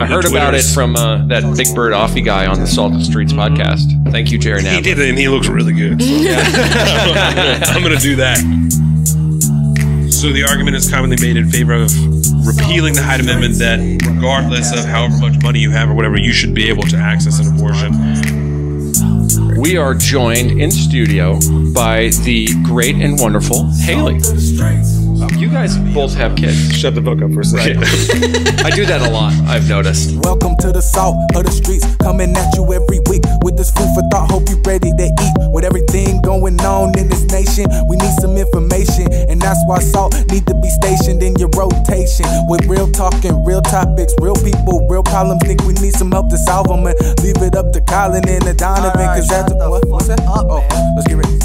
I heard about it from that Big Bird Offie guy on the Salt of the Streets podcast. Thank you, Jerry Knapp. He did it, and he looks really good. So. I'm going to do that. So the argument is commonly made in favor of repealing the Hyde Amendment that regardless of however much money you have or whatever, you should be able to access an abortion. We are joined in studio by the great and wonderful Halie. You guys both have kids. Shut the fuck up for a second. Right. I do that a lot, I've noticed. Welcome to the salt of the streets, coming at you every week with this food for thought. Hope you ready to eat. With everything going on in this nation, we need some information, and that's why salt need to be stationed in your rotation. With real talking, real topics, real people, real problems. Think we need some help to solve them, and leave it up to Colin and the Donovan, cause that's what's that? Let's get ready.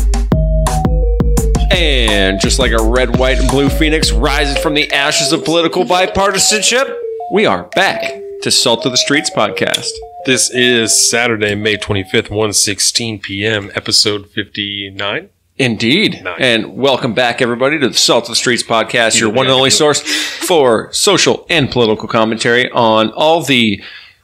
And just like a red, white, and blue phoenix rising from the ashes of political bipartisanship, we are back to Salt of the Streets podcast. This is Saturday, May 25th, 1:16 p.m., episode 59. Indeed. Nice. And welcome back, everybody, to the Salt of the Streets podcast, your one and only source for social and political commentary on all the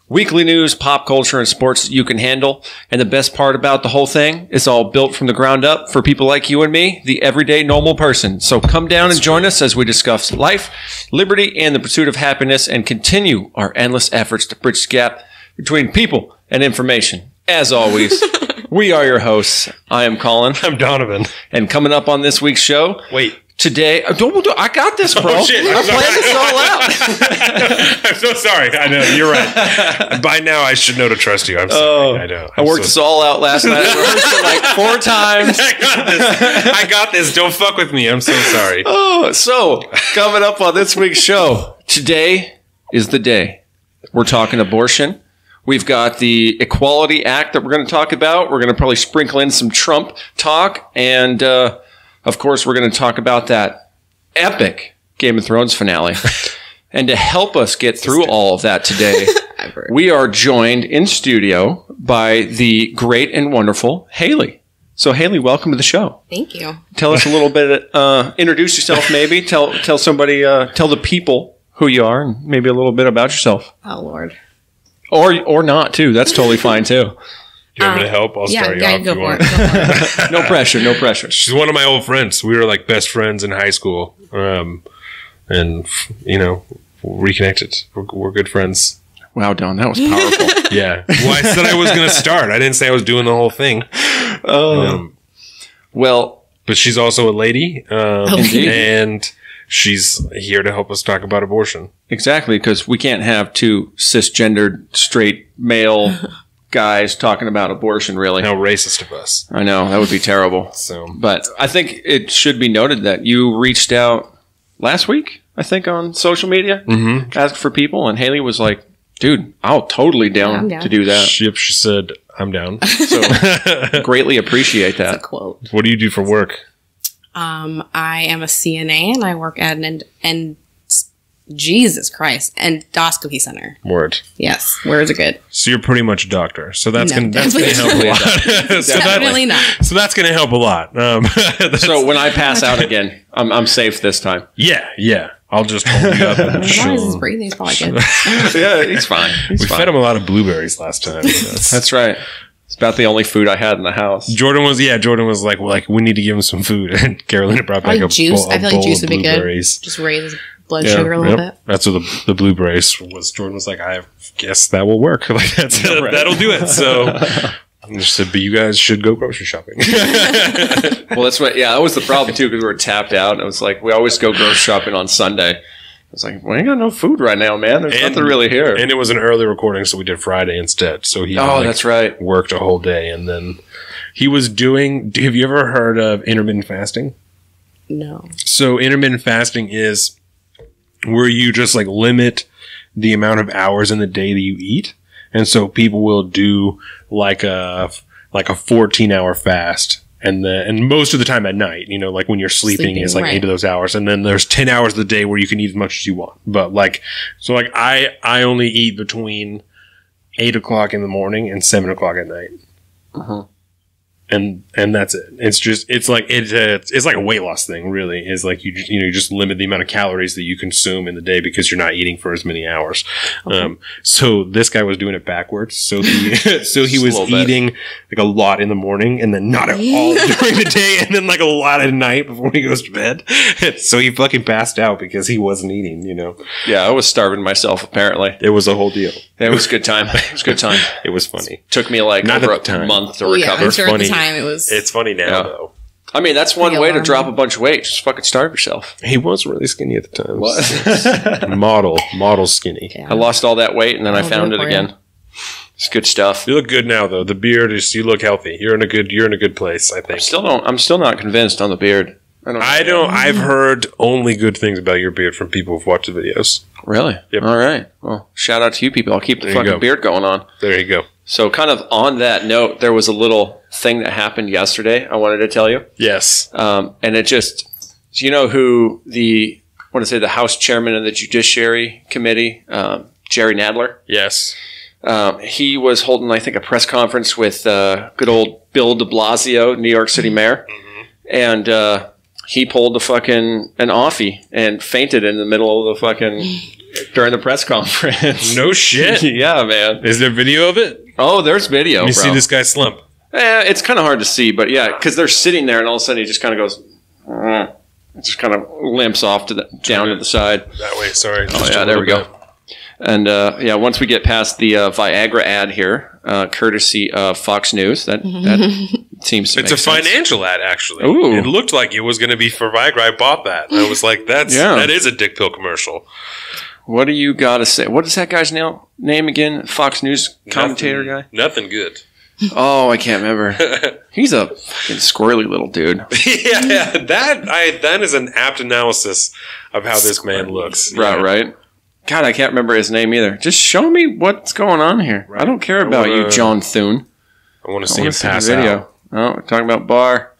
weekly news, pop culture, and sports that you can handle. And the best part about the whole thing, it's all built from the ground up for people like you and me, the everyday normal person. So come down and join us as we discuss life, liberty, and the pursuit of happiness, and continue our endless efforts to bridge the gap between people and information. As always, we are your hosts. I am Colin. I'm Donovan. And coming up on this week's show... Wait. Today, I got this, bro. Oh, shit. I planned this all out. I'm so sorry. I know. You're right. By now, I should know to trust you. I'm sorry. I know. I worked this all out last night. I rehearsed it like 4 times. I got this. Don't fuck with me. I'm so sorry. So, coming up on this week's show, today is the day. We're talking abortion. We've got the Equality Act that we're going to talk about. We're going to probably sprinkle in some Trump talk, and of course, we're going to talk about that epic Game of Thrones finale. And to help us get through all of that today, we are joined in studio by the great and wonderful Halie. So, Halie, welcome to the show. Thank you. Tell us a little bit, introduce yourself maybe. Tell somebody, tell the people who you are and maybe a little bit about yourself. Oh, Lord. Or not, too. That's totally fine, too. You want me to help? I'll start you off. Go for it. No pressure, no pressure. She's one of my old friends. We were like best friends in high school. And, reconnected. We're good friends. Wow, Don, that was powerful. Yeah. Well, I said I was going to start. I didn't say I was doing the whole thing. Well. But she's also a lady. Indeed. And she's here to help us talk about abortion. Exactly, because we can't have 2 cisgendered, straight, male... guys talking about abortion, really. How racist of us. I know, that would be terrible. But I think it should be noted that you reached out last week, I think, on social media, asked for people, and Halie was like, dude, I'll totally down to do that. Yep, she said, I'm down. So, greatly appreciate that. That's a quote. What do you do for work? I am a CNA, and I work at an Jesus Christ, endoscopy center. Word. Yes, words are good. So you're pretty much a doctor. So that's going to help a lot. Definitely not. So that's going to help a lot. So when I pass out again, I'm safe this time. Yeah. I'll just hold you up. As long as his breathing's probably good. Yeah, he's fine. We fed him a lot of blueberries last time. That's right. It's about the only food I had in the house. Jordan was like, we need to give him some food. And Carolina brought back juice. I feel like juice would be good. Blueberries. Just raise his blood sugar a little bit. That's what the blueberries was. Jordan was like, I guess that will work. Like that'll do it. So I just said, but you guys should go grocery shopping. Well, that's what. Yeah, that was the problem too, because we were tapped out. And it was like we always go grocery shopping on Sunday. It's like, we ain't got no food right now, man. There's nothing really here. And it was an early recording, so we did Friday instead. So he that's right. Worked a whole day, and then he was doing. Have you ever heard of intermittent fasting? No. So intermittent fasting is where you just like limit the amount of hours in the day that you eat, and so people will do like a 14-hour fast. And most of the time at night, like when you're sleeping is like 8 of those hours. And then there's 10 hours of the day where you can eat as much as you want. But I only eat between 8 o'clock in the morning and 7 o'clock at night. Uh-huh. and that's it. It's like a weight loss thing, really. Is like you just limit the amount of calories that you consume in the day because you're not eating for as many hours. So this guy was doing it backwards. So he was eating like a lot in the morning and then not at all during the day, and then like a lot at night before he goes to bed. So he fucking passed out because he wasn't eating. Yeah, I was starving myself. Apparently, it was a whole deal. It was a good time. It was a good time. It was funny. Took me like Not over at the a time. month to recover. I'm sure at the time it was. It's funny now, though. I mean, that's one Pretty way to alarming. drop a bunch of weight. Just fucking starve yourself. He was really skinny at the time. What? Model skinny. Yeah. I lost all that weight and then I found it for again. It's good stuff. You look good now, though. The beard you look healthy. You're in a good place, I think. I'm still not convinced on the beard. I've heard only good things about your beard from people who've watched the videos. Really? Yep. All right. Well, shout out to you people. I'll keep the There you fucking go. beard going on. There you go. So kind of on that note, there was a little thing that happened yesterday I wanted to tell you. Yes. And it just, do you know who the House Chairman of the Judiciary Committee, Jerry Nadler? Yes. He was holding, I think, a press conference with good old Bill de Blasio, New York City mayor. Mm-hmm. And he pulled an Offie and fainted in the middle of the during the press conference. No shit. Yeah, man. Is there video of it? Oh, there's video, Let me bro. see this guy slump. It's kind of hard to see, but yeah, because they're sitting there and all of a sudden he just kind of goes, it just kind of limps off down to the side. That way, sorry. Oh, yeah, there we go. And once we get past the Viagra ad here, courtesy of Fox News, that seems to It's make a sense. financial ad, actually. Ooh. It looked like it was going to be for Viagra. I bought that. And I was like, that is a dick pill commercial. What do you got to say? What is that guy's name again? Fox News commentator guy? Nothing good. Oh, I can't remember. He's a fucking squirrely little dude. Yeah, that is an apt analysis of how this man looks. Right. God, I can't remember his name either. Just show me what's going on here. Right. I don't care about you, John Thune. I want to see him the pass video. out. Oh, we're talking about Barr.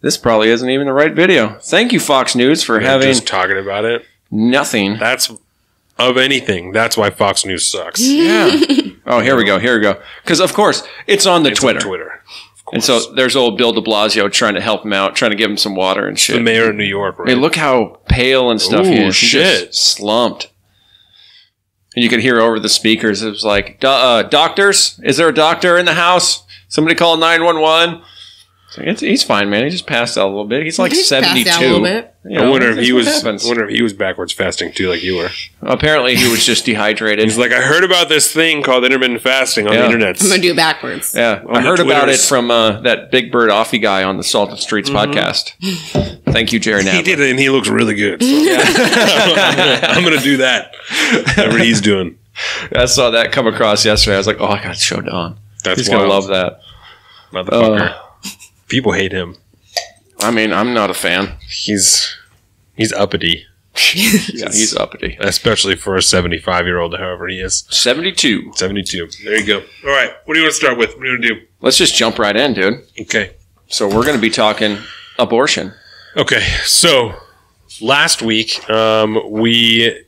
This probably isn't even the right video. Thank you, Fox News, for having just talking about it. nothing. That's of anything. That's why Fox News sucks. Yeah. Oh, here we go. Because, of course, it's on the It's Twitter. on Twitter. And so there's old Bill de Blasio trying to help him out, trying to give him some water and shit. The mayor of New York, right? Hey, look how pale and stuff he Ooh, is. He shit. just slumped. And you could hear over the speakers, it was like, doctors? Is there a doctor in the house? Somebody call 911. So he's fine, man. He just passed out a little bit. He's like He's 72. passed out a little bit. You I know, wonder if that's he what was. happens. Wonder if he was backwards fasting too, like you were. Apparently, he was just dehydrated. He's like, I heard about this thing called intermittent fasting on the internet. I'm going to do it backwards. Yeah, I the heard about it Twitters. from that Big Bird Offie guy on the Salted Streets podcast. Thank you, Jerry Nadler. He did it, and he looks really good. So. I'm gonna do that. Whatever he's doing. I saw that come across yesterday. I was like, oh, I got to show Don. That's He's going to wild. love that. Motherfucker. People hate him. I mean, I'm not a fan. He's uppity, Yeah, he's uppity. especially for a 75-year-old, however he is. 72. 72. There you go. All right. What do you want to start with? What do you want to do? Let's just jump right in, dude. Okay. So we're going to be talking abortion. Okay. So last week, we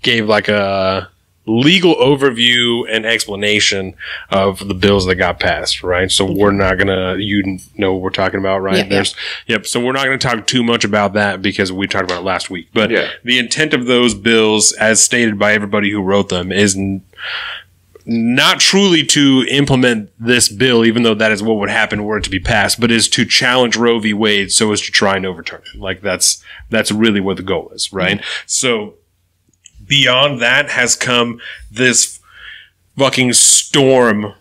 gave like a legal overview and explanation of the bills that got passed, right? So we're not gonna, you know what we're talking about, right? Yeah, So we're not gonna talk too much about that because we talked about it last week. But Yeah. the intent of those bills, as stated by everybody who wrote them, is not truly to implement this bill, even though that is what would happen were it to be passed, but is to challenge Roe v. Wade so as to try and overturn it. Like that's really what the goal is, right? So beyond that has come this fucking storm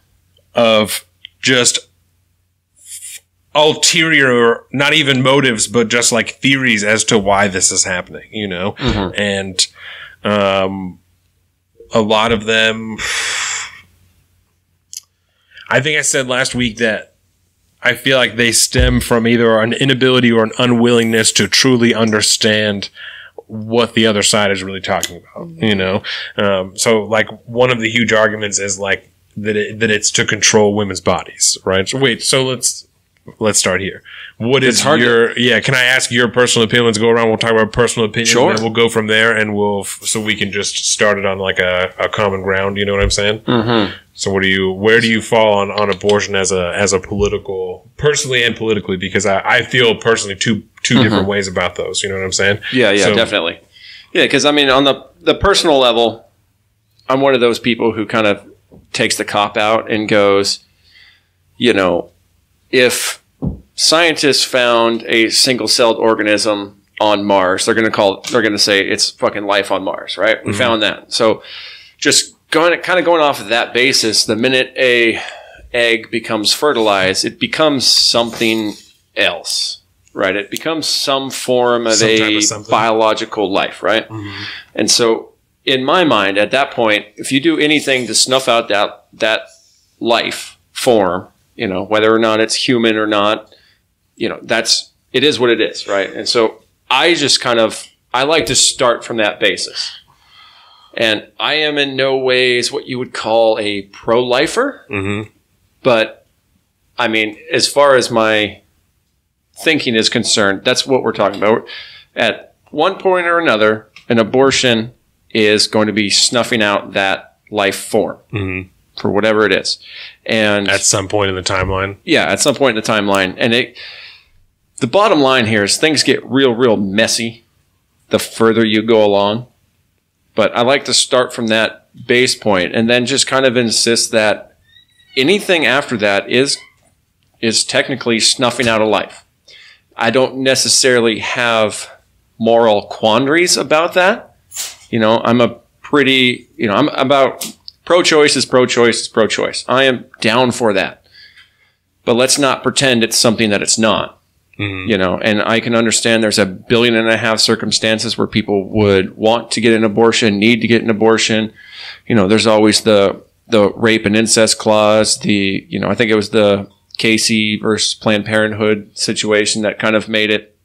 of just ulterior, not even motives, but just like theories as to why this is happening, you know? And a lot of them, I think I said last week that I feel like they stem from either an inability or an unwillingness to truly understand what the other side is really talking about, you know? So like one of the huge arguments is like that it's to control women's bodies, right? So wait, so let's start here. What is hard can I ask your personal opinion? Let's go around. We'll talk about personal opinion. Sure. And then we'll go from there, and so we can just start it on like a common ground. You know what I'm saying? Mm-hmm. So where do you fall on abortion as a political, personally and politically? Because I feel personally two different ways about those. You know what I'm saying? Yeah, so, definitely. Yeah, because I mean, on the personal level, I'm one of those people who kind of takes the cop out and goes, you know, if scientists found a single-celled organism on Mars, they're going to say it's fucking life on Mars, right? We found that. So just going off of that basis, the minute a egg becomes fertilized, it becomes something else, right? It becomes some form of biological life, right? Mm-hmm. And so in my mind, at that point, if you do anything to snuff out that life form, you know, whether or not it's human or not, you know, it is what it is, right? And so I like to start from that basis. And I am in no ways what you would call a pro-lifer. Mm-hmm. But, I mean, as far as my thinking is concerned, that's what we're talking about. At one point or another, an abortion is going to be snuffing out that life form. Mm-hmm. For whatever it is. And at some point in the timeline. Yeah, at some point in the timeline. And the bottom line here is things get real messy the further you go along. But I like to start from that base point and then just kind of insist that anything after that is technically snuffing out a life. I don't necessarily have moral quandaries about that. You know, I'm about pro-choice is pro-choice is pro-choice. I am down for that. But let's not pretend it's something that it's not. Mm-hmm. You know, and I can understand there's 1.5 billion circumstances where people would want to get an abortion, need to get an abortion. You know, there's always the rape and incest clause, I think it was the Casey versus Planned Parenthood situation that kind of made it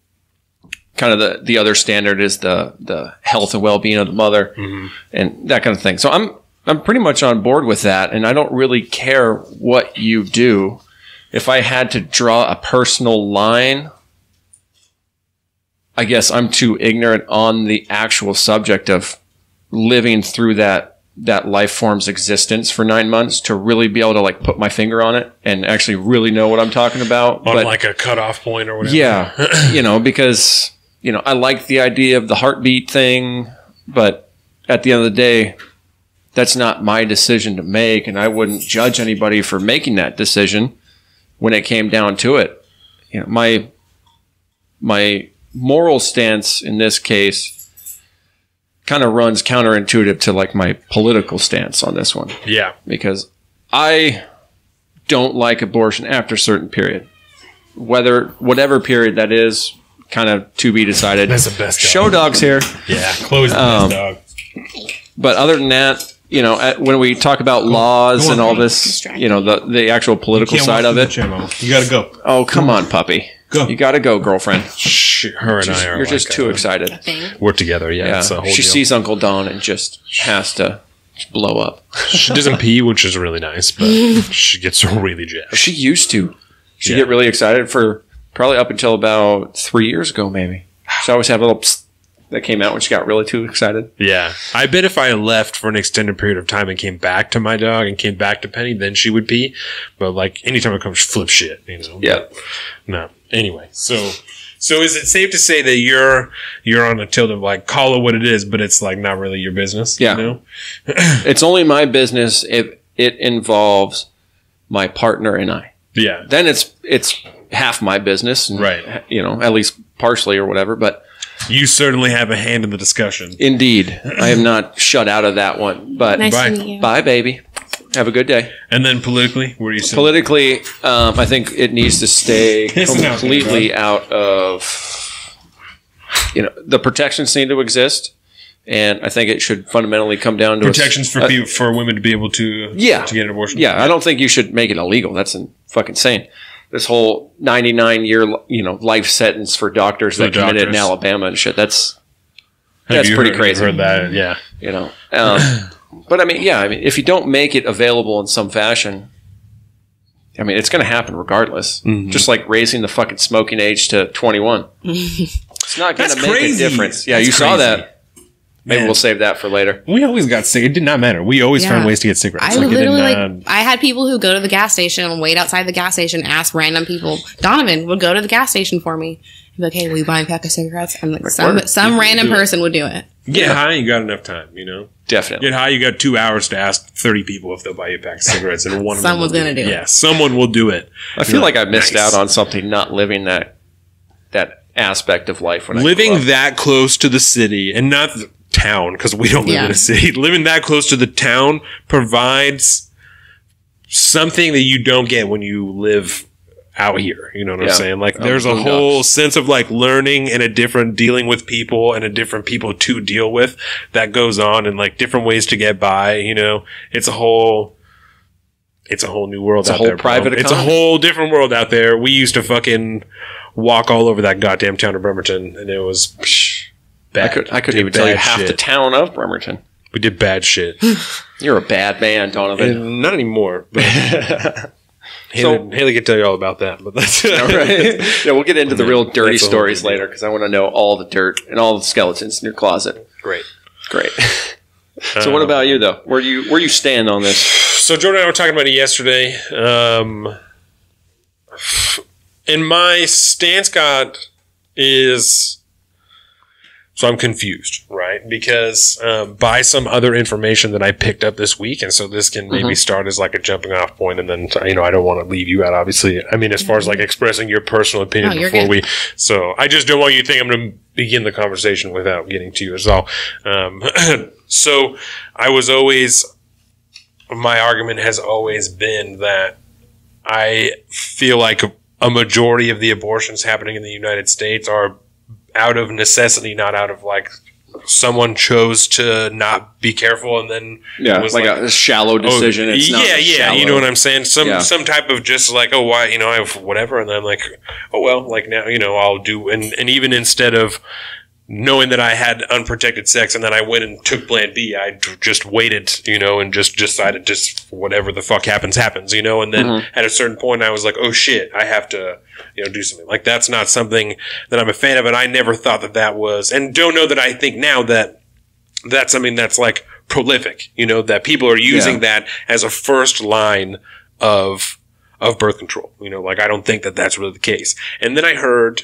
kind of the other standard is the health and well-being of the mother and that kind of thing. So I'm pretty much on board with that, and I don't really care what you do. If I had to draw a personal line, I guess I'm too ignorant on the actual subject of living through that life form's existence for 9 months to really be able to like put my finger on it and actually really know what I'm talking about. On like a cutoff point or whatever. Yeah, you know, because, you know, I like the idea of the heartbeat thing, but at the end of the day, that's not my decision to make, and I wouldn't judge anybody for making that decision when it came down to it. You know, my moral stance in this case kind of runs counterintuitive to like my political stance on this one. Yeah. Because I don't like abortion after a certain period. Whatever period that is, kind of to be decided. That's the best dog. Show dog's here. Yeah, Chloe's the best dog. But other than that, you know, when we talk about laws and all this, you know, the actual political side of it. You gotta go. Oh, come on, puppy. Go. You gotta go, girlfriend. Her and I are. You're just too excited. We're together, yeah. It's a whole she deal. sees Uncle Don and just has to blow up. She doesn't pee, which is really nice, but she gets really jazzed. She used to. She'd get really excited for probably up until about 3 years ago, maybe. She always had a little psst that came out when she got really too excited. Yeah. I bet if I left for an extended period of time and came back to my dog and came back to Penny, then she would pee. But like anytime it comes, she flips shit, you know. Yeah. No. Anyway, so is it safe to say that you're on a tilt of like call it what it is, but it's like not really your business? Yeah. You know? It's only my business if it involves my partner and I. Yeah. Then it's half my business, and, right? You know, at least partially or whatever. But you certainly have a hand in the discussion. Indeed, I am not shut out of that one. But nice to meet you. Bye, baby. Have a good day. And then politically, where do you sit? Politically, I think it needs to stay completely out of, you know, the protections need to exist. And I think it should fundamentally come down to protections for people, for women to be able to get an abortion. Yeah, I don't think you should make it illegal. That's fucking insane. This whole 99-year, you know, life sentence for doctors that committed in Alabama and shit. That's pretty crazy. Heard that? Yeah. You know, but I mean, if you don't make it available in some fashion, I mean, it's going to happen regardless. Mm-hmm. Just like raising the fucking smoking age to 21. It's not going to make crazy. a difference. Yeah, That's you saw crazy. that. Maybe Man. we'll save that for later. We always got sick. It did not matter. We always found ways to get cigarettes. I literally, I had people who go to the gas station and wait outside the gas station, ask random people. Donovan would go to the gas station for me. He'd be like, hey, will you buy a pack of cigarettes? I'm like, some random person would do it. Get high, you got enough time, you know? Definitely. Get high, you got 2 hours to ask 30 people if they'll buy you a pack of cigarettes, and one of them Someone's going to do it. Yeah, someone will do it. I feel like I missed Nice. out on something not living that aspect of life when I living grew up. that close to the city, and not the town, because we don't live in a city. Living that close to the town provides something that you don't get when you live out here. You know what I'm saying? Like, there's a whole sense of like learning and a different dealing with people and a different people to deal with that goes on, and like different ways to get by. You know, it's a whole new world out there. Private It's a economy. whole different world out there. We used to fucking walk all over that goddamn town of Bremerton, and it was bad. I couldn't even tell you half the town of Bremerton. We did bad shit. You're a bad man, Donovan. And not anymore. But Halie can tell you all about that. But that's All right. Yeah, we'll get into the real dirty That's a whole stories big deal. later because I want to know all the dirt and all the skeletons in your closet. Great. Great. So what about you though? Where you stand on this? So Jordan and I were talking about it yesterday. And my stance, God, is... So I'm confused, right? Because by some other information that I picked up this week, and so this can maybe start as like a jumping off point, and then, you know, I don't want to leave you out, obviously. I mean, as far as like expressing your personal opinion before we... So I just don't want you to think I'm going to begin the conversation without getting to you as all. So I was always... My argument has always been that I feel like a majority of the abortions happening in the United States are out of necessity, not out of like someone chose to not be careful and then was like a shallow decision. It's not shallow. You know what I'm saying? Some type of just like, oh, why, you know, I have whatever, and then I'm like, oh well, like now, you know, I'll do, and even instead of knowing that I had unprotected sex and then I went and took plan B, I just waited, you know, and just decided just whatever the fuck happens, you know, and then at a certain point I was like, oh shit, I have to, you know, do something. Like, that's not something that I'm a fan of, and I never thought that was, and don't know that I think now that that's something that's like prolific, you know, that people are using that as a first line of birth control, you know, like I don't think that that's really the case. And then I heard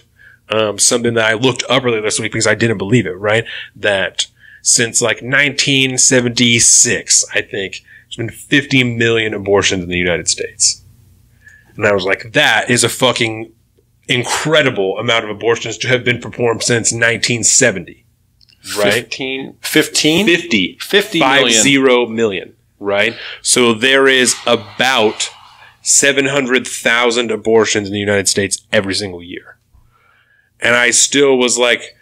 something that I looked up earlier this week because I didn't believe it, right? That since like 1976, I think, there's been 50 million abortions in the United States. And I was like, that is a fucking incredible amount of abortions to have been performed since 1970. Right? 50 million, right? So there is about 700,000 abortions in the United States every single year. And I still was like,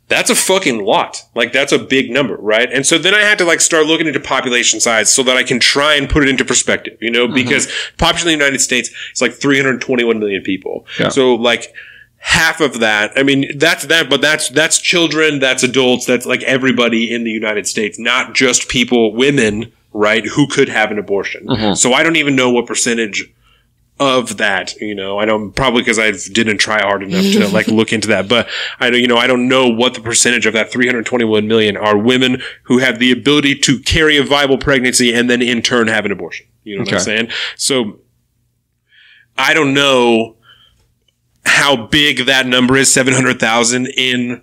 that's a fucking lot. Like, that's a big number, right? And so then I had to like start looking into population size so that I can try and put it into perspective, you know, because population in the United States is like 321 million people. Yeah. So like half of that, I mean, that's that, but that's children, that's adults, that's like everybody in the United States, not just people, women, right, who could have an abortion. So I don't even know what percentage of that, you know, I don't, probably because I didn't try hard enough to like look into that, but I don't know what the percentage of that 321 million are women who have the ability to carry a viable pregnancy and then in turn have an abortion. You know what I'm saying? So I don't know how big that number is, 700,000 in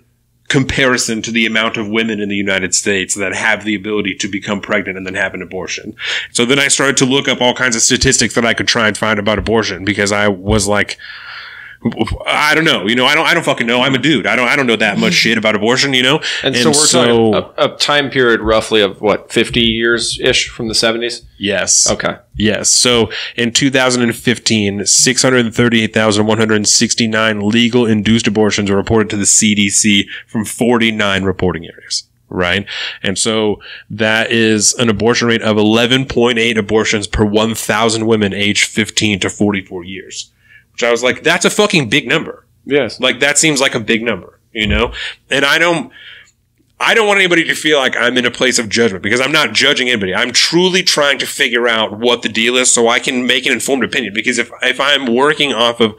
comparison to the amount of women in the United States that have the ability to become pregnant and then have an abortion. So then I started to look up all kinds of statistics that I could try and find about abortion, because I was like, I don't know, you know, I don't fucking know. I'm a dude. I don't know that much shit about abortion, you know? And so we're talking a time period roughly of what, 50 years ish from the 70s? Yes. Okay. Yes. So in 2015, 638,169 legal induced abortions were reported to the CDC from 49 reporting areas. Right. And so that is an abortion rate of 11.8 abortions per 1,000 women aged 15 to 44 years. Which I was like, that's a fucking big number. Yes. Like, that seems like a big number, you know? And I I don't want anybody to feel like I'm in a place of judgment, because I'm not judging anybody. I'm truly trying to figure out what the deal is so I can make an informed opinion. Because if I'm working off of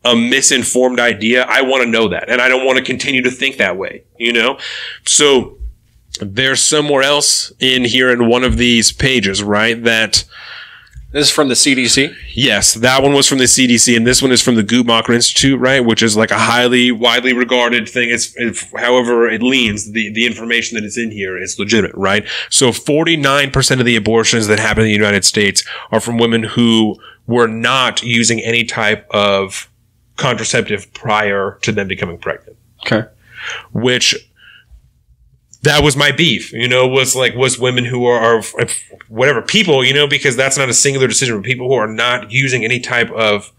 a misinformed idea, I want to know that. And I don't want to continue to think that way, you know? So there's somewhere else in here in one of these pages, right, that... This is from the CDC? Yes, that one was from the CDC, and this one is from the Guttmacher Institute, right, which is like a highly, widely regarded thing. However it leans, the information that is in here is legitimate, right? So 49% of the abortions that happen in the United States are from women who were not using any type of contraceptive prior to them becoming pregnant. Okay. Which... that was my beef, you know, was women who are whatever people, you know, because that's not a singular decision, but people who are not using any type of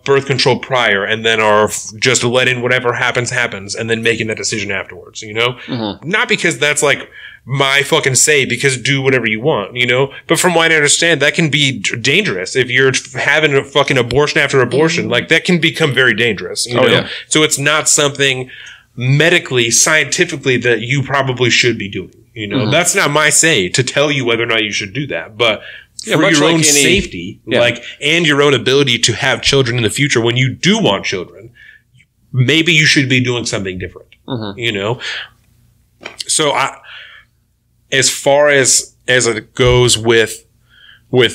birth control prior and then are just letting whatever happens and then making that decision afterwards, you know? Mm-hmm. Not because that's like my fucking say, because do whatever you want, you know? But from what I understand, that can be dangerous. If you're having a fucking abortion after abortion, like that can become very dangerous, you know? Yeah. So it's not something medically, scientifically, that you probably should be doing. You know, that's not my say to tell you whether or not you should do that. But for your own safety, and your own ability to have children in the future, when you do want children, maybe you should be doing something different. You know? So as far as it goes with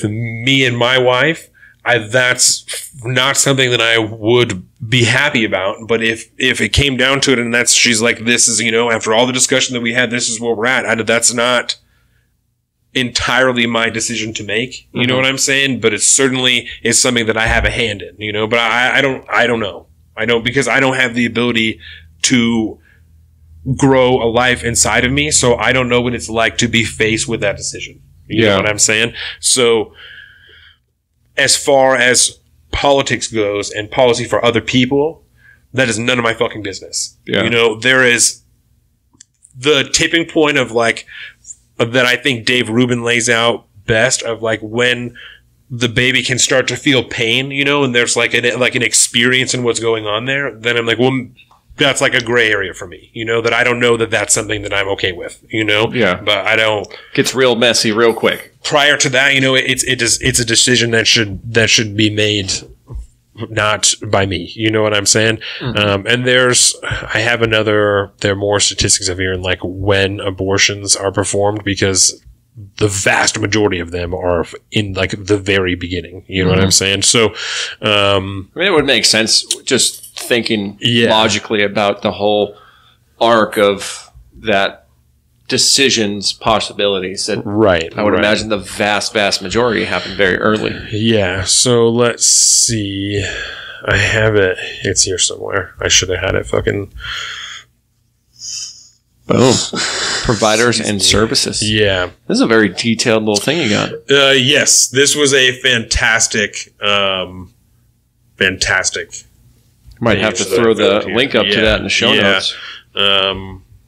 me and my wife, that's not something that I would be happy about. But if it came down to it, and she's like, this is, you know, after all the discussion that we had, this is where we're at. That's not entirely my decision to make. You know what I'm saying? But it certainly is something that I have a hand in, you know, but I don't know. Because I don't have the ability to grow a life inside of me. So I don't know what it's like to be faced with that decision. You know what I'm saying? So, as far as politics goes and policy for other people, that is none of my fucking business. Yeah. You know, there is the tipping point of that I think Dave Rubin lays out best, of when the baby can start to feel pain, you know, and there's an experience in what's going on there. Then I'm like, well, that's like a gray area for me, you know, that I don't know that that's something that I'm okay with, you know? Yeah. But I don't... Gets real messy real quick. Prior to that, you know, it's a decision that should be made not by me. You know what I'm saying? Mm-hmm. And there are more statistics of here in when abortions are performed, because the vast majority of them are in the very beginning. You know what I'm saying? So, I mean, it would make sense just thinking logically about the whole arc of that decision's possibilities. That I would imagine the vast majority happen very early. Yeah. So let's see. I have it. It's here somewhere. I should have had it fucking... Boom. Providers and services. Yeah. This is a very detailed little thing you got. Yes. This was a fantastic Might have to throw the link up to that in the show notes.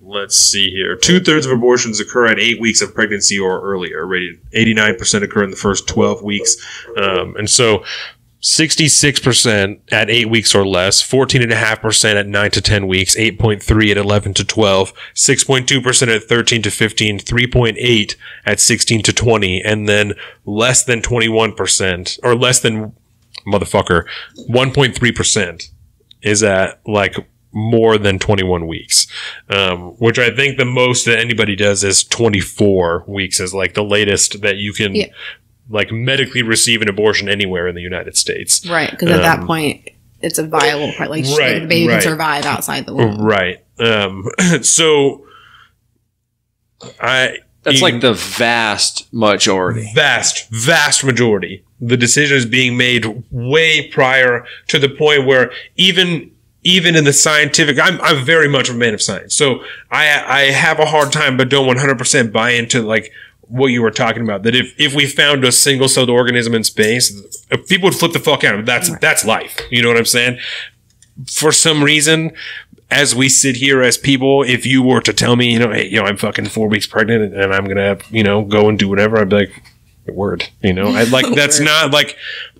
Let's see here. 2/3 of abortions occur at 8 weeks of pregnancy or earlier. Rated 89% occur in the first 12 weeks. And so 66% at 8 weeks or less, 14.5% at 9 to 10 weeks, 8.3 at 11 to 12, 6.2% at 13 to 15, 3.8 at 16 to 20, and then less than 21%, or less than 1.3% is at more than 21 weeks, which I think the most that anybody does is 24 weeks is the latest that you can medically receive an abortion anywhere in the United States. Right, because at that point, it's a viable part. The baby can survive outside the womb. Right. So, that's the vast majority. Vast majority. The decision is being made way prior to the point where even in the scientific, I'm very much a man of science. So I have a hard time, but don't 100% buy into what you were talking about, that if we found a single-celled organism in space, people would flip the fuck out. That's life. You know what I'm saying? For some reason, as we sit here as people, if you were to tell me, hey, I'm fucking 4 weeks pregnant and I'm gonna, go and do whatever, I'd be like, word, I'd that's not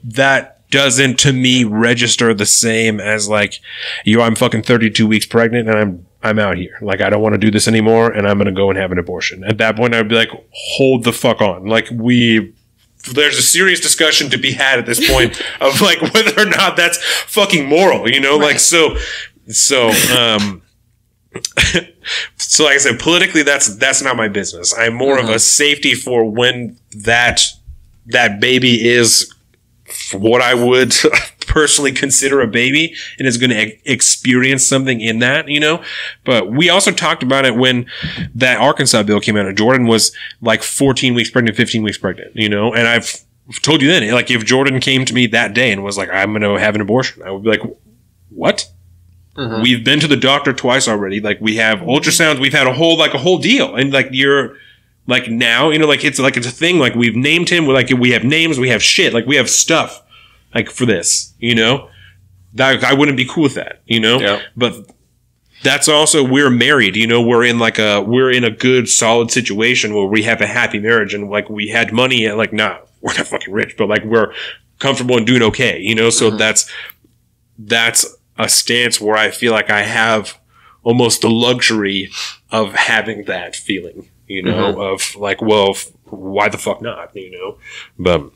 that doesn't to me register the same as I'm fucking 32 weeks pregnant and I'm out here. Like, I don't want to do this anymore, and I'm going to go and have an abortion. At that point, I'd be like, hold the fuck on. Like, there's a serious discussion to be had at this point of, like, whether or not that's fucking moral, you know? Right. Like, so, so like I said, politically, that's not my business. I'm more of a safety for when that baby is what I would personally consider a baby and is going to experience something in that, you know. But we also talked about it when that Arkansas bill came out, and Jordan was like 14 weeks pregnant, 15 weeks pregnant, you know. And I've told you then, like, if Jordan came to me that day and was like, I'm going to have an abortion, I would be like, what? We've been to the doctor twice already. Like, we have ultrasounds. We've had a whole deal. And like, you're like, now, you know, like, it's a thing. Like, we've named him. We have names. We have shit. Like, we have stuff, like, for this, you know, that I wouldn't be cool with that, you know, but that's also, we're married, you know, we're in a good, solid situation where we have a happy marriage, and like, we had money, and like, nah, we're not fucking rich, but like, we're comfortable and doing okay, you know. So that's a stance where I feel like I have almost the luxury of having that feeling, you know, of like, well, why the fuck not, you know? But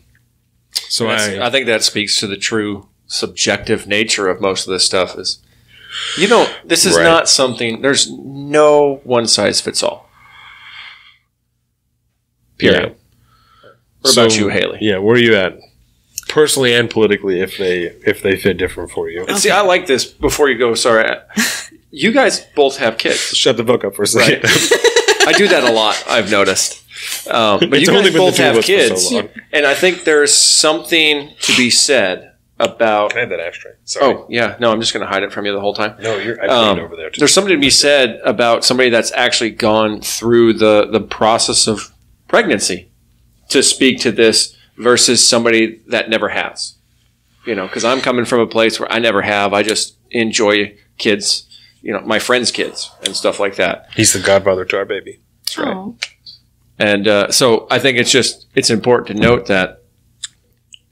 so I think that speaks to the true subjective nature of most of this stuff. Is, you know, this is not something, there's no one size fits all. Period. Yeah. What about you, Halie? Yeah, where are you at? Personally and politically, if they fit different for you. And see, I like this. Before you go, sorry, you guys both have kids. Shut the book up for a second. Right? I do that a lot, I've noticed. But you guys both have kids, and I think there's something to be said about. Can I have that ashtray? Sorry. Oh yeah, no, I'm just going to hide it from you the whole time. No, I put it over there. There's something to be said about somebody that's actually gone through the process of pregnancy to speak to this. Versus somebody that never has, you know, because I'm coming from a place where I never have. I just enjoy kids, you know, my friends' kids and stuff like that. He's the godfather to our baby. That's right. Aww. And so I think it's important to note that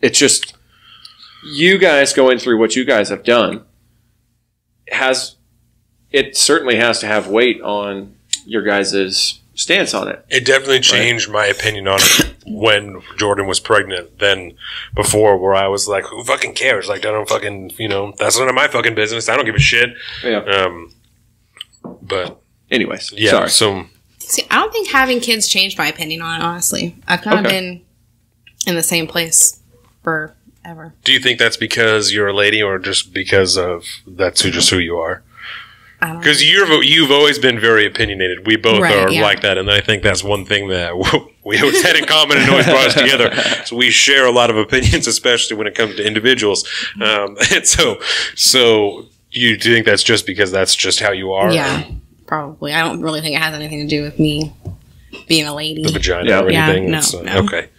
it's just you guys going through what you guys have done it certainly has to have weight on your guys' stance on it. It definitely changed my opinion on it when Jordan was pregnant than before, where I was like, who fucking cares? Like, I don't fucking, you know, that's none of my fucking business. I don't give a shit. Yeah. But anyways, yeah. Sorry. See, I don't think having kids changed my opinion on it, honestly. I've kind of been in the same place forever. Do you think that's because you're a lady, or just because of that's just who you are? Because you've always been very opinionated. We both are like that, and I think that's one thing that we always had in common and always brought us together. So we share a lot of opinions, especially when it comes to individuals. And so do you think that's just because that's just how you are? Yeah, probably. I don't really think it has anything to do with me being a lady. The vagina or anything? No. Okay.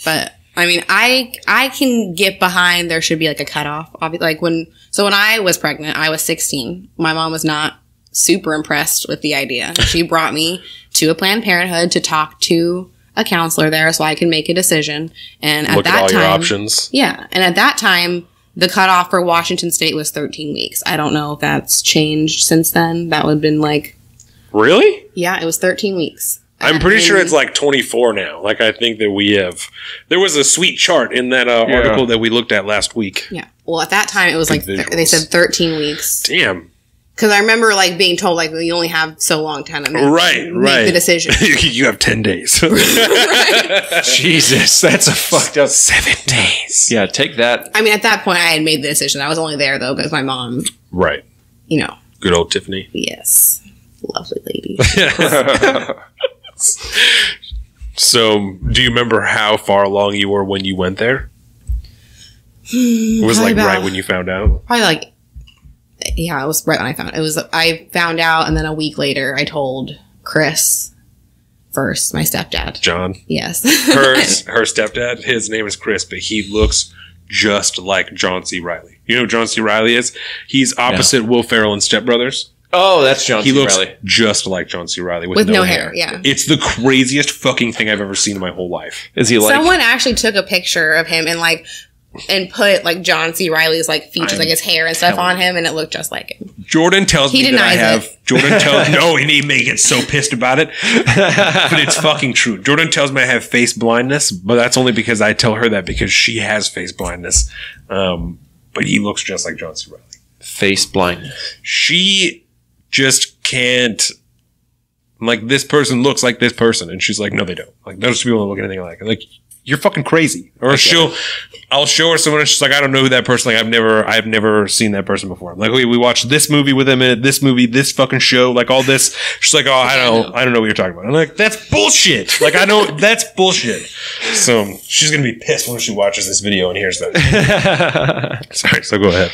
But I mean, I can get behind there should be like a cutoff. Like when I was pregnant, I was 16. My mom was not super impressed with the idea. She brought me to a Planned Parenthood to talk to a counselor there so I can make a decision. And at that time, your options. Yeah. And at that time, the cutoff for Washington State was 13 weeks. I don't know if that's changed since then. That would have been like. Really? Yeah, it was 13 weeks. I'm pretty sure it's like 24 now. Like, I think that there was a sweet chart in that article that we looked at last week. Yeah. Well, at that time, it was like, they said 13 weeks. Damn. Because I remember like being told like you only have so long to kind of make the decision. You have 10 days. Jesus, that's a fucked up 7 days. Yeah, take that. I mean, at that point, I had made the decision. I was only there though because my mom. Right. You know. Good old Tiffany. Yes. Lovely lady. So, do you remember how far along you were when you went there? It was like right when you found out? Probably like, yeah, it was right when I found out. I found out, and then a week later, I told Chris first, my stepdad. John? Yes. Her stepdad, his name is Chris, but he looks just like John C. Reilly. You know who John C. Reilly is? He's opposite Will Ferrell in Step Brothers. Oh, that's John C. Reilly. He looks just like John C. Reilly with no hair. Yeah. It's the craziest fucking thing I've ever seen in my whole life. Is he like... Someone actually took a picture of him and like and put like John C. Reilly's like features, like his hair and stuff on him, and it looked just like him. Jordan tells me that I have. Jordan tells no, and he may get so pissed about it, but it's fucking true. Jordan tells me I have face blindness, but that's only because I tell her that because she has face blindness. But he looks just like John C. Reilly. Face blindness. She just can't. Like, this person looks like this person, and she's like, no, they don't. Like, those people don't look anything alike. Like, you're fucking crazy. Or I'll show her someone, and she's like, I don't know who that person. Like, I've never seen that person before. I'm like, we watched this movie with them in it, this movie, this fucking show, like all this. She's like, oh, I don't know what you're talking about. I'm like, that's bullshit. Like, I know that's bullshit. So she's gonna be pissed when she watches this video and hears that. Sorry. So go ahead.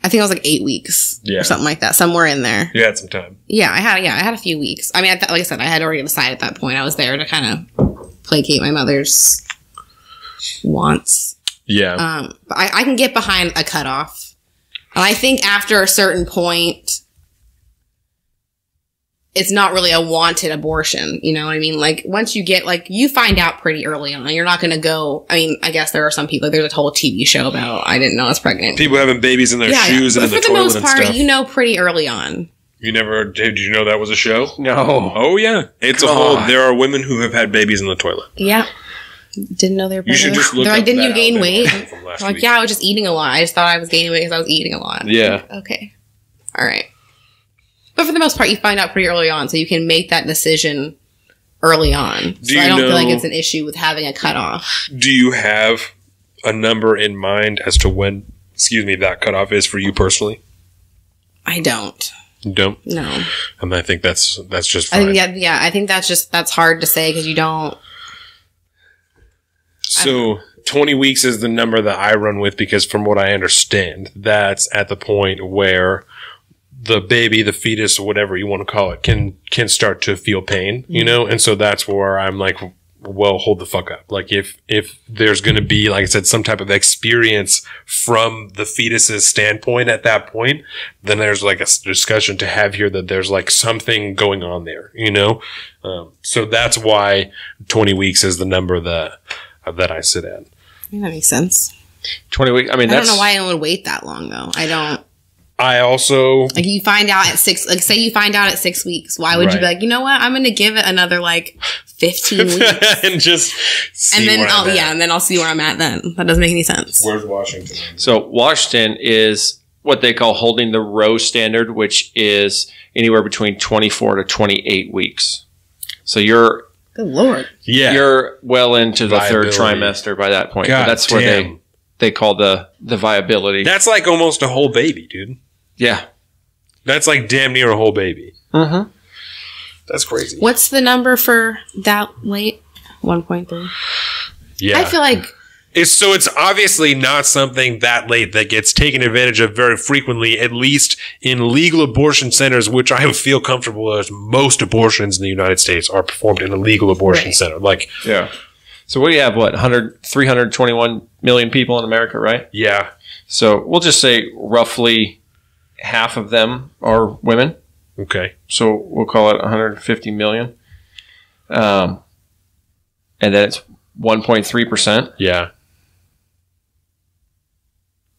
I think it was like 8 weeks or something like that, somewhere in there. You had some time. Yeah, I had a few weeks. I mean, like I said, I had already decided at that point. I was there to kind of placate my mother's wants. Yeah. But I can get behind a cutoff. And I think after a certain point, it's not really a wanted abortion. You know what I mean? Like, once you get, like, you find out pretty early on. You're not going to go, I mean, I guess there are some people, there's a whole TV show about, I didn't know I was pregnant. People having babies in their shoes and in the toilet and stuff. For the most part, you know pretty early on. Did you know that was a show? No. Oh, yeah. It's a whole, there are women who have had babies in the toilet. Yeah. Didn't know they were pregnant. You should just look They're up like, didn't you gain weight? Like, week. Yeah, I was just eating a lot. I just thought I was gaining weight because I was eating a lot. Yeah. Okay. All right. But for the most part, you find out pretty early on, so you can make that decision early on. So I don't feel like it's an issue with having a cutoff. Do you have a number in mind as to when, that cutoff is for you personally? I don't. You don't? No. And I think that's just fine. I think that's hard to say because you don't. So 20 weeks is the number that I run with because from what I understand, that's at the point where the baby, the fetus, or whatever you want to call it, can start to feel pain, you know? And so that's where I'm like, well, hold the fuck up. Like, if there's going to be, like I said, some type of experience from the fetus's standpoint at that point, then there's like a discussion to have here that there's like something going on there, you know? So that's why 20 weeks is the number that I sit at. I think that makes sense. 20 weeks. I mean, I don't know why I would wait that long, though. I also... Like, you find out at 6... Like, say you find out at 6 weeks. Why would you be like, you know what? I'm going to give it another, 15 weeks. And just see where I'm at. And then I'll see where I'm at then. That doesn't make any sense. Where's Washington? So, Washington is what they call holding the Roe standard, which is anywhere between 24 to 28 weeks. So, you're... Good Lord. Yeah. You're well into the third trimester by that point. God that's damn. where they call the viability. That's like almost a whole baby, dude. Yeah. That's like damn near a whole baby. Mm-hmm. That's crazy. What's the number for that late? 1.3. Yeah. I feel like... It's obviously not something that late that gets taken advantage of very frequently, at least in legal abortion centers, which I feel comfortable as most abortions in the United States are performed in a legal abortion center. Like, yeah. So what do you have? 321 million people in America, right? Yeah. So we'll just say roughly half of them are women. Okay. So we'll call it 150 million. And then it's 1.3%. Yeah.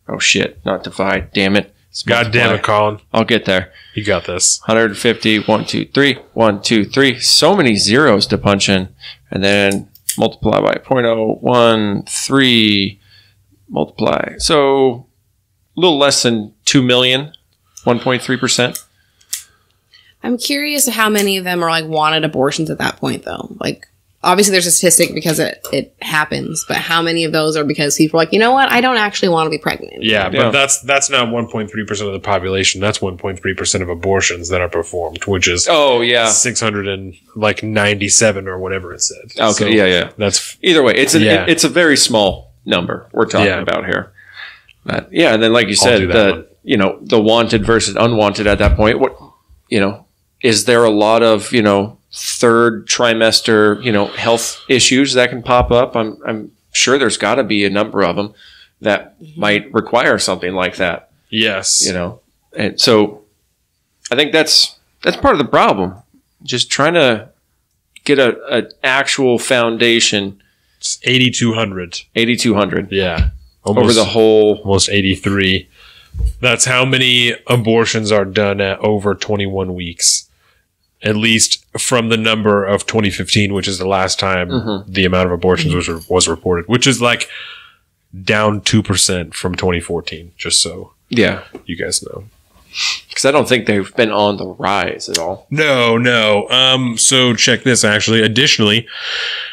Oh, shit. Not divide. Damn it. God damn it, Colin. I'll get there. You got this. 150, 1, 2, 3, 1, 2, 3. So many zeros to punch in. And then multiply by 0.013. Multiply. So a little less than 2 million. 1.3%. I'm curious how many of them are wanted abortions at that point, though. Obviously there's a statistic because it happens, but how many of those are because people are like, you know what, I don't actually want to be pregnant. Yeah, but that's not 1.3% of the population. That's 1.3% of abortions that are performed, which is 697 or whatever it said. Okay, so yeah. That's either way. It's a very small number we're talking about here. But and then like you said, the wanted versus unwanted at that point. What is there a lot of third trimester, health issues that can pop up? I'm sure there's got to be a number of them that might require something like that. Yes. And so I think that's part of the problem. Just trying to get an actual foundation 8,200. 8,200. Yeah. Over the whole... Almost 83. That's how many abortions are done at over 21 weeks. At least from the number of 2015, which is the last time the amount of abortions was reported, which is like down 2% from 2014, just so you guys know. Because I don't think they've been on the rise at all. No. So check this, actually. Additionally,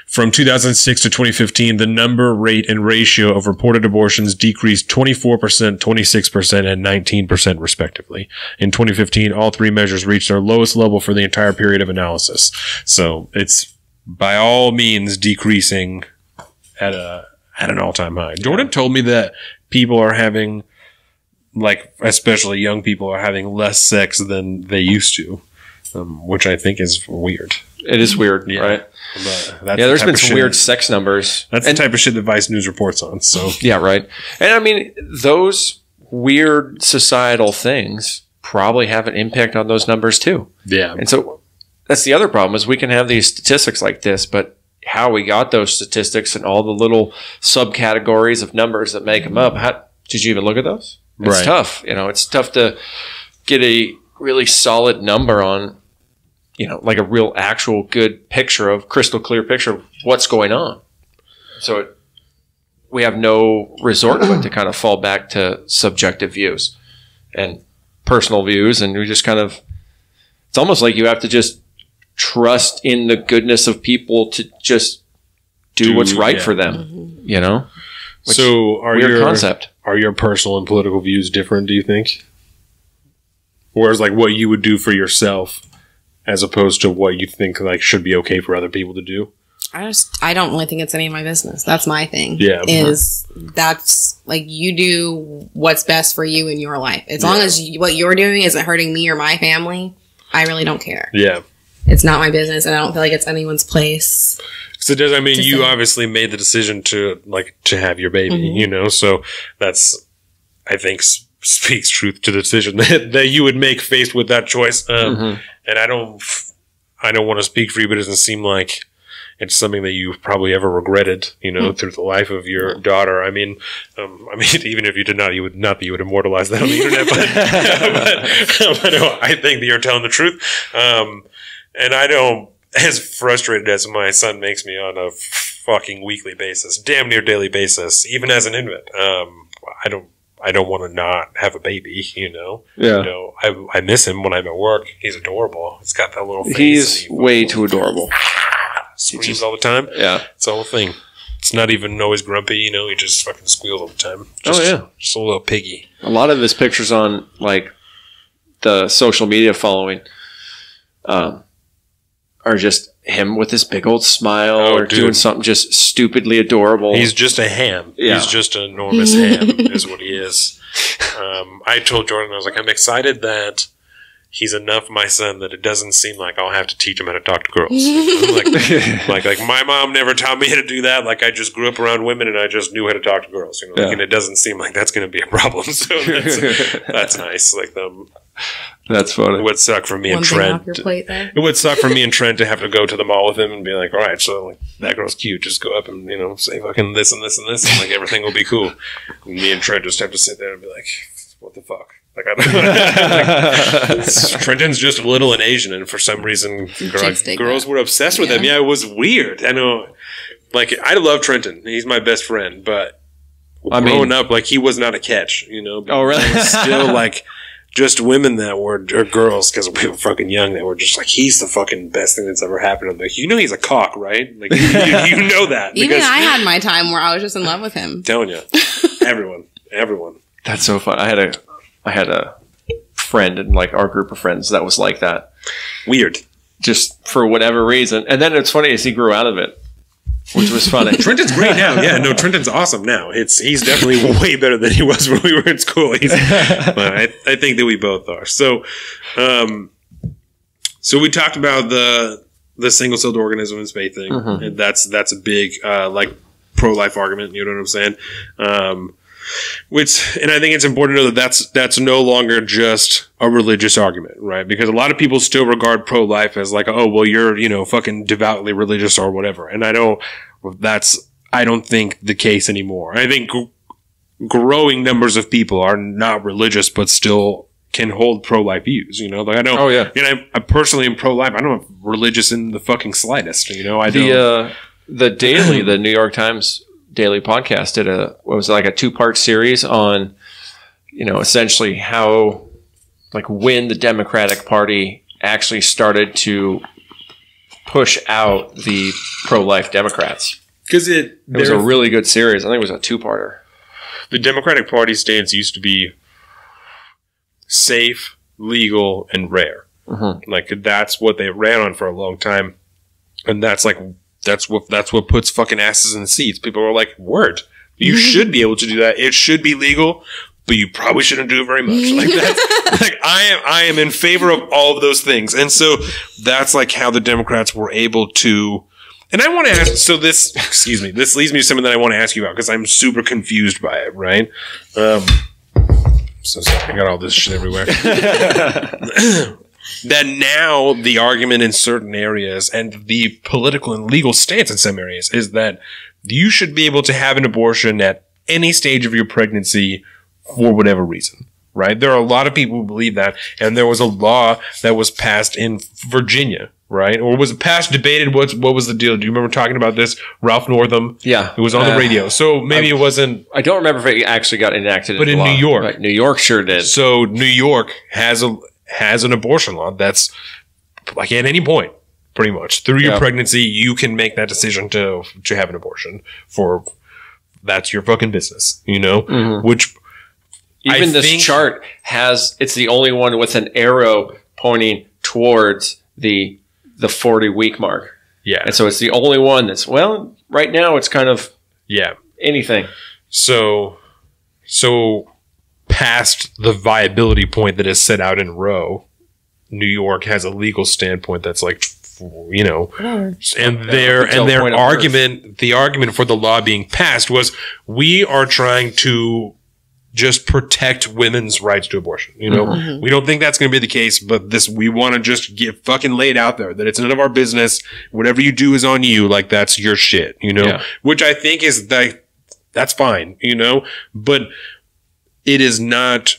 from 2006 to 2015, the number, rate, and ratio of reported abortions decreased 24%, 26%, and 19% respectively. In 2015, all three measures reached their lowest level for the entire period of analysis. So it's by all means decreasing at an all-time high. Jordan told me that people are having, like, especially young people are having less sex than they used to, which I think is weird. It is weird, right? But there's been some weird sex numbers. That's the type of shit that Vice News reports on. So yeah, right. And I mean, those weird societal things probably have an impact on those numbers too. Yeah. And so that's the other problem is we can have these statistics like this, but how we got those statistics and all the little subcategories of numbers that make them up, did you even look at those? It's tough. It's tough to get a really solid number on, like a real actual good picture of crystal clear picture of what's going on. So we have no resort but to kind of fall back to subjective views and personal views. And we just kind of, it's almost like you have to just trust in the goodness of people to just do what's right for them, Which, so are your personal and political views different, do you think? Whereas like what you would do for yourself as opposed to what you think like should be okay for other people to do? I don't really think it's any of my business. That's my thing. Yeah. That's like you do what's best for you in your life. As long as what you're doing isn't hurting me or my family, I really don't care. Yeah. It's not my business and I don't feel like it's anyone's place. So does, I mean, you obviously made the decision to have your baby, so that's, I think, speaks truth to the decision that you would make faced with that choice. And I don't want to speak for you, but it doesn't seem like it's something that you've probably ever regretted, through the life of your daughter. I mean, even if you did not, you would immortalize that on the internet, but I think that you're telling the truth. And I don't, as frustrated as my son makes me on a fucking weekly basis, damn near daily basis, even as an infant, I don't want to not have a baby, Yeah. I miss him when I'm at work. He's adorable. He's got that little face. He's way too adorable. Screams all the time. Yeah. It's the whole thing. It's not even always grumpy, he just fucking squeals all the time. Just a little piggy. A lot of his pictures on, like, the social media following, are just him with this big old smile doing something just stupidly adorable. He's just a ham. Yeah. He's just an enormous ham is what he is. I told Jordan, I was like, I'm excited that he's enough my son that it doesn't seem like I'll have to teach him how to talk to girls. Like my mom never taught me how to do that. Like I just grew up around women and I just knew how to talk to girls. And it doesn't seem like that's going to be a problem. So that's nice. Like that's funny. It would suck for me and Trent. It would suck for me and Trent to have to go to the mall with him and be like, all right, so like, that girl's cute. Just go up and, say fucking this and this and this. And like everything will be cool. And me and Trent just have to sit there and be like, what the fuck? Like, Trenton's just little and Asian, and for some reason, girls were obsessed with him. Yeah, it was weird. I know. Like, I love Trenton. He's my best friend, but growing up, like, he was not a catch, Oh, really? There was still, like, just women that were, or girls, because we were fucking young, that were just like, he's the fucking best thing that's ever happened. I'm like, he's a cock, right? Like, you know that. Even I had my time where I was just in love with him. I'm telling you. Everyone. That's so fun. I had a friend in like our group of friends that was like that. Weird. Just for whatever reason. And then it's funny as he grew out of it, which was funny. Trenton's great now. Yeah, no, Trenton's awesome now. He's definitely way better than he was when we were in school. But I think that we both are. So we talked about the single-celled organism and spay thing. And that's a big like pro-life argument, you know what I'm saying? And I think it's important to know that that's no longer just a religious argument, right? Because a lot of people still regard pro-life as like, oh, well, you're, fucking devoutly religious or whatever. And I I don't think the case anymore. I think growing numbers of people are not religious, but still can hold pro-life views, you know? Like I know, I personally am pro-life. I don't am religious in the fucking slightest, you know? The Daily, the New York Times Daily podcast did a 2-part series on, you know, essentially how, like when the Democratic Party actually started to push out the pro-life Democrats. Because it was a really good series. I think it was a 2-parter. The Democratic Party stance used to be safe, legal, and rare. Mm-hmm. Like that's what they ran on for a long time, and that's what puts fucking asses in the seats. People are like, "Word, you should be able to do that. It should be legal, but you probably shouldn't do it very much." Like that's like I am in favor of all of those things, and so that's like how the Democrats were able to. And I want to ask. So this, excuse me, this leads me to something that I want to ask you about because I'm super confused by it. Right. So sorry, I got all this shit everywhere. That now the argument in certain areas and the political and legal stance in some areas is that you should be able to have an abortion at any stage of your pregnancy for whatever reason, right? There are a lot of people who believe that, and there was a law that was passed in Virginia, right? Or was it passed, debated? What was the deal? Do you remember talking about this? Ralph Northam? Yeah. It was on the radio. So maybe it wasn't... I don't remember if it actually got enacted but in New York. Right. New York sure did. So New York has an abortion law that's like at any point, pretty much. Through your pregnancy, you can make that decision to have an abortion that's your fucking business, you know? Mm-hmm. Which... Even this chart it's the only one with an arrow pointing towards the 40-week mark. Yeah. And so it's the only one that's, well, right now it's kind of anything. So past the viability point that is set out in Roe, New York has a legal standpoint that's like, you know, and their argument, the argument for the law being passed was we are trying to just protect women's rights to abortion. You know, we don't think that's going to be the case, but we want to just get fucking laid out there that it's none of our business. Whatever you do is on you. Like that's your shit, you know, which I think is that's fine, you know, but it is not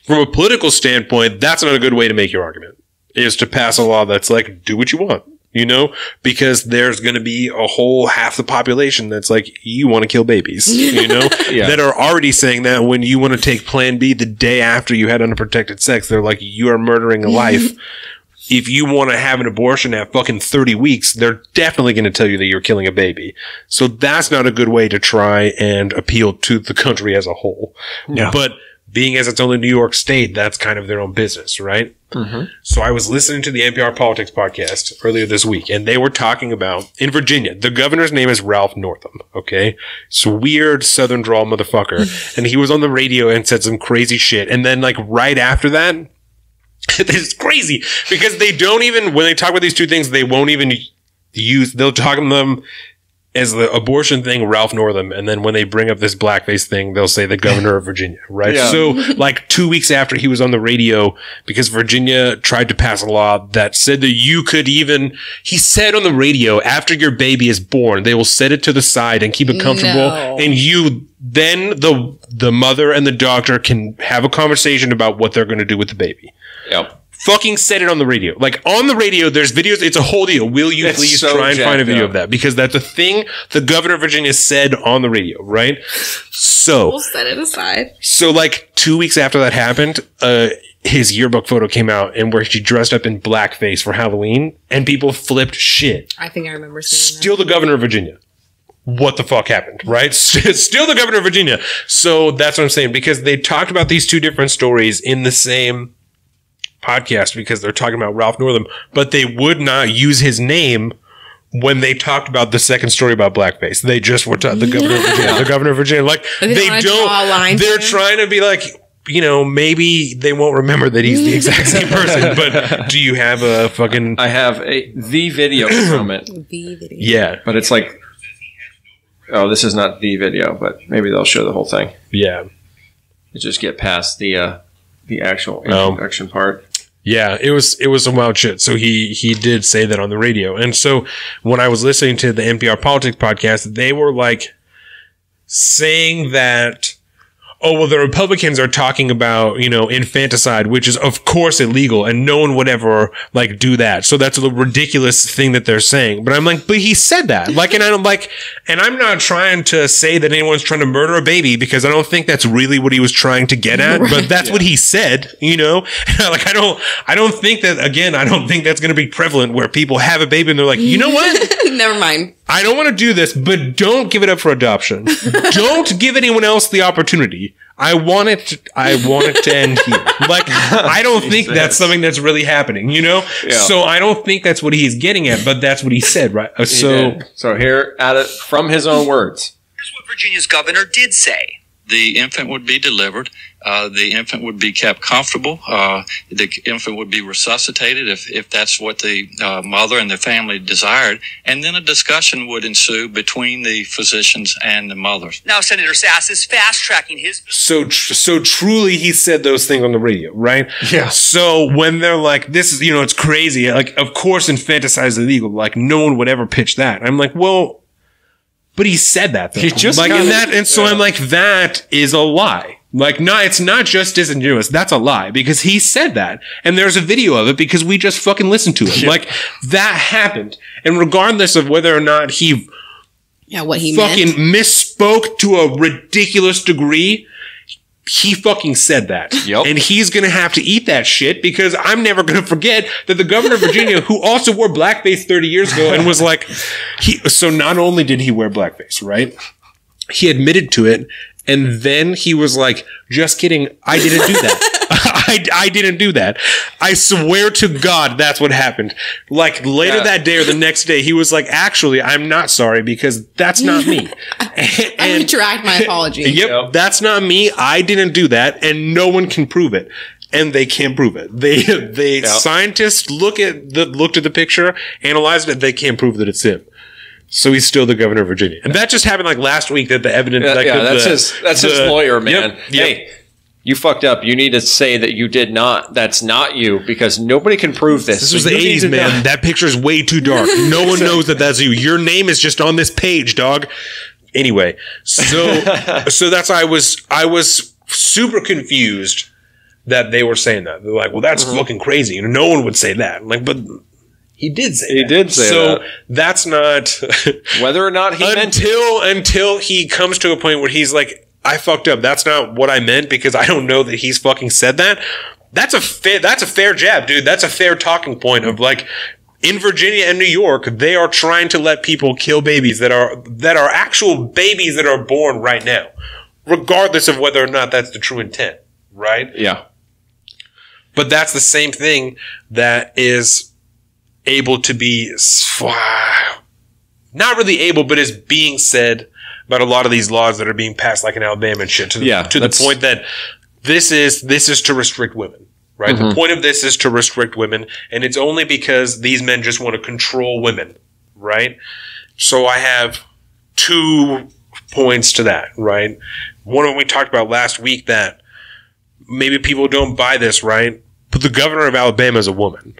from a political standpoint. That's not a good way to make your argument is to pass a law that's like, do what you want. You know, because there's going to be a whole half the population that's like, you want to kill babies, you know, that are already saying that when you want to take Plan B the day after you had unprotected sex, they're like, you are murdering a life. If you want to have an abortion at fucking 30 weeks, they're definitely going to tell you that you're killing a baby. So that's not a good way to try and appeal to the country as a whole. Yeah. But being as it's only New York State, that's kind of their own business, right? Mm-hmm. So I was listening to the NPR Politics podcast earlier this week, and they were talking about, in Virginia, the governor's name is Ralph Northam, okay? It's a weird southern drawl motherfucker. And he was on the radio and said some crazy shit. And then, like, right after that, it's crazy because they don't even, when they talk about these two things, they won't even they'll talk about them as the abortion thing, Ralph Northam, and then when they bring up this blackface thing, they'll say the governor of Virginia, right? Yeah. So, like 2 weeks after he was on the radio, because Virginia tried to pass a law that said that you could even, he said on the radio, after your baby is born, they will set it to the side and keep it comfortable, and then the mother and the doctor can have a conversation about what they're going to do with the baby. Yep. Fucking said it on the radio. Like, on the radio, there's videos. It's a whole deal. Will you please try and find a video of that? Because that's a thing the governor of Virginia said on the radio, right? So. We'll set it aside. So, like, 2 weeks after that happened, his yearbook photo came out and where she dressed up in blackface for Halloween, and people flipped shit. I think I remember seeing that. Still the governor of Virginia. What the fuck happened, right? Still the governor of Virginia. So, that's what I'm saying. Because they talked about these two different stories in the same podcast because they're talking about Ralph Northam, but they would not use his name when they talked about the second story about blackface. They just were the governor of Virginia. The governor of Virginia, like they don't. They're trying to be like, you know, maybe they won't remember that he's the exact same person. But do you have a fucking? I have the video from it. The video. Yeah, but it's like, oh, this is not the video, but maybe they'll show the whole thing. Yeah, you just get past the actual introduction part. Yeah, it was some wild shit. So he did say that on the radio. And so when I was listening to the NPR Politics podcast, they were like saying that, oh, well, the Republicans are talking about, you know, infanticide, which is of course illegal, and no one would ever like do that. So that's a ridiculous thing that they're saying. But I'm like, but he said that. Like, and I'm like, and I'm not trying to say that anyone's trying to murder a baby, because I don't think that's really what he was trying to get at. Right. But that's what he said, you know? Like, I don't think that, again, I don't think that's going to be prevalent where people have a baby and they're like, you know what? Never mind. I don't want to do this, but don't give it up for adoption. Don't give anyone else the opportunity. I want it to end here. Like, I don't think that's something that's really happening, you know? Yeah. So I don't think that's what he's getting at, but that's what he said, right? So here, at it from his own words. Here's what Virginia's governor did say. The infant would be delivered. The infant would be kept comfortable. The infant would be resuscitated if that's what the mother and the family desired. And then a discussion would ensue between the physicians and the mothers. Now, Senator Sass is fast-tracking his... So truly he said those things on the radio, right? Yeah. So when they're like, this is, you know, it's crazy. Like, of course infanticide is illegal. Like, no one would ever pitch that. I'm like, well... But he said that, though. He just like, I'm like, that is a lie. Like, no, it's not just disingenuous. That's a lie, because he said that. And there's a video of it because we just fucking listened to it. Yeah. Like, that happened. And regardless of whether or not he what he fucking misspoke to a ridiculous degree, he fucking said that. Yep. And he's going to have to eat that shit, because I'm never going to forget that the governor of Virginia, who also wore blackface 30 years ago and was like, so not only did he wear blackface, right? He admitted to it. And then he was like, just kidding. I didn't do that. I didn't do that. I swear to God, that's what happened. Like later that day or the next day, he was like, actually, I'm not sorry, because that's not me. I retract my apology. Yep, that's not me. I didn't do that, and no one can prove it. And they can't prove it. They scientists looked at the picture, analyzed it. They can't prove that it's him. So he's still the governor of Virginia. And that just happened like last week, that the evidence... that's his lawyer, man. Yep. Hey, you fucked up. You need to say that you did not. That's not you, because nobody can prove this. This was the 80s, man. That picture is way too dark. No one knows that that's you. Your name is just on this page, dog. Anyway, so that's why I was super confused that they were saying that. They're like, well, that's fucking crazy. You know, no one would say that. I'm like, but... He did say that. So that's not... Whether or not he meant it. Until he comes to a point where he's like, I fucked up. That's not what I meant, because I don't know that he's fucking said that. That's a fair jab, dude. That's a fair talking point of like, in Virginia and New York, they are trying to let people kill babies that are actual babies that are born right now, regardless of whether or not that's the true intent, right? Yeah. But that's the same thing that is able to be, not really able, but is being said about a lot of these laws that are being passed, like in Alabama and shit, to the point that this is to restrict women, right? The point of this is to restrict women, and it's only because these men just want to control women, right? So I have 2 points to that, right? One of them we talked about last week, that maybe people don't buy this, right? But the governor of Alabama is a woman.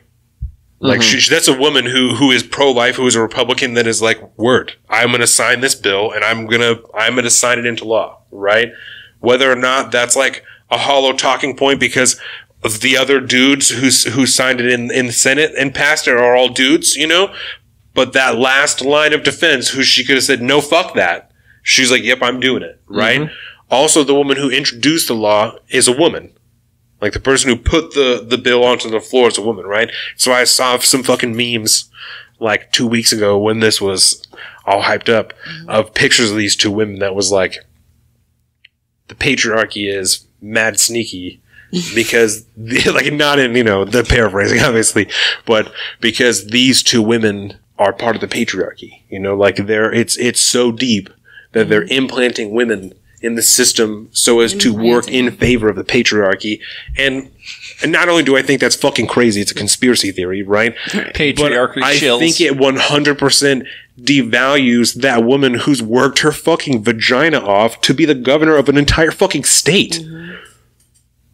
Like, that's a woman who is pro-life, who is a Republican, that is like, word, I'm going to sign this bill, and I'm going to sign it into law, right? Whether or not that's like a hollow talking point because of the other dudes who signed it in the Senate and passed it are all dudes, you know? But that last line of defense, who she could have said, no, fuck that. She's like, yep, I'm doing it, right? Also, the woman who introduced the law is a woman. Like, the person who put the bill onto the floor is a woman, right? So I saw some fucking memes like 2 weeks ago when this was all hyped up of pictures of these 2 women that was like, the patriarchy is mad sneaky because, like, not in, you know, the paraphrasing, obviously, but because these 2 women are part of the patriarchy, you know, like it's so deep that they're implanting women in the system so as to work in favor of the patriarchy. And not only do I think that's fucking crazy, it's a conspiracy theory, right? Patriarchy but chills. I think it 100% devalues that woman who's worked her fucking vagina off to be the governor of an entire fucking state.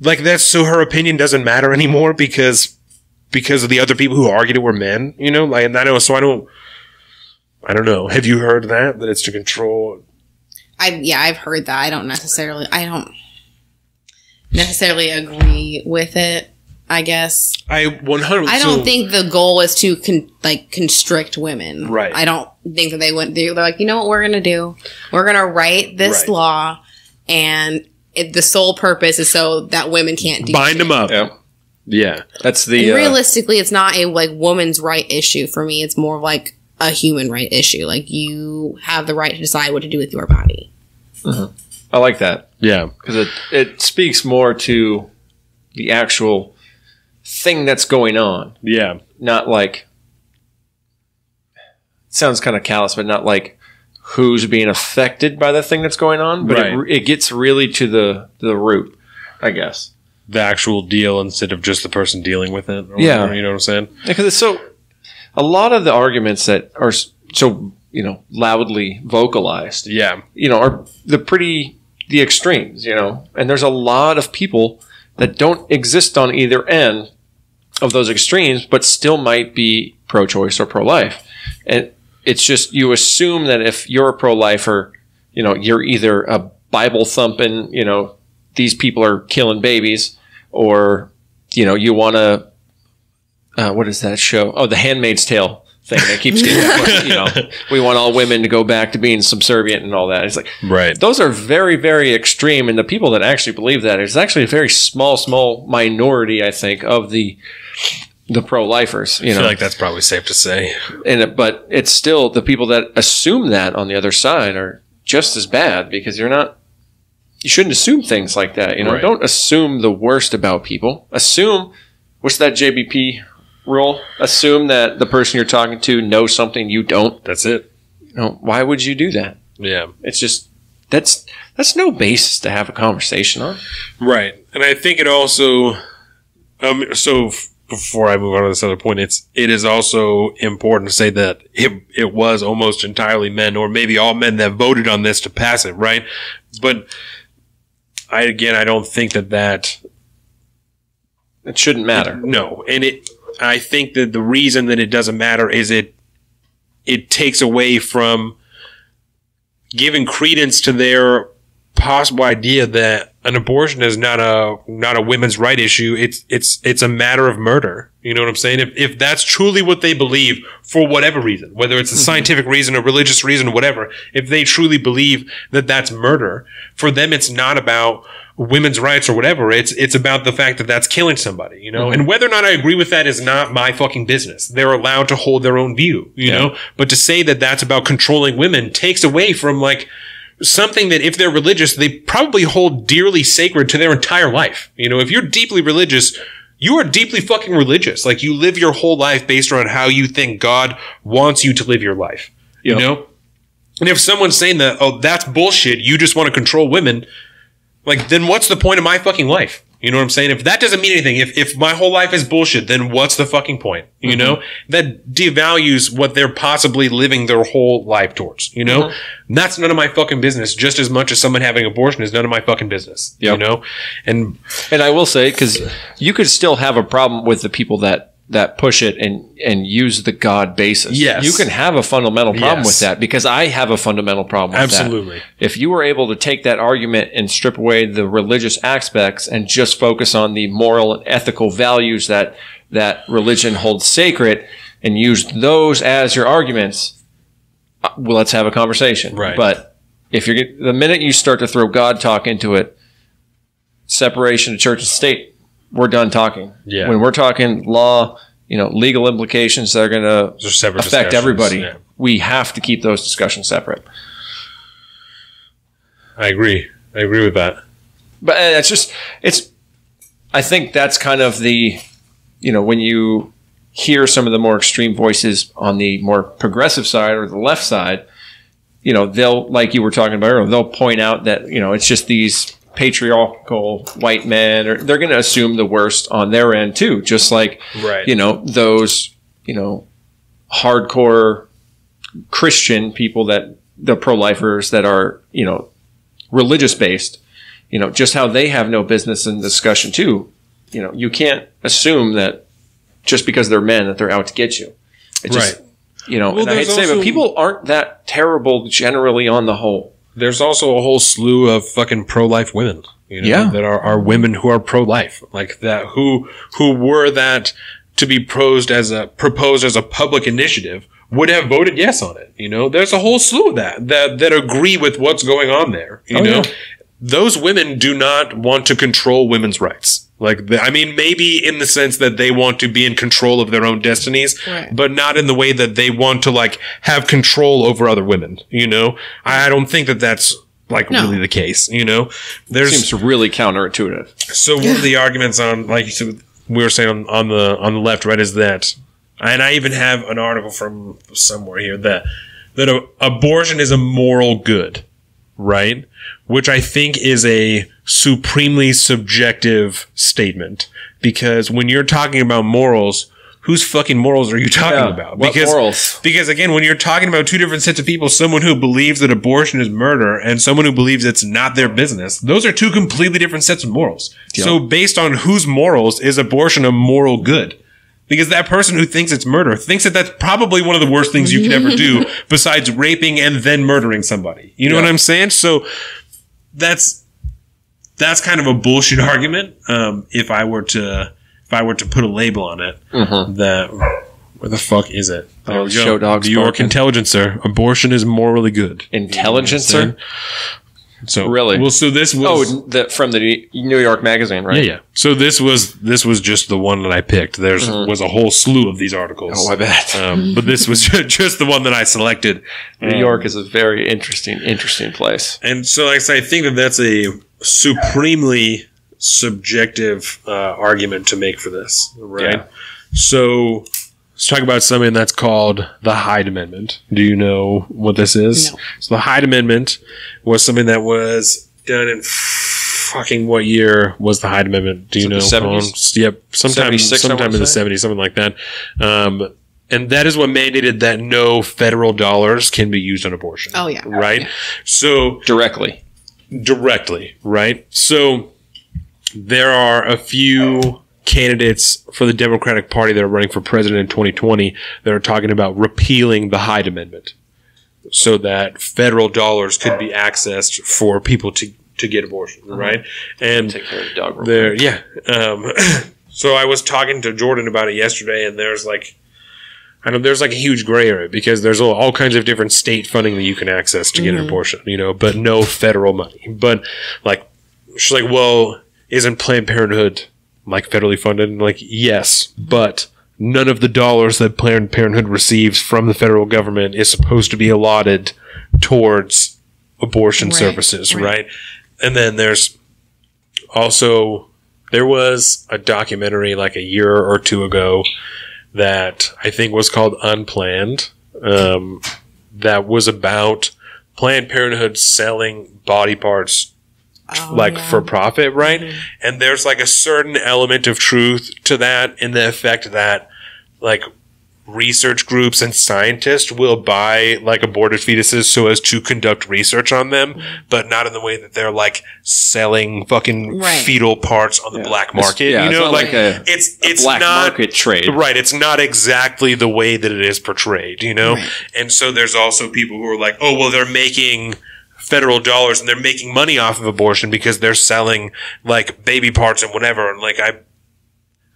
Like, that's so her opinion doesn't matter anymore because because of the other people who argued it were men, you know, like, and I don't know. Have you heard that it's to control? I've heard that. I don't necessarily agree with it, I guess. I don't think the goal is to constrict women. Right. I don't think that they're like, you know what we're going to do? We're going to write this law, and the sole purpose is so that women can't bind them up. Yeah. That's the... And realistically, it's not a woman's right issue for me. It's more like a human right issue. Like, you have the right to decide what to do with your body. Uh-huh. I like that. Yeah. Because it speaks more to the actual thing that's going on. Yeah. Not like... It sounds kind of callous, but not like who's being affected by the thing that's going on. But it gets really to the root, I guess. The actual deal instead of just the person dealing with it. Or whatever, you know what I'm saying? Because it's so... A lot of the arguments that are so, loudly vocalized, are the extremes, and there's a lot of people that don't exist on either end of those extremes, but still might be pro-choice or pro-life. And it's just, you assume that if you're a pro-lifer, you're either a Bible-thumping, these people are killing babies, or, you want to, what is that show? Oh, The Handmaid's Tale thing that keeps getting, we want all women to go back to being subservient and all that. It's like, those are very, very extreme. And the people that actually believe that is actually a very small minority, I think, of the pro-lifers. I feel like that's probably safe to say. But it's still the people that assume that on the other side are just as bad, because you shouldn't assume things like that. Don't assume the worst about people. Assume, what's that JBP rule? Assume that the person you're talking to knows something you don't. That's it. Why would you do that? Yeah. It's just, that's no basis to have a conversation on. Right. And I think it also, so before I move on to this other point, it is also important to say that it was almost entirely men, or maybe all men, that voted on this to pass it, right? But I don't think that it shouldn't matter. No. And I think that the reason that it doesn't matter is it takes away from giving credence to their possible idea that an abortion is not a women's right issue. It's a matter of murder. You know what I'm saying? If that's truly what they believe, for whatever reason, whether it's a scientific reason, a religious reason, whatever, if they truly believe that that's murder, for them it's not about women's rights or whatever. It's about the fact that that's killing somebody, and whether or not I agree with that is not my fucking business. They're allowed to hold their own view, you know, but to say that that's about controlling women takes away from something that, if they're religious, they probably hold dearly sacred to their entire life. If you're deeply religious, you are deeply fucking religious. You live your whole life based on how you think God wants you to live your life, you know? And if someone's saying that, oh, that's bullshit, you just want to control women, then what's the point of my fucking life? You know what I'm saying? If that doesn't mean anything, if my whole life is bullshit, then what's the fucking point? You know? That devalues what they're possibly living their whole life towards, And that's none of my fucking business, just as much as someone having abortion is none of my fucking business, you know? And I will say, because you could still have a problem with the people that push it and use the God basis. Yes. You can have a fundamental problem with that, because I have a fundamental problem with that. Absolutely. If you were able to take that argument and strip away the religious aspects and just focus on the moral and ethical values that religion holds sacred, and use those as your arguments, well, let's have a conversation. Right. But if the minute you start to throw God talk into it, separation of church and state, we're done talking. Yeah. When we're talking law, legal implications that are going to affect everybody, we have to keep those discussions separate. I agree with that. But I think that's kind of the, when you hear some of the more extreme voices on the more progressive side or the left side, they'll, like you were talking about earlier, they'll point out that, it's just these patriarchal white men, or they're going to assume the worst on their end too, just like those hardcore Christian people, that the pro-lifers that are religious based, just how they have no business in discussion too. You can't assume that just because they're men that they're out to get you. It just, you know, and I hate to say, but people aren't that terrible generally on the whole. There's also a whole slew of fucking pro-life women, you know, that are women who are pro-life, like that, who were that to be proposed as a public initiative would have voted yes on it. You know, there's a whole slew of that agree with what's going on there. You know, those women do not want to control women's rights. Like, I mean, maybe in the sense that they want to be in control of their own destinies, but not in the way that they want to, like, have control over other women, you know? I don't think that that's, like, really the case, you know? Seems really counterintuitive. So one of the arguments on, like we were saying on the left, right, is that, and I even have an article from somewhere here, that abortion is a moral good, right? Which I think is a supremely subjective statement. Because when you're talking about morals, whose fucking morals are you talking about? What morals? Because again, when you're talking about two different sets of people, someone who believes that abortion is murder and someone who believes it's not their business, those are two completely different sets of morals. Yep. So based on whose morals is abortion a moral good? Because that person who thinks it's murder thinks that that's probably one of the worst things you could ever do besides raping and then murdering somebody. You know what I'm saying? So that's kind of a bullshit argument. If I were to put a label on it, that where the fuck is it? There we go. Show dogs. New York Intelligencer. Abortion is morally good. Intelligencer? So really? Well, so this was from the New York Magazine, right? Yeah. So this was just the one that I picked. There's was a whole slew of these articles. Oh, I bet. But this was just the one that I selected. New York is a very interesting place. And so, like I say, I think that that's a supremely subjective argument to make for this, right? Yeah. So let's talk about something that's called the Hyde Amendment. Do you know what this is? No. So the Hyde Amendment was something that was done in fucking what year was the Hyde Amendment? Do you know? The 70s? Yep. Sometime in the 70s, something like that. And that is what mandated that no federal dollars can be used on abortion. Oh, yeah. Right? Yeah. So Directly, right? So there are a few candidates for the Democratic Party that are running for president in 2020 that are talking about repealing the Hyde Amendment so that federal dollars could be accessed for people to get abortion, right? And take care of the dog real quick. So I was talking to Jordan about it yesterday, and there's like a huge gray area because there's all kinds of different state funding that you can access to get an abortion, you know, but no federal money. But like, she's like, well, isn't Planned Parenthood like federally funded? And like, yes, but none of the dollars that Planned Parenthood receives from the federal government is supposed to be allotted towards abortion services, right? And then there was a documentary like a year or two ago that I think was called Unplanned, that was about Planned Parenthood selling body parts for profit, right? Mm-hmm. And there's like a certain element of truth to that in the effect that like research groups and scientists will buy like aborted fetuses so as to conduct research on them, but not in the way that they're like selling fucking fetal parts on the black market. You know, like it's black not market trade. Right. It's not exactly the way that it is portrayed, you know? Right. And so there's also people who are like, oh, well, they're making federal dollars and they're making money off of abortion because they're selling like baby parts and whatever. And like,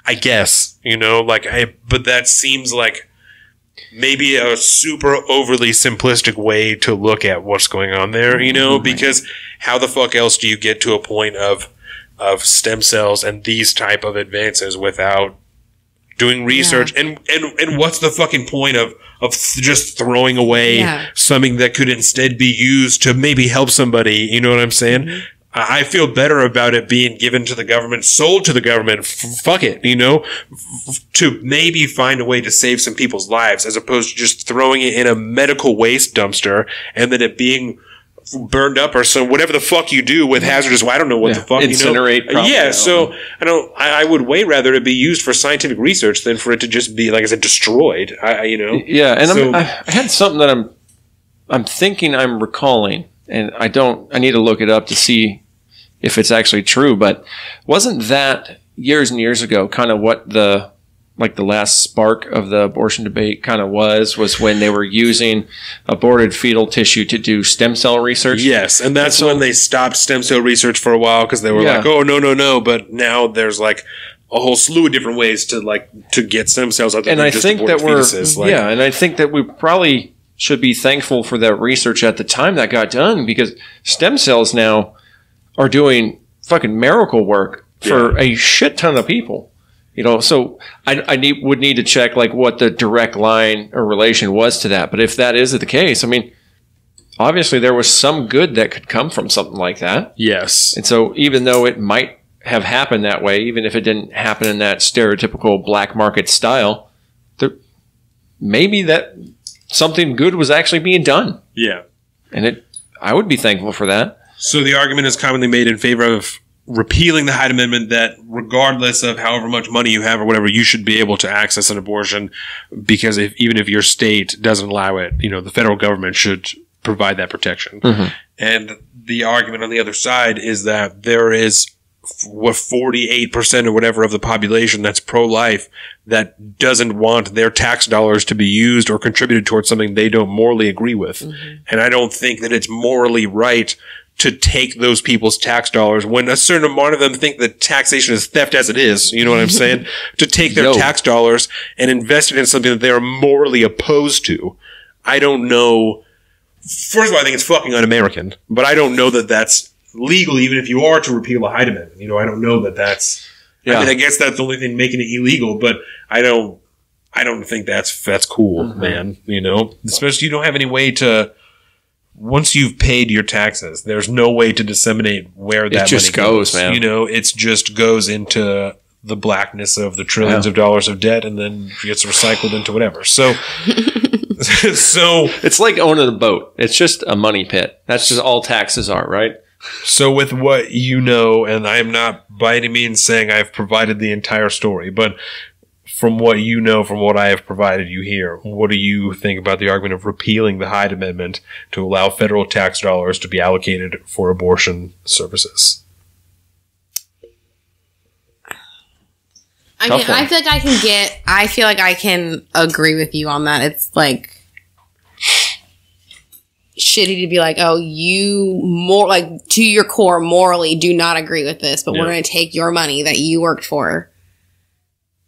I guess, you know, but that seems like maybe a super overly simplistic way to look at what's going on there, you know, because how the fuck else do you get to a point of stem cells and these type of advances without doing research? And what's the fucking point of just throwing away something that could instead be used to maybe help somebody? You know what I'm saying? Mm-hmm. I feel better about it being given to the government, sold to the government, fuck it, you know, to maybe find a way to save some people's lives as opposed to just throwing it in a medical waste dumpster and then it being burned up or so whatever the fuck you do with hazardous, I don't know what the fuck, incinerate, you know? Yeah, so I would way rather it be used for scientific research than for it to just be, like I said, destroyed, you know? Yeah, and so, I had something that I'm thinking I'm recalling. And I need to look it up to see if it's actually true, but wasn't that years and years ago kind of what the like the last spark of the abortion debate kind of was when they were using aborted fetal tissue to do stem cell research. Yes, and that's when they stopped stem cell research for a while because they were like, oh, no. But now there's like a whole slew of different ways to get stem cells out there. And I think that and I think that we probably should be thankful for that research at the time that got done, because stem cells now are doing fucking miracle work for a shit ton of people. You know, so I would need to check like what the direct line or relation was to that. But if that is the case, I mean, obviously there was some good that could come from something like that. Yes. And so even though it might have happened that way, even if it didn't happen in that stereotypical black market style, maybe that something good was actually being done. Yeah. And I would be thankful for that. So the argument is commonly made in favor of repealing the Hyde Amendment that regardless of however much money you have or whatever, you should be able to access an abortion, because even if your state doesn't allow it, you know, the federal government should provide that protection. Mm-hmm. And the argument on the other side is that there is 48% or whatever of the population that's pro-life that doesn't want their tax dollars to be used or contributed towards something they don't morally agree with. Mm-hmm. And I don't think that it's morally right to take those people's tax dollars when a certain amount of them think that taxation is theft as it is. You know what I'm saying? To take their tax dollars and invest it in something that they are morally opposed to. I don't know. First of all, I think it's fucking un-American, but I don't know that that's legal, even if you are to repeal the Hyde Amendment. You know, I don't know that that's. Yeah. I mean, I guess that's the only thing making it illegal, but I don't think that's cool, mm-hmm. man. You know, especially you don't have any way to. Once you've paid your taxes, there's no way to disseminate where that money goes, man. You know, it just goes into the blackness of the trillions of dollars of debt, and then gets recycled into whatever. So it's like owning a boat. It's just a money pit. That's just all taxes are, right? So with what you know, and I am not by any means saying I've provided the entire story, but from what you know, from what I have provided you here, what do you think about the argument of repealing the Hyde Amendment to allow federal tax dollars to be allocated for abortion services? I mean, I feel like I can agree with you on that. It's like shitty to be like, oh, you more like to your core morally do not agree with this, but we're going to take your money that you worked for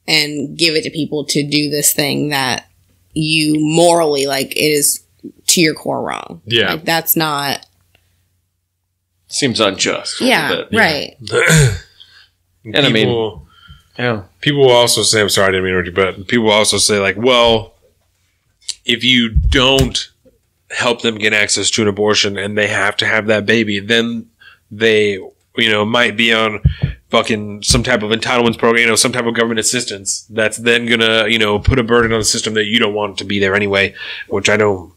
and give it to people to do this thing that you morally, like, it is to your core wrong. Yeah. Like, that's not. Seems unjust. Yeah, right. And I mean, people will also say, I'm sorry, I didn't mean to interrupt you, but people will also say, like, well, if you don't help them get access to an abortion and they have to have that baby, then they, you know, might be on fucking some type of entitlements program, you know, some type of government assistance that's then gonna, you know, put a burden on the system that you don't want to be there anyway, which I don't.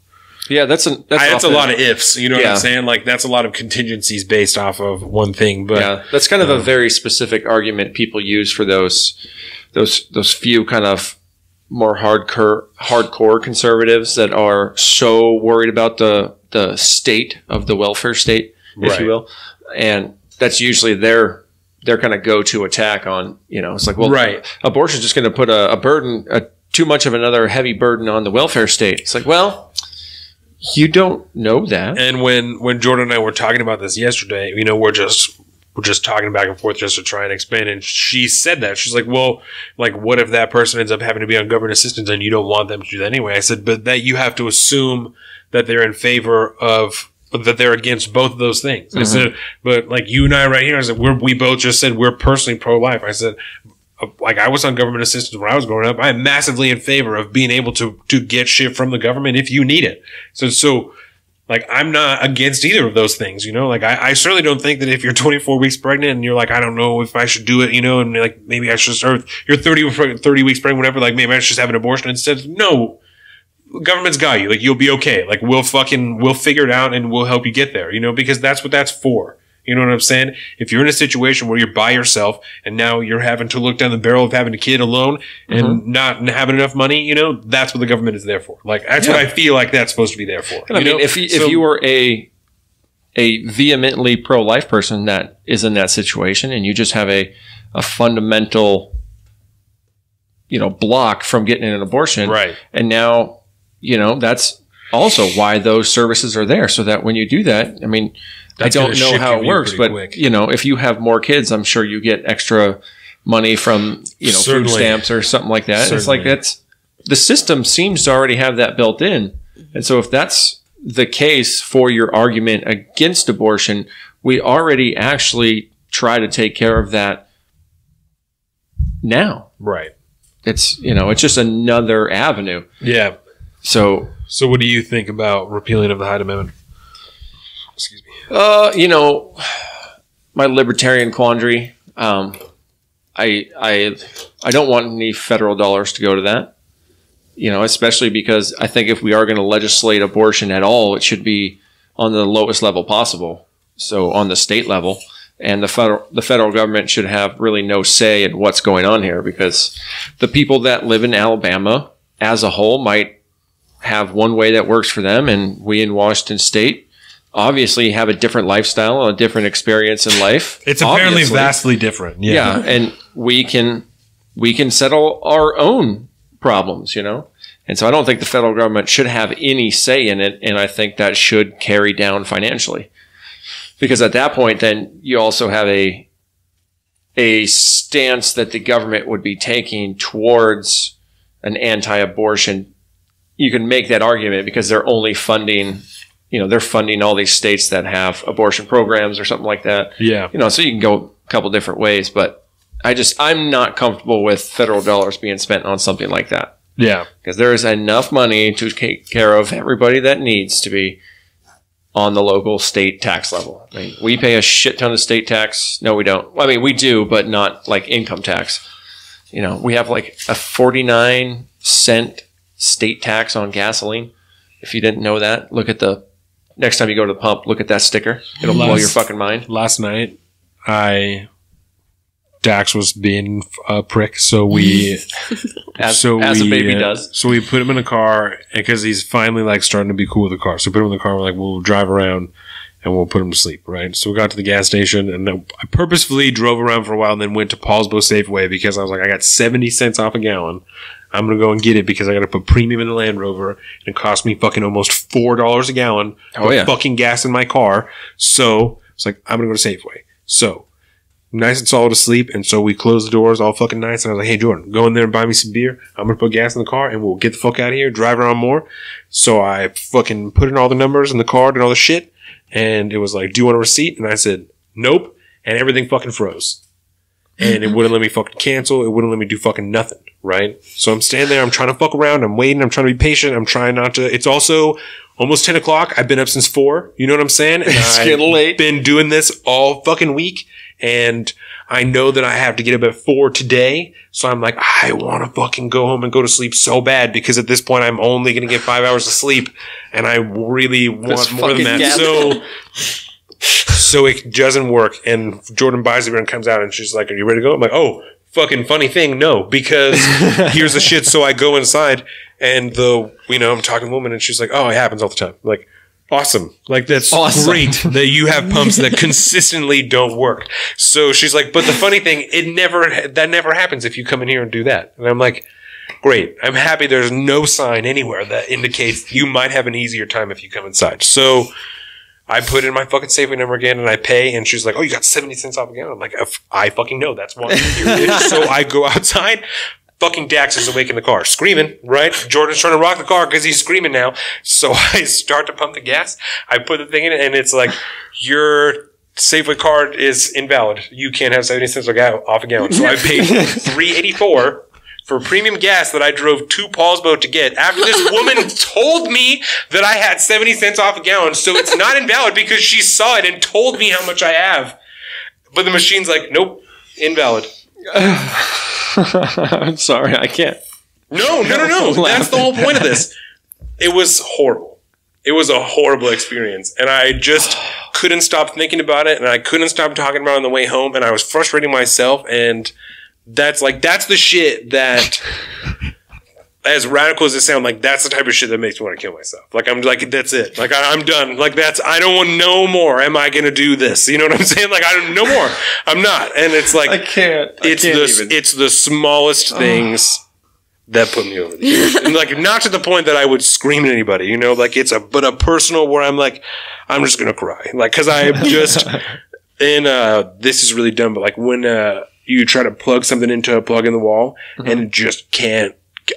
Yeah, that's a lot of ifs. You know what I'm saying? Like, that's a lot of contingencies based off of one thing. But yeah, that's kind of a very specific argument people use for those few kind of more hardcore conservatives that are so worried about the state of the welfare state, if you will, and that's usually their kind of go-to attack on, you know, it's like, well, abortion is just going to put a burden, too much of another heavy burden on the welfare state. It's like, well, you don't know that. And when Jordan and I were talking about this yesterday, you know, we're just talking back and forth just to try and explain. And she said that. She's like, well, like, what if that person ends up having to be on government assistance and you don't want them to do that anyway? I said, but that you have to assume that they're in favor of, that they're against both of those things. Mm-hmm. I said, but like you and I right here, I said, we both just said we're personally pro-life. I said, like, I was on government assistance when I was growing up. I'm massively in favor of being able to get shit from the government if you need it. So like, I'm not against either of those things, you know? Like, I certainly don't think that if you're 24 weeks pregnant and you're like, I don't know if I should do it, you know, and like, maybe I should start, you're 30 weeks pregnant, whatever, like, maybe I should just have an abortion instead. No. Government's got you. Like, you'll be okay. Like, we'll figure it out and we'll help you get there, you know, because that's what that's for. You know what I'm saying? If you're in a situation where you're by yourself and now you're having to look down the barrel of having a kid alone and not having enough money, you know, that's what the government is there for. Like, that's what I feel like that's supposed to be there for. And I mean, if you were a vehemently pro-life person that is in that situation and you just have a fundamental, block from getting an abortion. Right. And now, that's also why those services are there, so that when you do that, I mean, That's I don't know how it works, but quick. if you have more kids, I'm sure you get extra money from, food Certainly. stamps or something like that. It's like the system seems to already have that built in. And so if that's the case for your argument against abortion, we already actually try to take care of that now. Right. It's, it's just another avenue. Yeah. So what do you think about repealing of the Hyde Amendment? Excuse me. My libertarian quandary, I don't want any federal dollars to go to that, especially because I think if we are going to legislate abortion at all, it should be on the lowest level possible. So on the state level, and the federal government should have really no say in what's going on here, because the people that live in Alabama as a whole might have one way that works for them, and we in Washington State obviously have a different lifestyle, a different experience in life. It's apparently vastly different. Yeah, and we can settle our own problems, And so I don't think the federal government should have any say in it, and I think that should carry down financially. Because at that point, then you also have a stance that the government would be taking towards an anti-abortion. You can make that argument because they're only funding, they're funding all these states that have abortion programs or something like that. Yeah. So you can go a couple different ways, but I'm not comfortable with federal dollars being spent on something like that. Yeah. Because there is enough money to take care of everybody that needs to be on the local state tax level. I mean, we pay a shit ton of state tax. No, we don't. I mean, we do, but not like income tax. We have like a 49-cent state tax on gasoline. If you didn't know that, next time you go to the pump, look at that sticker. It'll blow your fucking mind. Last night, Dax was being a prick, so we... as a baby does. So we put him in a car, because he's finally starting to be cool with the car. So we put him in the car, we're like, we'll drive around, and we'll put him to sleep, right? So we got to the gas station, and I purposefully drove around for a while, and then went to Paulsbo Safeway, because I was like, I got 70 cents off a gallon. I'm going to go and get it, because I got to put premium in the Land Rover, and it cost me fucking almost $4 a gallon for fucking gas in my car. So it's like, I'm going to go to Safeway. So nice and solid asleep, and so we closed the doors all fucking nice, and I was like, hey, Jordan, go in there and buy me some beer. I'm going to put gas in the car, and we'll get the fuck out of here, drive around more. So I fucking put in all the numbers in the card and all the shit, and it was like, do you want a receipt? And I said, nope, and everything fucking froze. And it wouldn't let me fucking cancel. It wouldn't let me do fucking nothing, right? So I'm standing there. I'm trying to fuck around. I'm waiting. I'm trying to be patient. I'm trying not to. It's also almost 10 o'clock. I've been up since 4. You know what I'm saying? And It's getting late. Been doing this all fucking week. And I know that I have to get up at 4 today. So I'm like, I want to fucking go home and go to sleep so bad, because at this point I'm only going to get 5 hours of sleep. And I really want more than that. So it doesn't work, and Jordan buys the beer and comes out, and she's like, are you ready to go? I'm like, oh, fucking funny thing, no, because here's the shit. So I go inside, and I'm talking to a woman, and she's like, oh, it happens all the time. I'm like, awesome. Like, that's great that you have pumps that consistently don't work. So she's like, but the funny thing, that never happens if you come in here and do that. And I'm like, great. I'm happy there's no sign anywhere that indicates you might have an easier time if you come inside. So I put in my fucking Safeway number again, and I pay, and she's like, oh, you got 70 cents off again? I'm like, I fucking know. That's why I'm here, bitch. So I go outside. Fucking Dax is awake in the car, screaming, right? Jordan's trying to rock the car because he's screaming now. So I start to pump the gas. I put the thing in it, and it's like, your Safeway card is invalid. You can't have 70 cents off a gallon. So I paid $3.84 for premium gas that I drove to Paulsbo to get, after this woman told me that I had 70 cents off a gallon. So it's not invalid because she saw it and told me how much I have. But the machine's like, nope, invalid. I'm sorry, I can't. No. That's the whole point of this. It was horrible. It was a horrible experience. And I just couldn't stop thinking about it, and I couldn't stop talking about it on the way home, and I was frustrating myself, and that's the shit that, as radical as it sounds, like, that's the type of shit that makes me want to kill myself. Like, I'm like, that's it. Like, I'm done. Like, I don't want no more. Am I going to do this? You know what I'm saying? Like, I don't no more. I'm not. And it's like, it's the smallest things that put me over the edge. And like, not to the point that I would scream at anybody, you know, like but a personal where I'm like, I'm just going to cry. Like, cause I just, and, this is really dumb, but like when, you try to plug something into a plug in the wall and it just can't,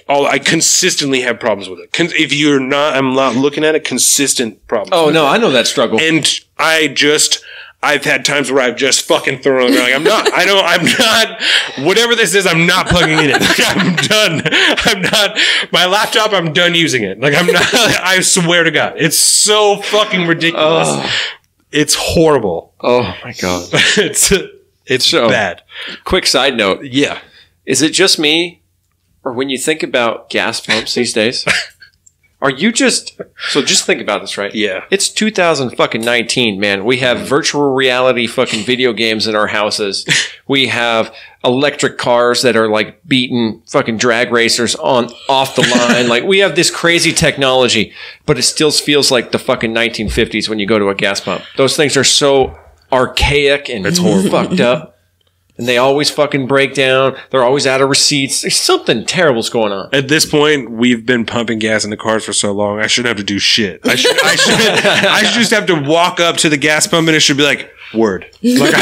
I consistently have problems with it. If you're not, I'm not looking at it, consistent problems. Oh no, I know that struggle. And I've had times where I've just fucking thrown it. Like, I'm not, whatever this is, I'm not plugging it in. Like, I'm done. I'm not, my laptop, I'm done using it. Like, I'm not, I swear to God. It's so fucking ridiculous. It's horrible. Oh my God. It's so bad. Quick side note. Yeah. Is it just me, or when you think about gas pumps these days, are you just think about this, right? Yeah. It's 2019, man. We have virtual reality fucking video games in our houses. We have electric cars that are like beating fucking drag racers off the line. Like, we have this crazy technology, but it still feels like the fucking 1950s when you go to a gas pump. Those things are so archaic and it's fucked up. And they always fucking break down. They're always out of receipts. There's something terrible's going on. At this point, we've been pumping gas in the cars for so long. I shouldn't have to do shit. I should just have to walk up to the gas pump and it should be like, word. Like,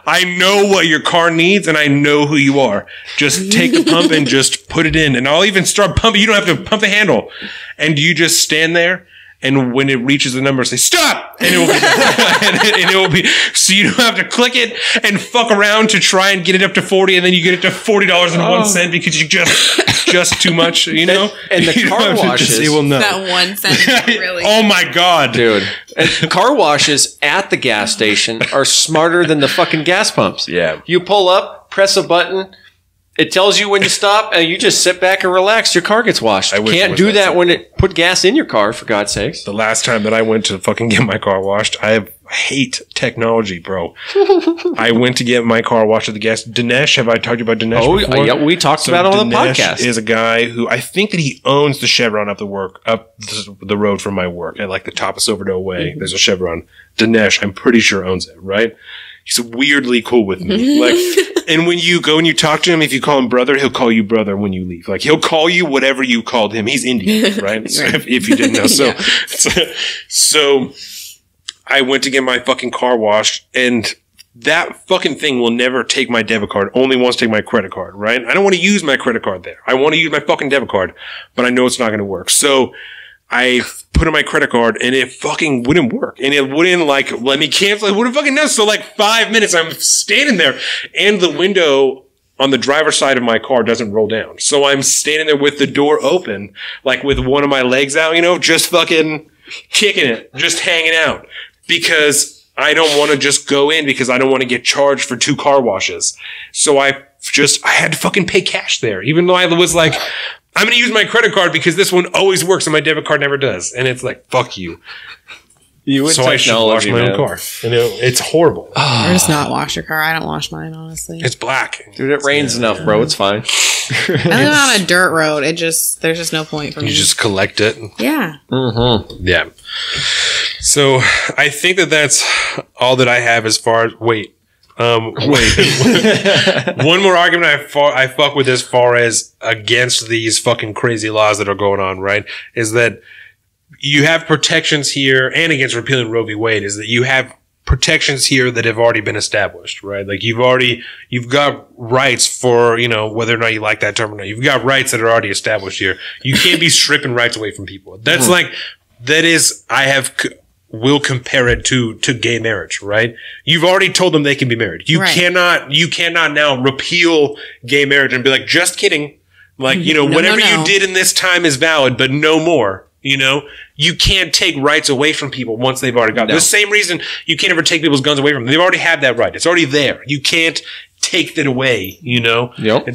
I know what your car needs and I know who you are. Just take the pump and just put it in. And I'll even start pumping. You don't have to pump the handle. And you just stand there. And when it reaches the number, say, stop! And it will be, and it will be, so you don't have to click it and fuck around to try and get it up to 40, and then you get it to $40.01 because you just too much, you know? And the car washes. That 1 cent really. Oh my God. Dude. And car washes at the gas station are smarter than the fucking gas pumps. Yeah. You pull up, press a button, it tells you when to stop, and you just sit back and relax. Your car gets washed. You can't do that when it put gas in your car, for God's sakes. The last time that I went to fucking get my car washed, I hate technology, bro. I went to get my car washed at the gas. Dinesh, have I talked to you about Dinesh before? Yeah, we talked about it on the Dinesh podcast. Is a guy who I think that he owns the Chevron up the road from my work at like the top of Silverdale Way. Mm-hmm. There's a Chevron. Dinesh, I'm pretty sure owns it, right? He's weirdly cool with me. Like, and when you go and you talk to him, if you call him brother, he'll call you brother when you leave. Like, he'll call you whatever you called him. He's Indian, right? So if you didn't know. So I went to get my fucking car washed, and that fucking thing will never take my debit card. Only wants to take my credit card, right? I don't want to use my credit card there. I want to use my fucking debit card, but I know it's not going to work. So I put in my credit card and it fucking wouldn't work. And it wouldn't like let me cancel. It wouldn't fucking know. So like 5 minutes, I'm standing there and the window on the driver's side of my car doesn't roll down. So I'm standing there with the door open, like with one of my legs out, you know, just fucking kicking it, just hanging out because I don't want to just go in because I don't want to get charged for 2 car washes. So I had to fucking pay cash there, even though I was like, I'm going to use my credit card because this one always works and my debit card never does. And it's like, fuck you. So I should wash my own car. You know, it's horrible. Or just not wash your car. I don't wash mine, honestly. It's black. Dude, it rains enough, bro. It's fine. I live on a dirt road. There's just no point for me. You just collect it. Yeah. Mm-hmm. Yeah. So I think that's all that I have as far as, wait. One more argument I fuck with as far as against these fucking crazy laws that are going on, right? Is that you have protections here, and against repealing Roe v. Wade, is that you have protections here that have already been established, right? Like you've got rights for, you know, whether or not you like that term or not. You've got rights that are already established here. You can't be stripping rights away from people. That's will compare it to gay marriage, right? You've already told them they can be married. You cannot now repeal gay marriage and be like, just kidding. Like, you know, whatever you did in this time is valid, but no more. You know, you can't take rights away from people once they've already got it. The same reason you can't ever take people's guns away from them. They've already had that right. It's already there. You can't take that away, you know? Yep.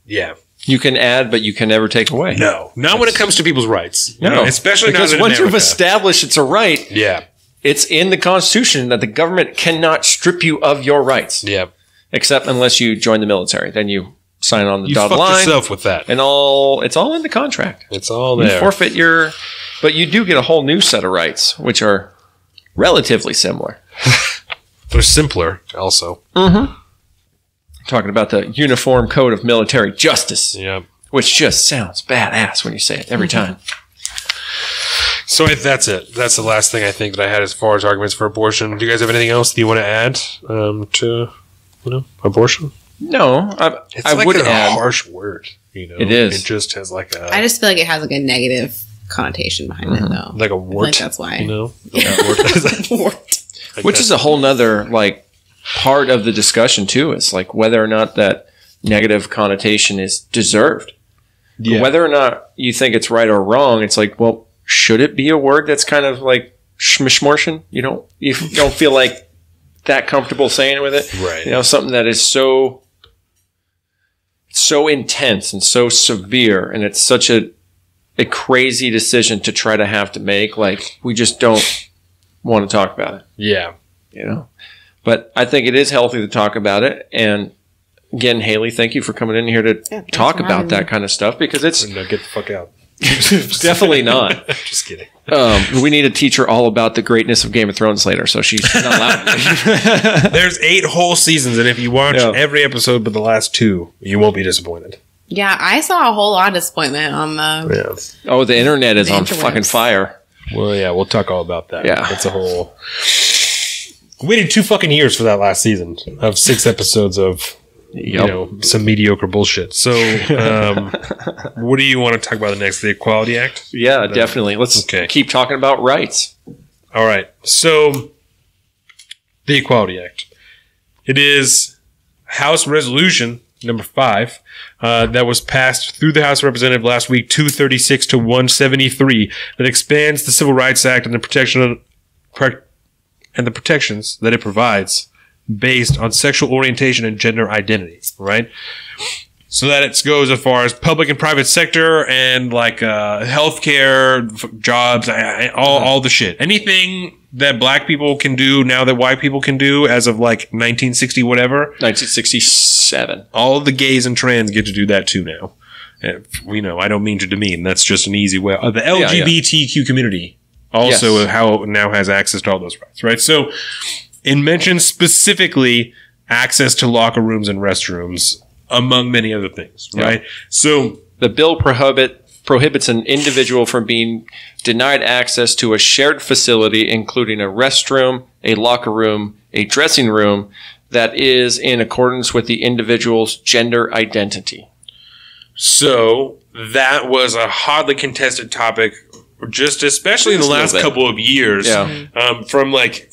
Yeah. You can add, but you can never take away. No. Not when it comes to people's rights. No. Especially because not in once America. you've established it's a right, yeah, it's in the Constitution that the government cannot strip you of your rights. Yeah. Except unless you join the military. Then you sign on the dotted line. You fucked yourself with that. And it's all in the contract. It's all there. You forfeit but you do get a whole new set of rights, which are relatively similar. They're simpler also. Mm-hmm. Talking about the Uniform Code of Military Justice. Yeah. which just sounds badass when you say it every time. So that's it. That's the last thing I think that I had as far as arguments for abortion. Do you guys have anything else that you want to add to abortion? No, It's I like would a add. harsh word. It is. It just has like a I just feel like it has like a negative connotation behind it, though. like a I wart. think that's why. Wart. Which is a whole nother like part of the discussion too. Is like whether or not that negative connotation is deserved. Yeah. Whether or not you think it's right or wrong, it's like, well, should it be a word that's kind of like schmishmortion? You don't feel like that comfortable saying it with it, Right. You know, something that is so intense and so severe, and it's such a crazy decision to try to have to make. Like, we just don't want to talk about it. Yeah. You know, but I think it is healthy to talk about it. And again, Halie, thank you for coming in here to talk about that kind of stuff, because it's No, get the fuck out. definitely not. Just kidding. We need to teach her all about the greatness of Game of Thrones later, so she's not allowed. There's 8 whole seasons, and if you watch every episode but the last 2, you won't be disappointed. Yeah, I saw a whole lot of disappointment on the. Yeah. Oh, the internet is The on interwebs. fucking fire. Well, yeah, we'll talk all about that. Yeah. It's a whole. We waited 2 fucking years for that last season of 6 episodes of some mediocre bullshit. So, what do you want to talk about next? The Equality Act? Yeah, definitely. Let's keep talking about rights. All right. So, the Equality Act. It is House Resolution number 5 that was passed through the House of Representatives last week, 236 to 173, that expands the Civil Rights Act and the protections that it provides based on sexual orientation and gender identity, right? So that it goes as far as public and private sector and like healthcare, jobs, all the shit. Anything that black people can do now that white people can do as of like 1960 whatever. 1967. All the gays and trans get to do that too now. I don't mean to demean. That's just an easy way. The LGBTQ community also how now has access to all those rights, right? So it mentions specifically access to locker rooms and restrooms, among many other things, right? So the bill prohibits an individual from being denied access to a shared facility, including a restroom, a locker room, a dressing room, that is in accordance with the individual's gender identity. So that was a hotly contested topic, just especially in the last couple of years, from like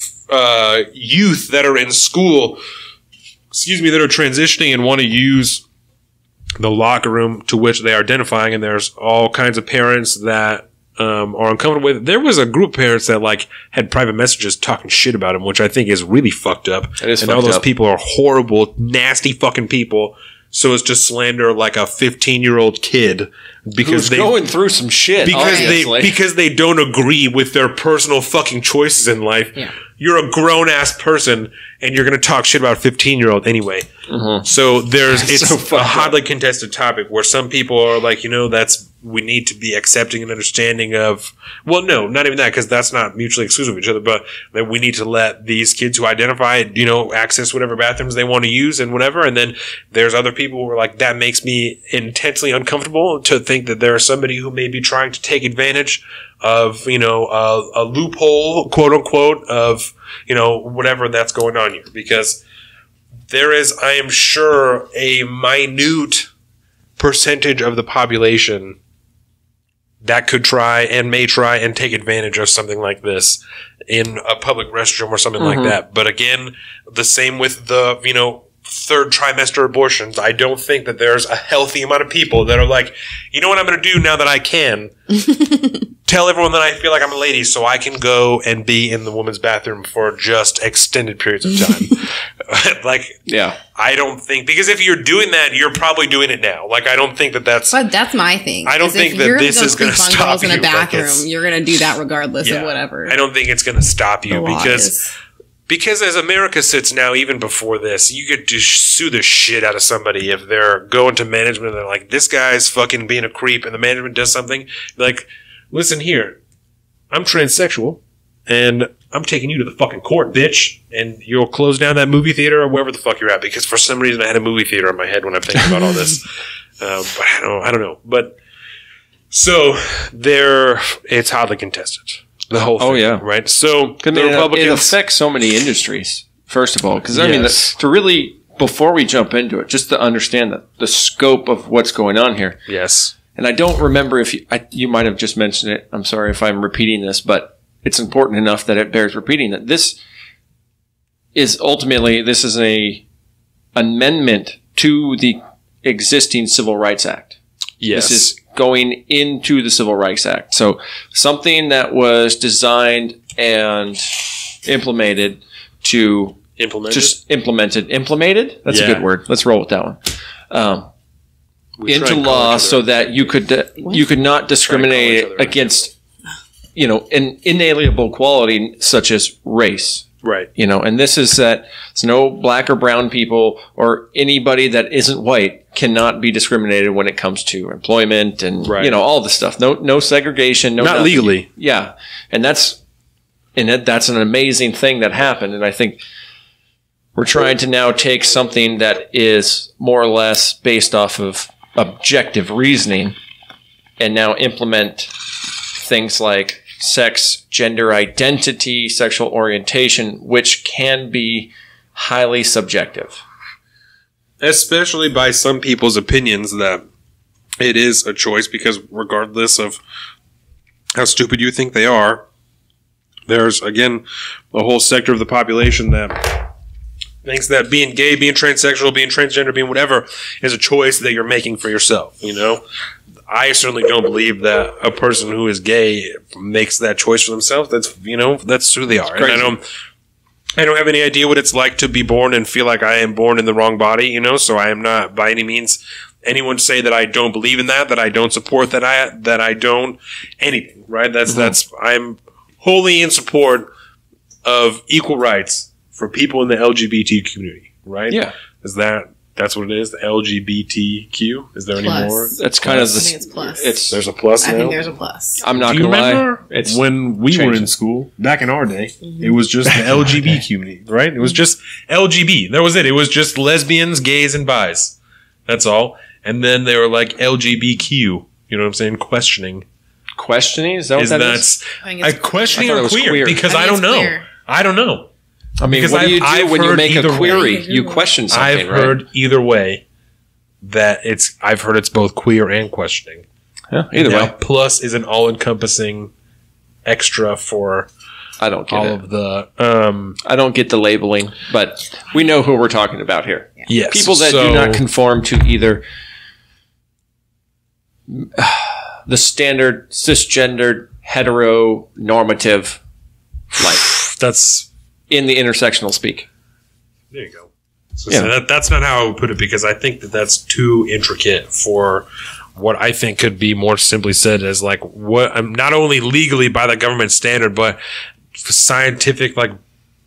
youth that are in school, that are transitioning and want to use the locker room to which they are identifying, and there's all kinds of parents that are uncomfortable with it. There was a group of parents that like had private messages talking shit about him, which I think is really fucked up. It is and fucked all those up. people are horrible, nasty fucking people. So as to slander like a 15-year-old kid because Who's going through some shit because they don't agree with their personal fucking choices in life. Yeah. You're a grown ass person and you're going to talk shit about a 15-year-old anyway. Mm-hmm. So it's a hotly contested topic where some people are like, we need to be accepting and understanding of, well, no, not even that, because that's not mutually exclusive of each other, but that we need to let these kids who identify, access whatever bathrooms they want to use and whatever. And then there's other people who are like, that makes me intensely uncomfortable to think that there is somebody who may be trying to take advantage of, a loophole, quote unquote, of, whatever that's going on here. Because there is, I am sure, a minute percentage of the population that could try and may try and take advantage of something like this in a public restroom or something like that. But again, the same with the, third trimester abortions. I don't think that there's a healthy amount of people that are like, you know what I'm going to do now that I can? Tell everyone that I feel like I'm a lady so I can go and be in the woman's bathroom for just extended periods of time. I don't think, because if you're doing that, you're probably doing it now. Like, I don't think that's... But that's my thing. I don't think that this is going to stop you. In a bathroom, you're going to do that regardless of whatever. I don't think it's going to stop you because as America sits now, even before this, you could just sue the shit out of somebody if they're going to management and they're like, this guy's fucking being a creep, and the management does something. Like, listen here, I'm transsexual, and I'm taking you to the fucking court, bitch, and you'll close down that movie theater or wherever the fuck you're at, because for some reason I had a movie theater in my head when I'm thinking about all this. But I don't know. But so it's hotly contested. The whole thing. Oh, yeah. Right? So the Republicans. It affects so many industries, first of all. Because, I mean, to really, before we jump into it, just to understand the scope of what's going on here. Yes. And I don't remember if you might have just mentioned it. I'm sorry if I'm repeating this, but it's important enough that it bears repeating that this is an amendment to the existing Civil Rights Act. Yes. This is going into the Civil Rights Act. So something that was designed and implemented to implemented. That's a good word. Let's roll with that one. Into law so that you could not discriminate against, an inalienable quality such as race. Right. And this is that no black or brown people or anybody that isn't white cannot be discriminated when it comes to employment and, all the stuff. No segregation. Not legally. Yeah. And that's an amazing thing that happened. And I think we're trying to now take something that is more or less based off of objective reasoning and now implement things like sex, gender identity, sexual orientation, which can be highly subjective. Especially by some people's opinions that it is a choice, because regardless of how stupid you think they are, there's, again, a whole sector of the population that thinks that being gay, being transsexual, being transgender, being whatever is a choice that you're making for yourself, I certainly don't believe that a person who is gay makes that choice for themselves. That's who they are. And I don't have any idea what it's like to be born and feel like I am born in the wrong body, so I am not by any means anyone to say that I don't believe in that I don't support that I don't anything, right? That's I'm wholly in support of equal rights for people in the LGBT community, right? Yeah. That's what it is, the LGBTQ? Is there any more? That's kind of I think it's plus. There's a plus now? I think there's a plus. I'm not going to lie. It's when we were in school, back in our day, it was just the LGB community, right? It was just LGB. That was it. It was just lesbians, gays, and bis. That's all. And then they were like LGBTQ. You know what I'm saying? Questioning. Questioning? Is that what that is? Questioning or queer? Because I don't know. Queer. I don't know. I mean, what do you do when you make a query? You question something, right? I've heard either way that I've heard it's both queer and questioning. Yeah, either way. Plus is an all-encompassing extra for I don't get all it. Of the. I don't get the labeling, but we know who we're talking about here. Yeah. Yes. People that do not conform to either the standard cisgendered heteronormative life. That's in the intersectional speak. There you go. So that's not how I would put it, because I think that's too intricate for what I think could be more simply said as like what not only legally by the government standard, but scientific, like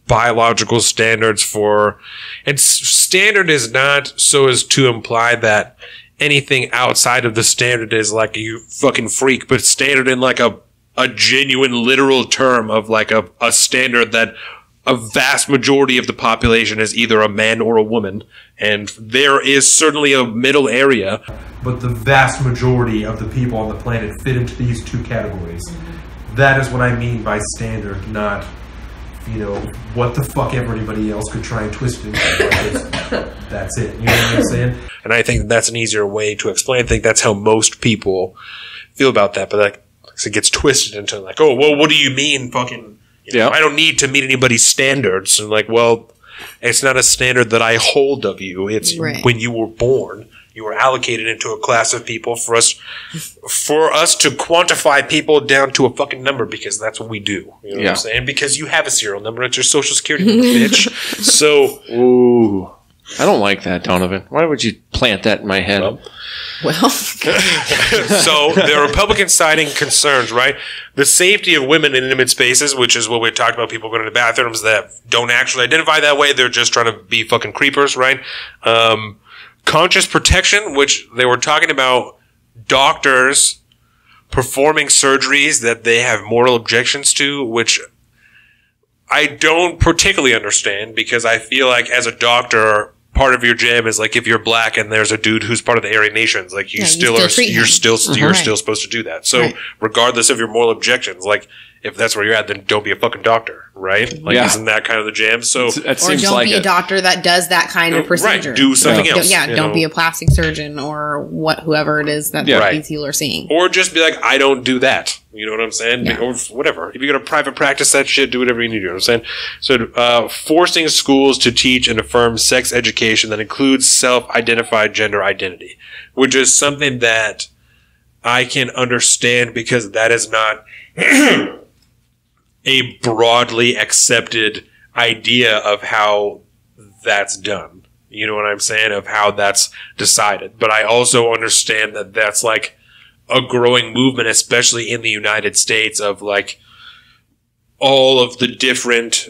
biological standards for. And standard is not so as to imply that anything outside of the standard is like you fucking freak, but standard in like a genuine literal term of like a standard that a vast majority of the population is either a man or a woman, and there is certainly a middle area, but the vast majority of the people on the planet fit into these two categories. That is what I mean by standard, not, what the fuck everybody else could try and twist it into. That's it. You know what I'm saying? And I think that's an easier way to explain. I think that's how most people feel about that, but it gets twisted into like, oh, well, what do you mean fucking... I don't need to meet anybody's standards. And like, well, it's not a standard that I hold of you. It's when you were born, you were allocated into a class of people for us to quantify people down to a fucking number, because that's what we do. You know what I'm saying? Because you have a serial number. It's your social security number, bitch. So, ooh, I don't like that, Donovan. Why would you plant that in my head? Well. So the Republicans citing concerns, right? The safety of women in intimate spaces, which is what we talked about, people going to bathrooms that don't actually identify that way. They're just trying to be fucking creepers, right? Conscious protection, which they were talking about doctors performing surgeries that they have moral objections to, which I don't particularly understand, because I feel like as a doctor, part of your gym is like if you're black and there's a dude who's part of the Aryan Nations, like you're still supposed to do that. So regardless of your moral objections, like if that's where you're at, then don't be a fucking doctor, right? Like isn't that kind of the jam? So or don't be a doctor that does that kind of procedure. Right, do something else. Don't be a plastic surgeon or whoever it is that these people are seeing. Or just be like, I don't do that. You know what I'm saying? Yeah. Or whatever. If you got a private practice, that shit, do whatever you need to do. You know what I'm saying? So, forcing schools to teach and affirm sex education that includes self-identified gender identity, which is something that I can understand because that is not a broadly accepted idea of how that's done. You know what I'm saying? Of how that's decided. But I also understand that that's like a growing movement, especially in the United States, of like all of the different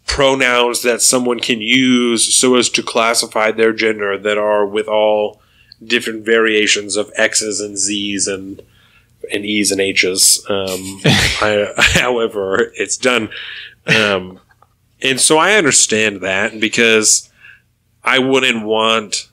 pronouns that someone can use so as to classify their gender that are with all different variations of X's and Z's and E's and H's, however it's done. And so I understand that because I wouldn't want,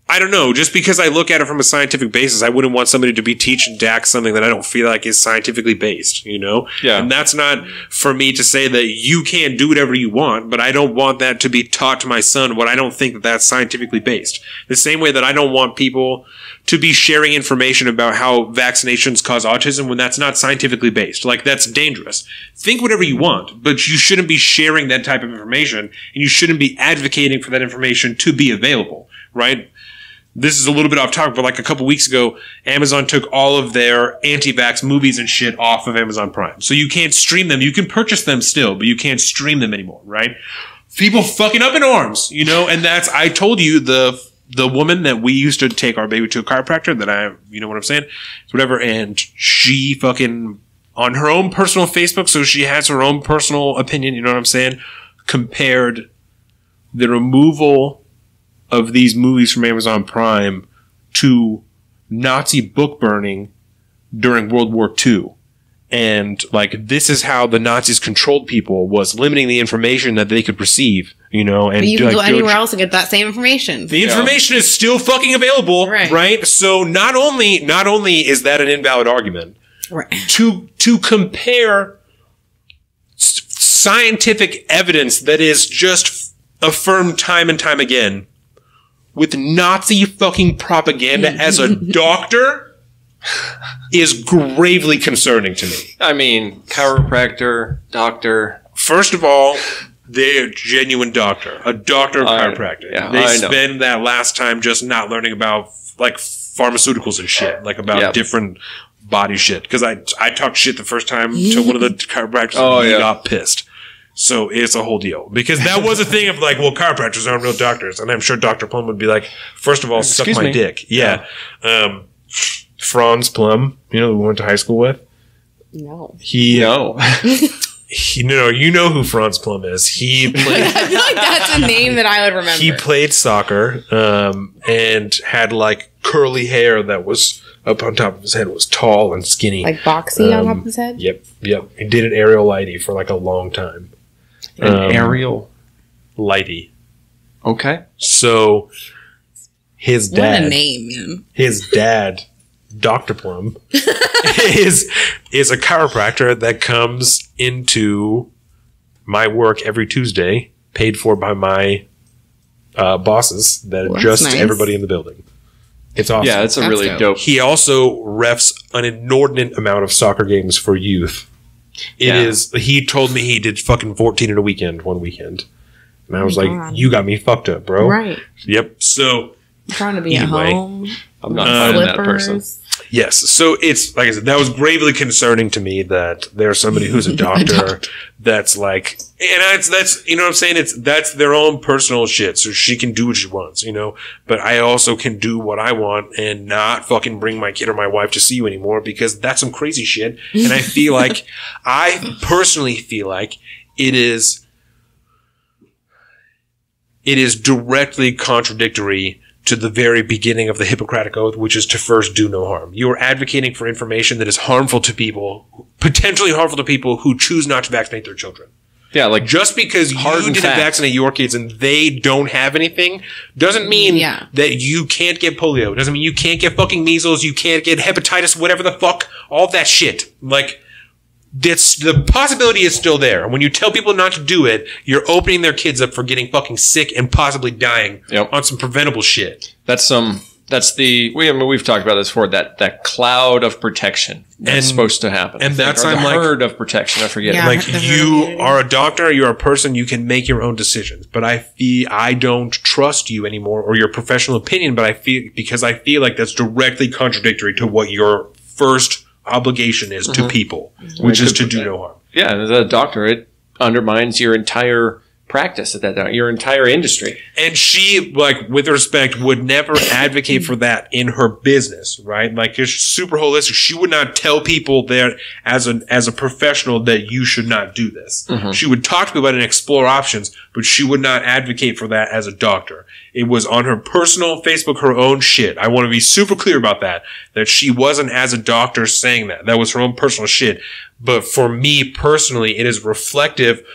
I don't know, just because I look at it from a scientific basis, I wouldn't want somebody to be teaching Dax something that I don't feel like is scientifically based, you know? Yeah. And that's not for me to say that you can't do whatever you want, but I don't want that to be taught to my son what I don't think that that's scientifically based. The same way that I don't want people to be sharing information about how vaccinations cause autism when that's not scientifically based. Like, that's dangerous. Think whatever you want, but you shouldn't be sharing that type of information, and you shouldn't be advocating for that information to be available, right? This is a little bit off topic, but like a couple weeks ago, Amazon took all of their anti-vax movies and shit off of Amazon Prime. So you can't stream them. You can purchase them still, but you can't stream them anymore, right? People fucking up in arms, you know? And that's, I told you, the woman that we used to take our baby to a chiropractor that you know what I'm saying? It's whatever. And she fucking, on her own personal Facebook, so she has her own personal opinion, you know what I'm saying? Compared the removal of these movies from Amazon Prime to Nazi book burning during World War II. And, like, this is how the Nazis controlled people, was limiting the information that they could receive, you know. And but you can go anywhere else to get that same information. The information is still fucking available, right? So not only is that an invalid argument, right, to compare scientific evidence that is just affirmed time and time again with Nazi fucking propaganda as a doctor is gravely concerning to me. I mean, chiropractor, doctor. First of all, they're a genuine doctor. A doctor of chiropractic. Yeah, they spend that last time just not learning about, like, pharmaceuticals and shit. Like, about different body shit. Because I talked shit the first time to one of the chiropractors and he got pissed. So it's a whole deal. Because that was a thing of like, well, chiropractors aren't real doctors. And I'm sure Dr. Plum would be like, first of all, suck my dick. Yeah. Franz Plum, you know who we went to high school with? No. You know who Franz Plum is. He played, I feel like that's a name that I would remember. He played soccer and had like curly hair that was up on top of his head, was tall and skinny. Like boxy on top of his head? Yep. He did an aerial lighty for like a long time. An aerial lighty. Okay. So his dad. What a name, man. His dad, Dr. Plum, is a chiropractor that comes into my work every Tuesday, paid for by my bosses that adjust everybody in the building. It's awesome. Yeah, that's really dope. He also refs an inordinate amount of soccer games for youth. He told me he did fucking 14 in a weekend, one weekend. And I was like, you got me fucked up, bro. Right. Yep. So, I'm trying to be at home. I'm not finding that person. Yes. So it's, like I said, that was gravely concerning to me that there's somebody who's a doctor that's like, and that's, you know what I'm saying? That's their own personal shit. So she can do what she wants, you know, but I also can do what I want and not fucking bring my kid or my wife to see you anymore because that's some crazy shit. And I feel like, I personally feel like it is directly contradictory to the very beginning of the Hippocratic Oath, which is to first do no harm. You are advocating for information that is harmful to people, potentially harmful to people who choose not to vaccinate their children. Yeah, like just because you didn't vaccinate your kids and they don't have anything doesn't mean that you can't get polio. Doesn't mean you can't get fucking measles. You can't get hepatitis, whatever the fuck, all that shit. Like, the possibility is still there. And when you tell people not to do it, you're opening their kids up for getting fucking sick and possibly dying on some preventable shit. We've talked about this before, that cloud of protection that's supposed to happen. And that's the herd of protection. I forget. Yeah, like, you are a doctor, you're a person, you can make your own decisions. But I don't trust you anymore or your professional opinion, but I feel like that's directly contradictory to what your first obligation is to people, which is to do no harm. Yeah, and as a doctor, it undermines your entire practice at that time, your entire industry. And she, like, with respect, would never advocate for that in her business, right? Like, it's super holistic. She would not tell people that as a professional that you should not do this. She would talk to people about it and explore options, but she would not advocate for that as a doctor. It was on her personal Facebook, her own shit. I want to be super clear about that she wasn't as a doctor saying that. That was her own personal shit. But for me personally, it is reflective.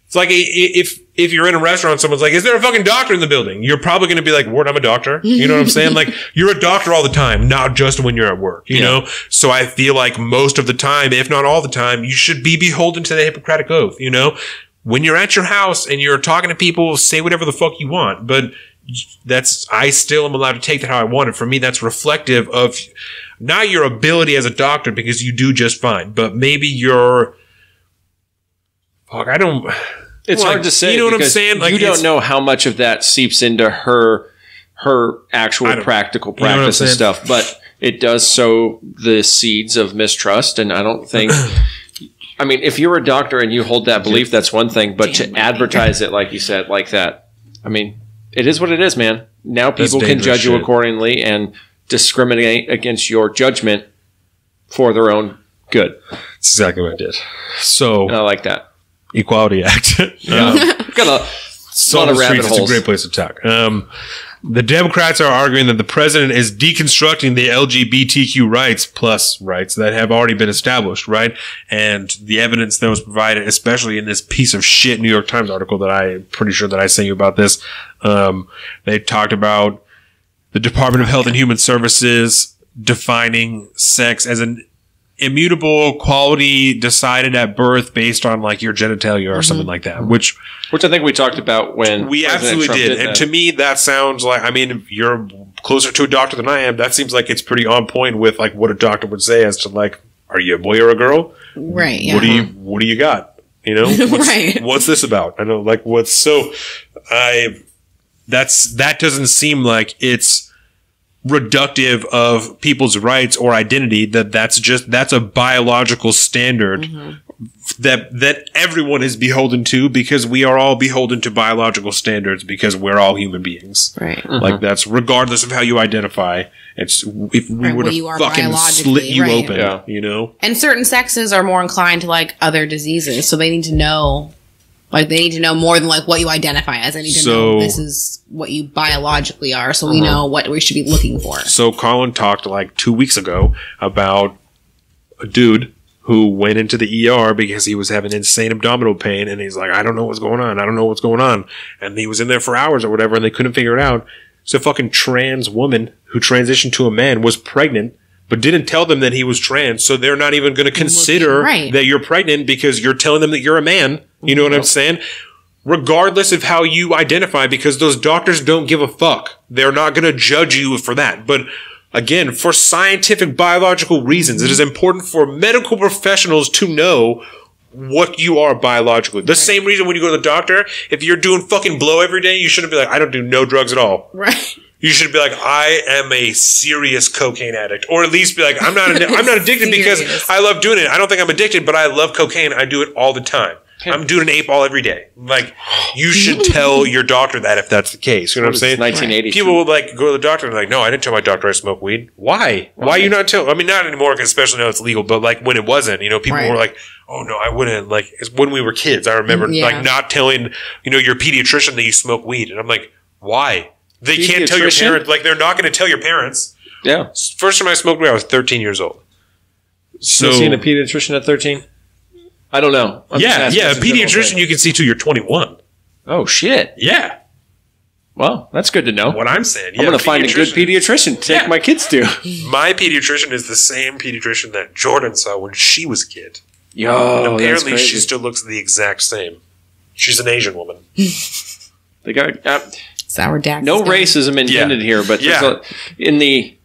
It's like if you're in a restaurant, someone's like, is there a fucking doctor in the building? You're probably going to be like, word, I'm a doctor. You know what I'm saying? Like, you're a doctor all the time, not just when you're at work, you know? So I feel like most of the time, if not all the time, you should be beholden to the Hippocratic Oath, you know? When you're at your house and you're talking to people, say whatever the fuck you want. But I still am allowed to take that how I want it. For me, that's reflective of not your ability as a doctor, because you do just fine, but maybe your... Fuck, I don't... It's hard to say. You know what I'm saying? Like, you don't know how much of that seeps into her actual practical practice and stuff, but it does sow the seeds of mistrust, and I don't think... I mean, if you're a doctor and you hold that belief, that's one thing, but to advertise it, like you said, like that, I mean, it is what it is, man. Now people can judge you accordingly and discriminate against your judgment for their own good. That's exactly what I did. So... I like that. Equality Act. Got a lot of rabbit holes. It's a great place to talk. The Democrats are arguing that the president is deconstructing the LGBTQ plus rights that have already been established, right? And the evidence that was provided, especially in this piece of shit New York Times article that I'm pretty sure that I sent you about this, they talked about the Department of Health and Human Services defining sex as an immutable quality decided at birth based on like your genitalia or something like that, which I think we talked about when we absolutely did. And to me, that sounds like, I mean, if you're closer to a doctor than I am, that seems like it's pretty on point with like what a doctor would say as to like, are you a boy or a girl? Right. Yeah. What do you got? You know, what's this about? I know, like, that doesn't seem like it's reductive of people's rights or identity. That's a biological standard that everyone is beholden to, because we are all beholden to biological standards because we're all human beings. Right. Like, that's regardless of how you identify. It's if we were to fucking slit you open, you know. And certain sexes are more inclined to like other diseases, so they need to know. Like, they need to know more than, like, what you identify as. They need to know this is what you biologically are, so we know what we should be looking for. So Colin talked, like, 2 weeks ago about a dude who went into the ER because he was having insane abdominal pain, and he's like, I don't know what's going on. I don't know what's going on. And he was in there for hours or whatever, and they couldn't figure it out. So a fucking trans woman who transitioned to a man was pregnant, but didn't tell them that he was trans, so they're not even going to consider that you're pregnant because you're telling them that you're a man. You know what I'm saying? Regardless of how you identify, because those doctors don't give a fuck. They're not going to judge you for that. But again, for scientific biological reasons, it is important for medical professionals to know what you are biologically. The same reason when you go to the doctor, if you're doing fucking blow every day, you shouldn't be like, I don't do no drugs at all. Right. You should be like, I am a serious cocaine addict. Or at least be like, I'm not addicted because I love doing it. I don't think I'm addicted, but I love cocaine. I do it all the time. I'm doing an 8-ball every day. Like, you should tell your doctor that if that's the case. You know what I'm saying? 1980. People will like go to the doctor and be like, no, I didn't tell my doctor I smoke weed. Why? Why you not tell? I mean, not anymore, because especially now it's legal. But like when it wasn't, you know, people were like, oh no, I wouldn't. Like, it's when we were kids, I remember like not telling, you know, your pediatrician that you smoke weed, and I'm like, why? They can't tell your parents. Like, they're not going to tell your parents. Yeah. First time I smoked weed, I was 13 years old. So seeing a pediatrician at 13. I don't know. A pediatrician you can see till you're 21. Oh, shit. Yeah. Well, that's good to know. What I'm saying. I'm going to find a good pediatrician to take my kids to. My pediatrician is the same pediatrician that Jordan saw when she was a kid. Yo, and apparently she still looks the exact same. She's an Asian woman. They got sour dax. No racism intended here, but in the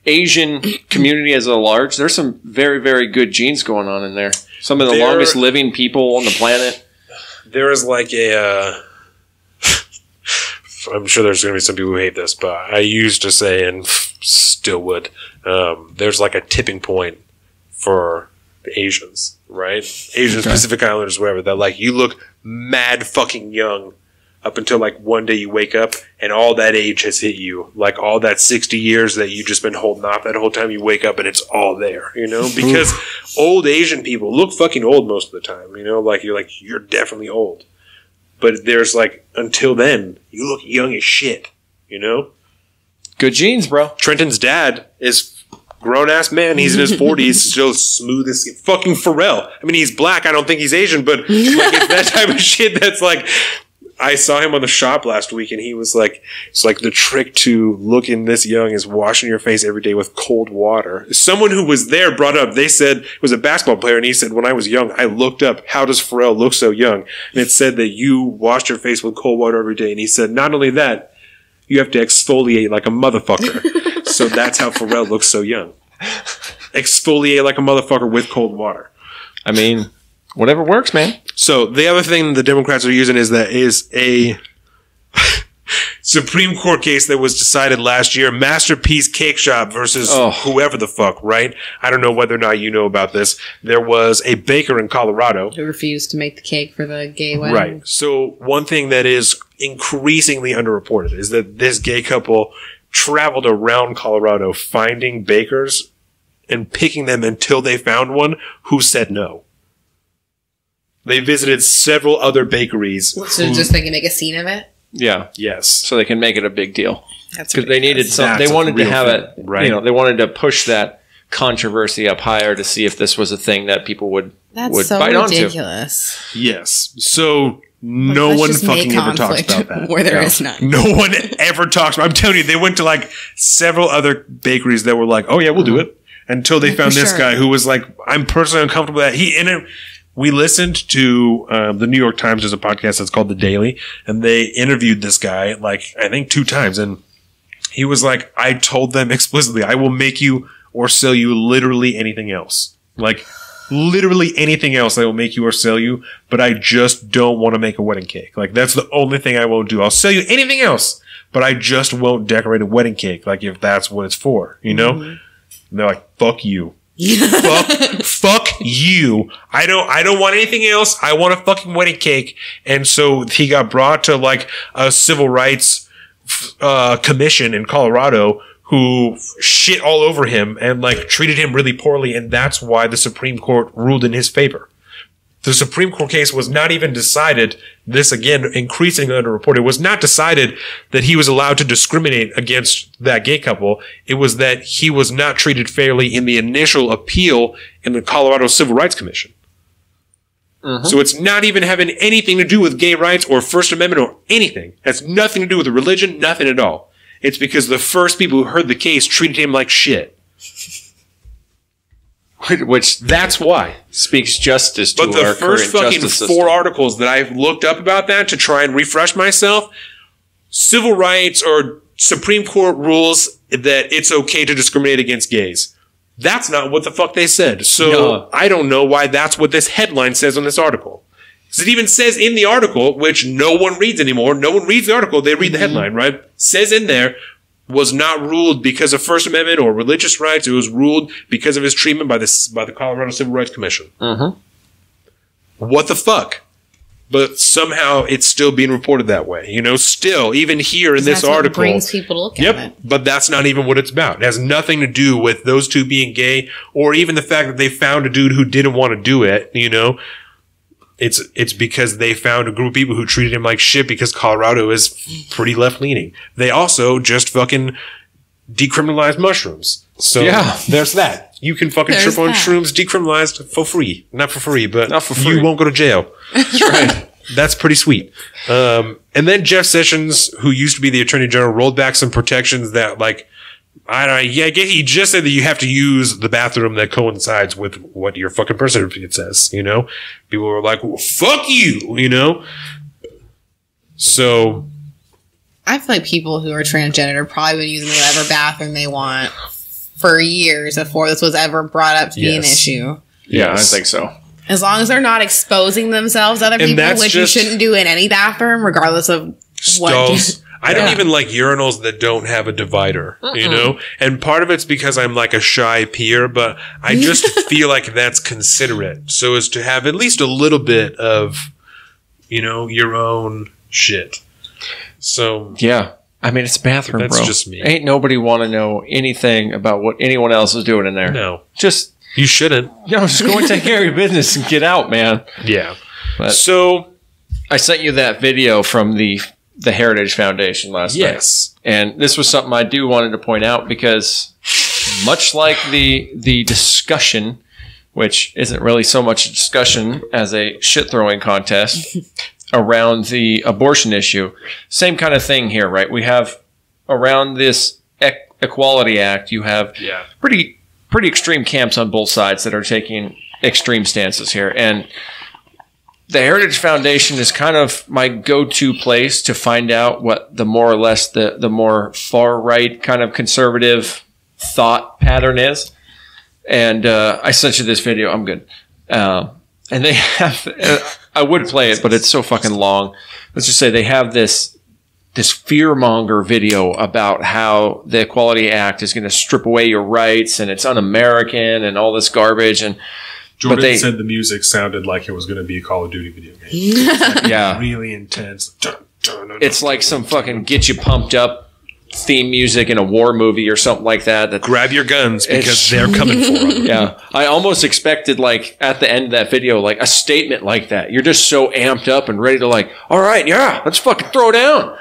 Asian community as a large, there's some very, very good genes going on in there. Some of the longest living people on the planet. There is like a... I'm sure there's going to be some people who hate this, but I used to say, and still would, there's like a tipping point for the Asians, right? Asian Pacific Islanders, whatever, that like you look mad fucking young up until like one day you wake up and all that age has hit you. Like all that 60 years that you've just been holding off, that whole time you wake up and it's all there, you know? Because old Asian people look fucking old most of the time, you know? Like you're definitely old. But there's like, until then, you look young as shit, you know? Good genes, bro. Trenton's dad is grown-ass man. He's in his 40s, still smooth as fucking Pharrell. I mean, he's black. I don't think he's Asian, but like, it's that type of shit that's like... I saw him on the shop last week, and he was like, it's like the trick to looking this young is washing your face every day with cold water. Someone who was there brought up, they said, it was a basketball player, and he said, when I was young, I looked up, how does Pharrell look so young? And it said that you washed your face with cold water every day. And he said, not only that, you have to exfoliate like a motherfucker. So that's how Pharrell looks so young. Exfoliate like a motherfucker with cold water. I mean... whatever works, man. So the other thing the Democrats are using is a Supreme Court case that was decided last year, Masterpiece Cake Shop versus whoever the fuck, right? I don't know whether or not you know about this. There was a baker in Colorado who refused to make the cake for the gay wedding. Right. So one thing that is increasingly underreported is that this gay couple traveled around Colorado finding bakers and picking them until they found one who said no. They visited several other bakeries. So just they can make a scene of it? Yeah. Yes. So they can make it a big deal. That's because they needed some. They wanted to have it, right? You know, they wanted to push that controversy up higher to see if this was a thing that people would so bite ridiculous. onto. Yes. So no one fucking ever talks about that. Where there is none. No one ever talks about it. I'm telling you, they went to like several other bakeries that were like, oh yeah, we'll do it. Until they found this guy who was like, I'm personally uncomfortable with that. We listened to the New York Times. There's a podcast that's called The Daily, and they interviewed this guy, like, I think 2 times. And he was like, I told them explicitly, I will make you or sell you literally anything else. Like, literally anything else I will make you or sell you, but I just don't want to make a wedding cake. Like, that's the only thing I won't do. I'll sell you anything else, but I just won't decorate a wedding cake, like, if that's what it's for, you know? Mm-hmm. And they're like, fuck you. fuck you. I don't want anything else. I want a fucking wedding cake. And so he got brought to like a civil rights commission in Colorado who shit all over him and like treated him really poorly. And that's why the Supreme Court ruled in his favor. The Supreme Court case was not even decided, this again, increasingly underreported, was not decided that he was allowed to discriminate against that gay couple. It was that he was not treated fairly in the initial appeal in the Colorado Civil Rights Commission. Mm-hmm. So it's not even having anything to do with gay rights or First Amendment or anything. It has nothing to do with the religion, nothing at all. It's because the first people who heard the case treated him like shit. Which that's why speaks justice to our current justice system. But the first fucking 4 articles that I've looked up about that to try and refresh myself, civil rights or Supreme Court rules that it's okay to discriminate against gays. That's not what the fuck they said. So I don't know why that's what this headline says on this article. Because it even says in the article, which no one reads anymore. No one reads the article. They read the headline, right? Says in there, was not ruled because of First Amendment or religious rights. It was ruled because of his treatment by the Colorado Civil Rights Commission. Mm-hmm. What the fuck? But somehow it's still being reported that way. You know, still, even here in this article. What brings people to look at it. But that's not even what it's about. It has nothing to do with those 2 being gay or even the fact that they found a dude who didn't want to do it, you know. It's because they found a group of people who treated him like shit because Colorado is pretty left-leaning. They also just fucking decriminalized mushrooms. So there's that. You can fucking There's trip on that. shrooms decriminalized for free. Not for free, but Not for free. you won't go to jail. That's right. That's pretty sweet. And then Jeff Sessions, who used to be the Attorney General, rolled back some protections that, like, I guess he just said that you have to use the bathroom that coincides with what your fucking birth certificate says, you know? People were like, well, fuck you, you know? So... I feel like people who are transgender have probably been using whatever bathroom they want for years before this was ever brought up to be an issue. Yeah, I think so. As long as they're not exposing themselves to other people, which you shouldn't do in any bathroom, regardless of stalls. I don't even like urinals that don't have a divider, you know? And part of it's because I'm like a shy peer, but I just feel like that's considerate. So as to have at least a little bit of, you know, your own shit. So yeah, I mean it's a bathroom, that's bro. just me. Ain't nobody want to know anything about what anyone else is doing in there. No, just you shouldn't. just go and take care of your business and get out, man. Yeah. But so I sent you that video from the Heritage Foundation last night, and this was something I do wanted to point out because much like the discussion, which isn't really so much a discussion as a shit throwing contest. Around the abortion issue, same kind of thing here, right? We have around this Equality Act, you have pretty extreme camps on both sides that are taking extreme stances here. And the Heritage Foundation is kind of my go-to place to find out what the more or less the more far-right kind of conservative thought pattern is. And I sent you this video. I'm good. And they have, I would play it, but it's so fucking long. Let's just say they have this fearmonger video about how the Equality Act is going to strip away your rights and it's un-American and all this garbage. And Jordan said the music sounded like it was going to be a Call of Duty video game. Yeah, really intense. It's like some fucking get you pumped up theme music in a war movie or something like that. Grab your guns because they're coming for them. Yeah. I almost expected, like, at the end of that video, like, a statement like that. You're just so amped up and ready to, like, all right, yeah, let's fucking throw down.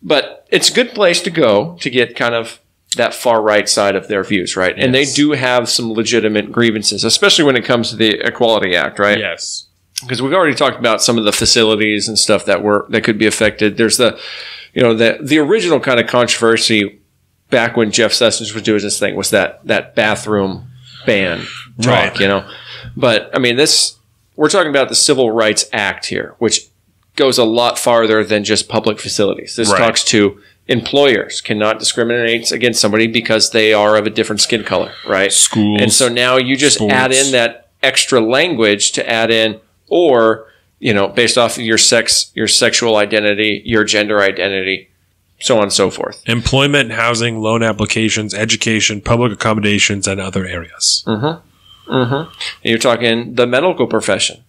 But it's a good place to go to get kind of that far right side of their views, right? And they do have some legitimate grievances, especially when it comes to the Equality Act, right? Yes. Because we've already talked about some of the facilities and stuff that could be affected. There's the original kind of controversy back when Jeff Sessions was doing this thing was that bathroom ban talk, you know. But I mean, we're talking about the Civil Rights Act here, which goes a lot farther than just public facilities. This talks to employers cannot discriminate against somebody because they are of a different skin color, right? Schools. And so now you just add in that extra language to add in, or, you know, based off of your sex, your sexual identity, your gender identity, so on and so forth. Employment, housing, loan applications, education, public accommodations, and other areas. Mm-hmm. Mm-hmm. And you're talking the medical profession.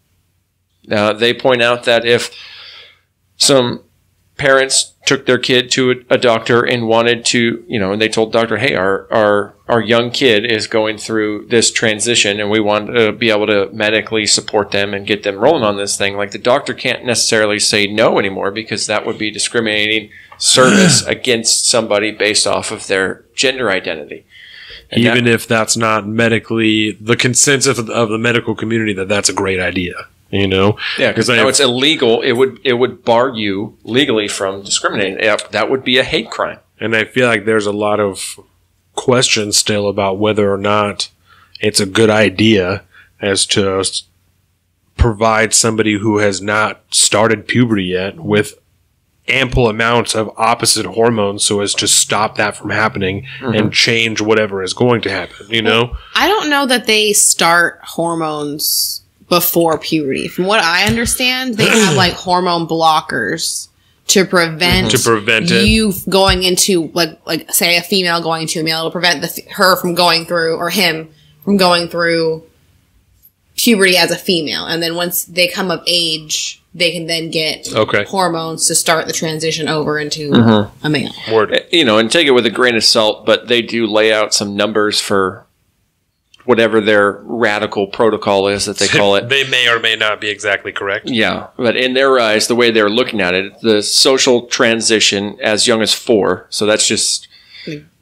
Now, they point out that if some parents took their kid to a doctor and wanted to, you know, and they told the doctor, hey, our young kid is going through this transition and we want to be able to medically support them and get them rolling on this thing. Like, the doctor can't necessarily say no anymore because that would be discriminating service against somebody based off of their gender identity. And even if that's not medically the consensus of the medical community that that's a great idea. You know, yeah, because now it's illegal. It would bar you legally from discriminating. That would be a hate crime. And I feel like there's a lot of questions still about whether or not it's a good idea as to provide somebody who has not started puberty yet with ample amounts of opposite hormones so as to stop that from happening and change whatever is going to happen. You know, I don't know that they start hormones before puberty. From what I understand, they have like hormone blockers to prevent you going into like say a female going to a male, to prevent her from going through, or him from going through puberty as a female. And then once they come of age, they can then get hormones to start the transition over into a male. You know, and take it with a grain of salt, but they do lay out some numbers for whatever their radical protocol is that they call it. They may or may not be exactly correct. Yeah, but in their eyes, the way they're looking at it, the social transition as young as 4, so that's just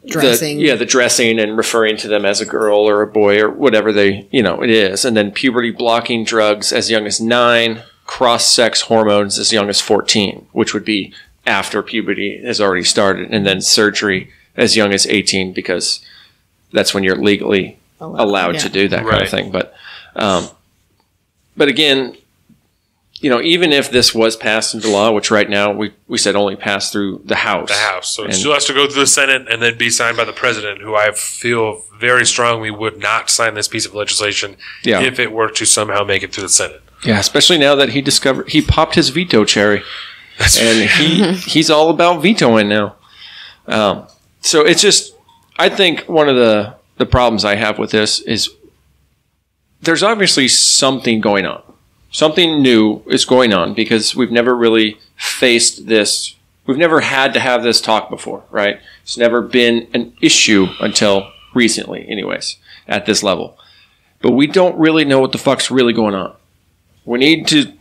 dressing. The dressing and referring to them as a girl or a boy or whatever it is. And then puberty blocking drugs as young as 9, cross-sex hormones as young as 14, which would be after puberty has already started, and then surgery as young as 18 because that's when you're legally allowed to do that kind of thing. But again, even if this was passed into law, which right now we said only passed through the House. The House. So it still has to go through the Senate and then be signed by the president, who I feel very strongly would not sign this piece of legislation if it were to somehow make it through the Senate. Yeah, especially now that he popped his veto cherry. He's all about vetoing now. So it's just, I think one of the problems I have with this is there's obviously something going on. Something new is going on because we've never really faced this. We've never had to have this talk before, right? It's never been an issue until recently, anyways, at this level. But we don't really know what the fuck's really going on. We need to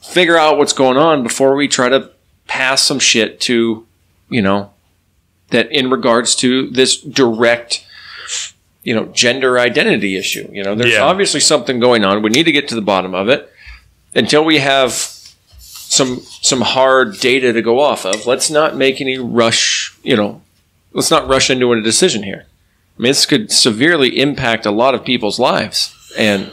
figure out what's going on before we try to pass some shit to, that in regards to this direct, gender identity issue. There's obviously something going on. We need to get to the bottom of it. Until we have some hard data to go off of, let's not make any rush, let's not rush into a decision here. I mean, this could severely impact a lot of people's lives. And,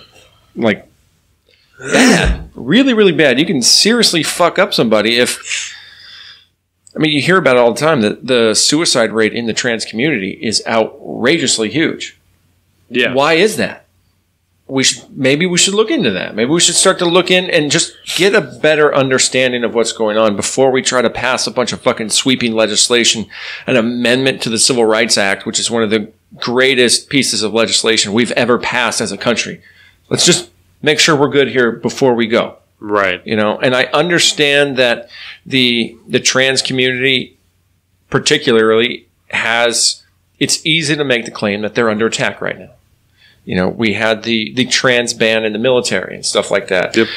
bad. Really, really bad. You can seriously fuck up somebody if... you hear about it all the time, that the suicide rate in the trans community is outrageously huge. Yeah. Why is that? Maybe we should look into that. Maybe we should start to look in and just get a better understanding of what's going on before we try to pass a bunch of fucking sweeping legislation, an amendment to the Civil Rights Act, which is one of the greatest pieces of legislation we've ever passed as a country. Let's just make sure we're good here before we go. Right. And I understand that the trans community particularly it's easy to make the claim that they're under attack right now. We had the trans ban in the military and stuff like that. Yep.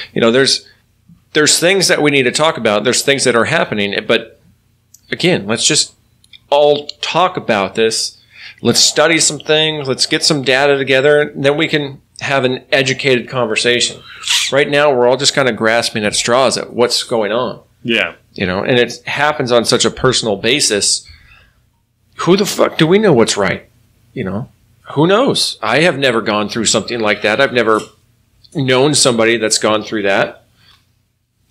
There's things that we need to talk about. There's things that are happening. But again, let's just all talk about this. Let's study some things. Let's get some data together. And then we can have an educated conversation. Right now, we're all just kind of grasping at straws at what's going on. Yeah. And it happens on such a personal basis. Who the fuck do we know what's right? Who knows? I have never gone through something like that. I've never known somebody that's gone through that.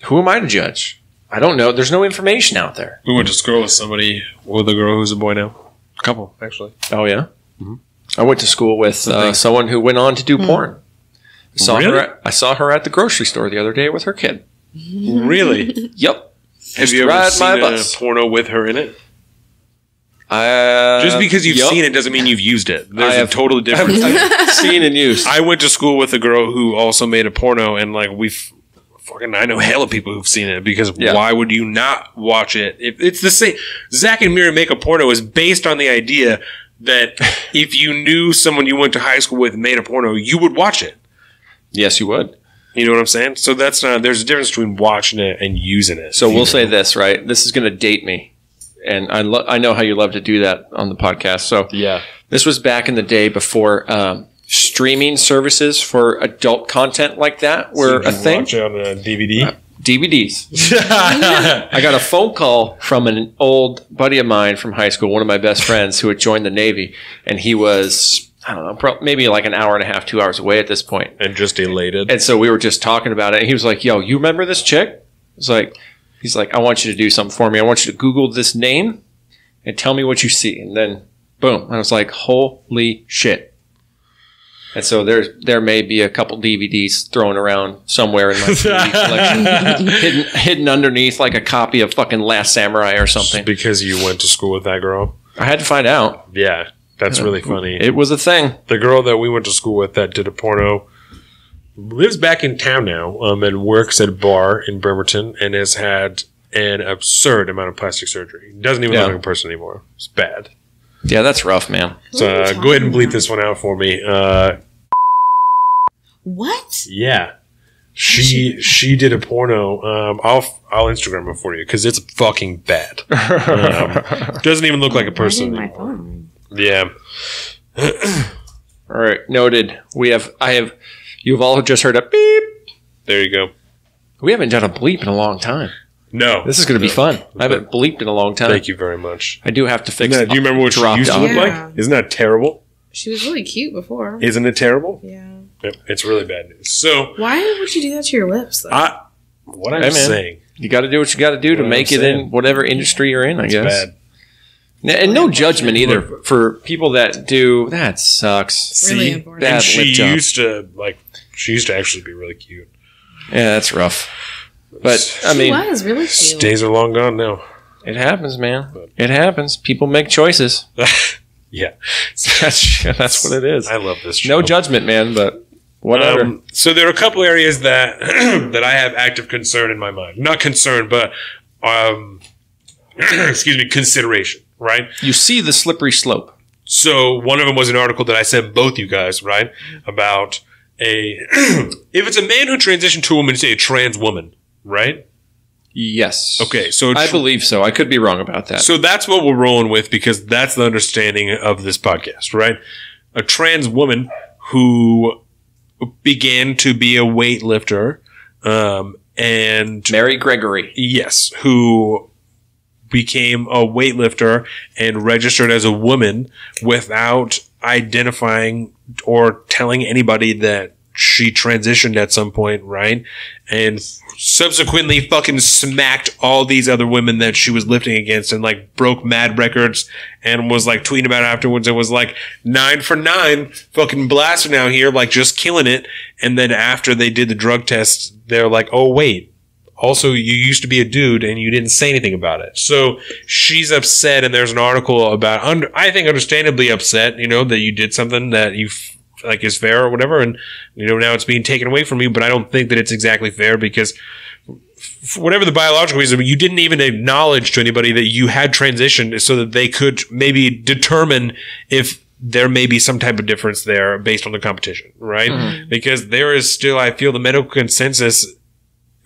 Who am I to judge? I don't know. There's no information out there. We went to school with a girl who's a boy now. A couple, actually. Oh, yeah? Mm-hmm. I went to school with someone who went on to do porn. I saw her at the grocery store the other day with her kid. Really? Yep. Have you ever seen a porno with her in it? Just because you've seen it doesn't mean you've used it. There's a total difference. I've seen and used. I went to school with a girl who also made a porno, and I know hella people who've seen it, because why would you not watch it? If it's the same. Zack and Miri Make a Porno is based on the idea that if you knew someone you went to high school with made a porno, you would watch it. Yes, you would. You know what I'm saying? So there's a difference between watching it and using it. So we'll say this, right? This is going to date me. And I know how you love to do that on the podcast. So this was back in the day before streaming services for adult content like that were a thing. Watch it on a DVD? DVDs. I got a phone call from an old buddy of mine from high school, one of my best friends who had joined the Navy. And he was, I don't know, maybe like an hour and a half, 2 hours away at this point. And just elated. And so we were just talking about it. And he was like, yo, you remember this chick? He's like, I want you to do something for me. I want you to Google this name and tell me what you see. And then, boom. And I was like, holy shit. And so there may be a couple DVDs thrown around somewhere in my DVD collection, hidden underneath like a copy of fucking Last Samurai or something. Just because you went to school with that girl? I had to find out. Yeah, that's really funny. It was a thing. The girl that we went to school with that did a porno lives back in town now, and works at a bar in Bremerton, and has had an absurd amount of plastic surgery. Doesn't even look like a person anymore. It's bad. Yeah, that's rough, man. So go ahead and bleep this one out for me. What? Yeah. She did a porno. I'll Instagram it for you because it's fucking bad. Doesn't even look like a person anymore. Yeah. All right, noted. You've all just heard a beep. There you go. We haven't done a bleep in a long time. No. This is going to be fun. I haven't bleeped in a long time. Thank you very much. I do have to fix it. Do you remember what she used to look like? Isn't that terrible? She was really cute before. Isn't it terrible? Yeah. Yep, it's really bad news. So why would you do that to your lips, though? What I'm saying. You got to do what you got to do to make it in whatever industry you're in, I guess. Bad. And no judgment either for people that do. That sucks. Really important. Bad she lip job. She used to actually be really cute. Yeah, that's rough. But I mean, she was really cute. Days are long gone now. It happens, man. It happens. People make choices. Yeah, that's what it is. I love this show. No judgment, man, but whatever. So there are a couple areas that that I have active concern in my mind. Not concern, but excuse me, consideration. Right? You see the slippery slope. So one of them was an article that I sent both you guys, right, about if it's a man who transitioned to a woman, say a trans woman, right? Yes. Okay, so I believe so. I could be wrong about that. So that's what we're rolling with because that's the understanding of this podcast, right? A trans woman who began to be a weightlifter, and Mary Gregory. Yes, who became a weightlifter and registered as a woman without identifying or telling anybody that she transitioned at some point, right? And subsequently fucking smacked all these other women that she was lifting against and like broke mad records and was like tweeting about it afterwards. It was like 9 for 9, fucking blasting out here, like just killing it. And then after they did the drug test, they're like, oh wait, also you used to be a dude and you didn't say anything about it. So she's upset, and there's an article about, I think understandably upset, you know, that you did something that you like is fair or whatever, and you know now it's being taken away from you. But I don't think that it's exactly fair because for whatever the biological reason, you didn't even acknowledge to anybody that you had transitioned so that they could maybe determine if there may be some type of difference there based on the competition, right? Mm-hmm. Because there is still, I feel, the medical consensus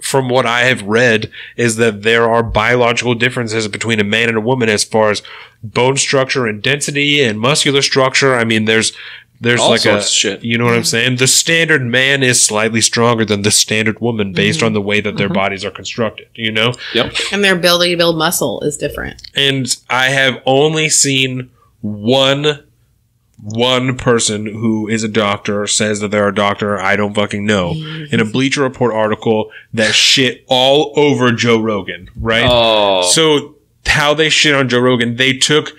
from what I have read is that there are biological differences between a man and a woman as far as bone structure and density and muscular structure. I mean, there's all like sorts of shit. You know what I'm saying? The standard man is slightly stronger than the standard woman based on the way that their bodies are constructed, you know? Yep. And their ability to build muscle is different. And I have only seen one person who is a doctor, says that they're a doctor, I don't fucking know, in a Bleacher Report article that shit all over Joe Rogan, right? Oh. So how they shit on Joe Rogan, they took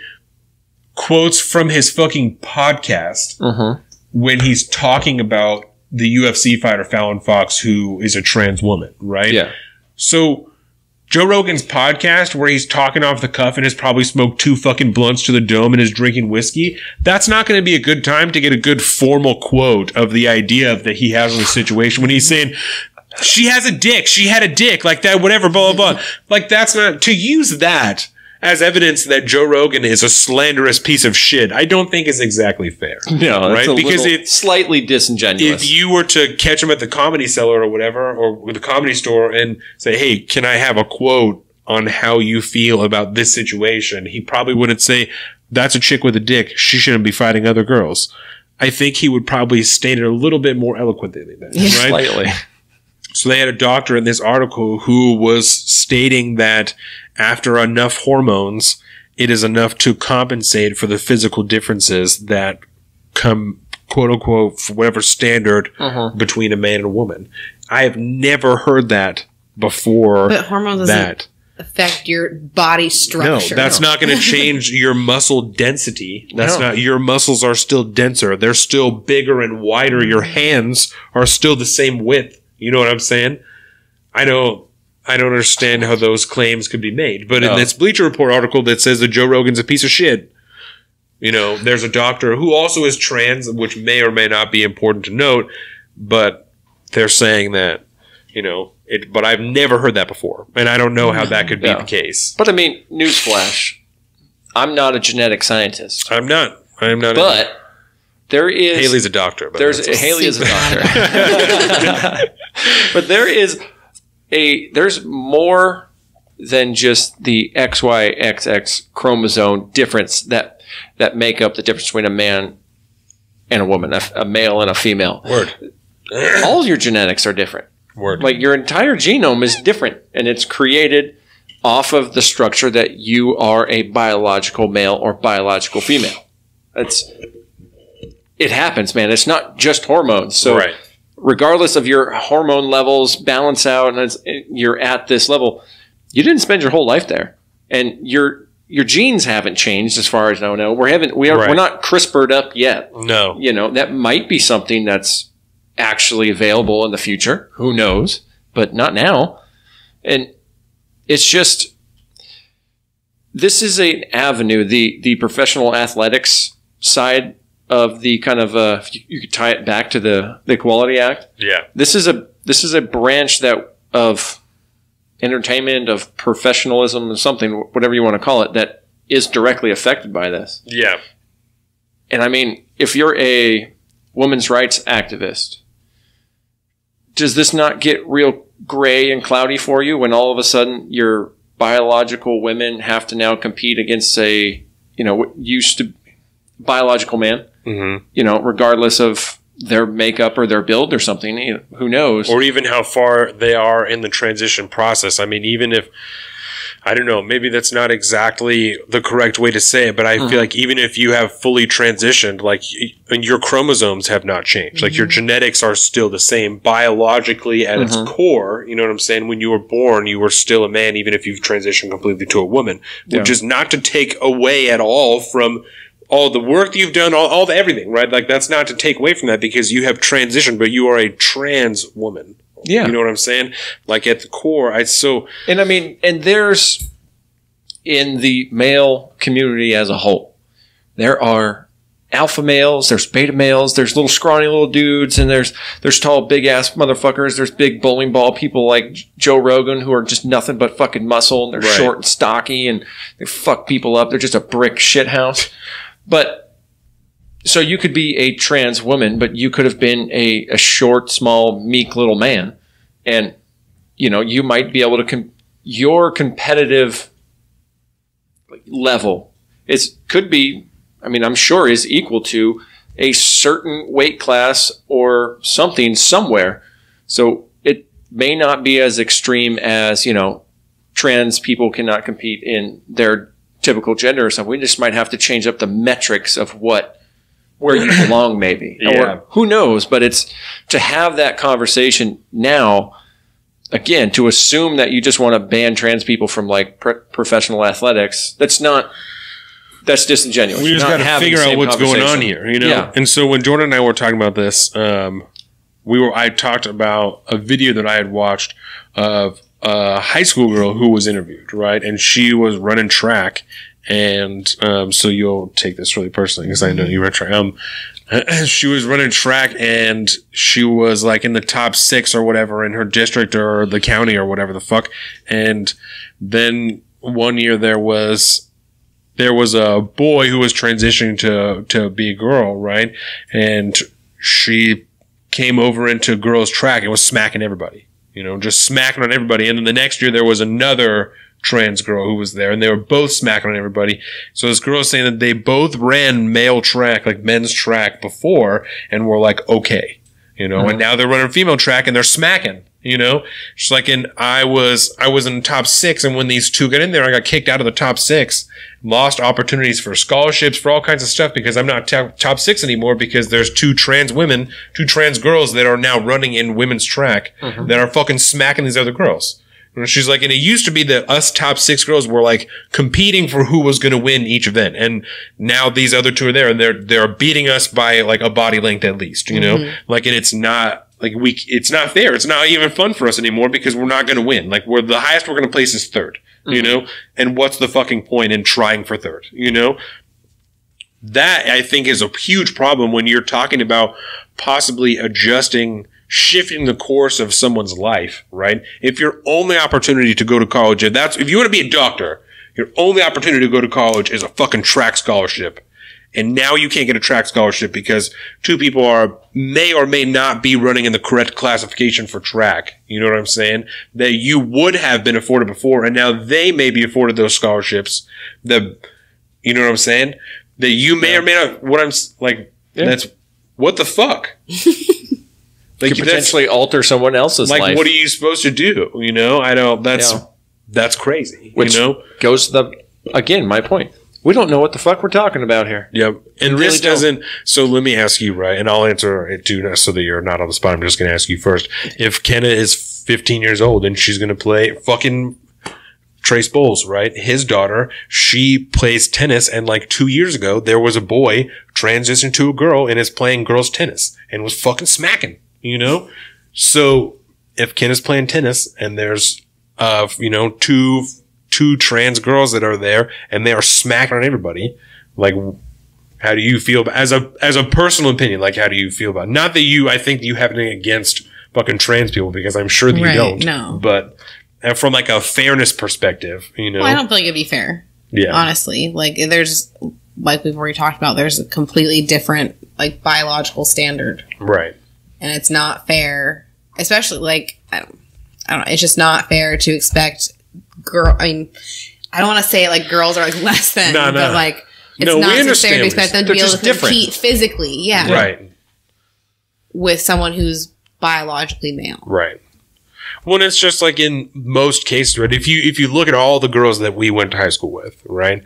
quotes from his fucking podcast when he's talking about the UFC fighter Fallon Fox, who is a trans woman, right? Yeah. So Joe Rogan's podcast, where he's talking off the cuff and has probably smoked 2 fucking blunts to the dome and is drinking whiskey, that's not going to be a good time to get a good formal quote of the idea that he has in the situation when he's saying, she has a dick, she had a dick, like that, whatever, blah, blah, blah. Like, that's not, to use that as evidence that Joe Rogan is a slanderous piece of shit, I don't think is exactly fair. No, right? Because it's slightly disingenuous. If you were to catch him at the Comedy Cellar or whatever, or the Comedy Store, and say, hey, can I have a quote on how you feel about this situation? He probably wouldn't say, that's a chick with a dick, she shouldn't be fighting other girls. I think he would probably state it a little bit more eloquently than that, right? Slightly. So they had a doctor in this article who was stating that after enough hormones, it is enough to compensate for the physical differences that come, quote unquote, for whatever standard between a man and a woman. I have never heard that before. But hormones doesn't affect your body structure. No, that's not going to change your muscle density. That's not. Your muscles are still denser. They're still bigger and wider. Your hands are still the same width. You know what I'm saying? I don't understand how those claims could be made. But in this Bleacher Report article that says that Joe Rogan's a piece of shit, you know, there's a doctor who also is trans, which may or may not be important to note, but they're saying that, you know, but I've never heard that before. And I don't know how that could be the case. But I mean, newsflash, I'm not a genetic scientist. I'm not. But there is... Haley's a doctor. Haley is a doctor. But there's more than just the XYXX chromosome difference that that make up the difference between a man and a woman, a male and a female. Word. All your genetics are different. Word. Like your entire genome is different, and it's created off of the structure that you are a biological male or biological female. It happens, man. It's not just hormones. So right. Regardless of your hormone levels balance out and you're at this level, you didn't spend your whole life there. And your genes haven't changed as far as I know. We're not CRISPR'd up yet. No. You know, that might be something that's actually available in the future. Who knows? But not now. And it's just, this is an avenue, the professional athletics side of the kind of, you could tie it back to the Equality Act. Yeah. This is a branch of entertainment, of professionalism, something, whatever you want to call it, that is directly affected by this. Yeah. And I mean, if you're a women's rights activist, does this not get real gray and cloudy for you when all of a sudden your biological women have to now compete against what used to biological man, regardless of their makeup or their build or something, who knows? Or even how far they are in the transition process. I mean, even if, I don't know, maybe that's not exactly the correct way to say it, but I feel like even if you have fully transitioned, like your chromosomes have not changed. Like your genetics are still the same biologically at its core. You know what I'm saying? When you were born, you were still a man, even if you've transitioned completely to a woman, which is not to take away at all from all the work that you've done, all the everything, right? Like that's not to take away from that because you have transitioned, but you are a trans woman. Yeah. You know what I'm saying? Like at the core, And I mean, and there's, in the male community as a whole, there are alpha males, there's beta males, there's little scrawny little dudes, and there's tall, big ass motherfuckers, there's big bowling ball people like Joe Rogan who are just nothing but fucking muscle, and they're short and stocky, and they fuck people up. They're just a brick shithouse. But so you could be a trans woman, but you could have been a short, small, meek little man. And, you might be able to, your competitive level could be, I mean, I'm sure is equal to a certain weight class or something somewhere. So it may not be as extreme as, trans people cannot compete in their typical gender or something. We just might have to change up the metrics of where you belong, maybe. Or who knows? But it's to have that conversation now, again, to assume that you just want to ban trans people from like professional athletics, that's disingenuous. We just got to figure out what's going on here, Yeah. And so when Jordan and I were talking about this, I talked about a video that I had watched of a high school girl who was interviewed, right? And she was running track. And so you'll take this really personally because I know you run track. She was running track and she was like in the top 6 or whatever in her district or the county or whatever the fuck. And then one year there was a boy who was transitioning to be a girl, right? And she came over into girls track and was smacking everybody. Just smacking on everybody. And then the next year there was another trans girl who was there and they were both smacking on everybody. So this girl is saying that they both ran male track, like men's track before and were like, okay, and now they're running female track and they're smacking, She's like, and I was in the top 6 and when these two got in there, I got kicked out of the top 6, lost opportunities for scholarships, for all kinds of stuff because I'm not top 6 anymore because there's 2 trans women, 2 trans girls that are now running in women's track that are fucking smacking these other girls. And she's like, and it used to be that us top 6 girls were like competing for who was going to win each event. And now these other 2 are there and they're beating us by like a body length at least, like, and it's not like it's not fair. It's not even fun for us anymore because we're not going to win. Like the highest we're going to place is 3rd, and what's the fucking point in trying for 3rd, That I think is a huge problem when you're talking about possibly shifting the course of someone's life, right? If your only opportunity to go to college, if you want to be a doctor, your only opportunity to go to college is a fucking track scholarship. And now you can't get a track scholarship because 2 people may or may not be running in the correct classification for track. You know what I'm saying? That you would have been afforded before and now they may be afforded those scholarships. You know what I'm saying? that you may or may not. That's what the fuck. Like you potentially alter someone else's life. Like, what are you supposed to do? You know, I don't. That's crazy. Which goes to again my point. We don't know what the fuck we're talking about here. Yep. And this really doesn't. So let me ask you, right? And I'll answer it too, so that you're not on the spot. I'm just going to ask you first. If Kenna is 15 years old and she's going to play fucking Trace Bowles, right? His daughter, she plays tennis, and like 2 years ago, there was a boy transitioned to a girl and is playing girls tennis and was fucking smacking, you know? So if Kenna's playing tennis and there's, two trans girls that are there and they are smacking on everybody, like, how do you feel about, as a personal opinion, like, how do you feel about it? Not that I think you have anything against fucking trans people, because I'm sure that you don't. No. But from like a fairness perspective, you know. Well, I don't feel like it'd be fair. Yeah. Honestly. Like, there's, like we've already talked about, there's a completely different, like, biological standard. Right. And it's not fair, especially, like, I don't know, it's just not fair to expect I don't want to say it like girls are like less than, but like it's not fair to expect them to be able to compete physically, right, with someone who's biologically male, right. Well, it's just like in most cases, right? If you look at all the girls that we went to high school with, right,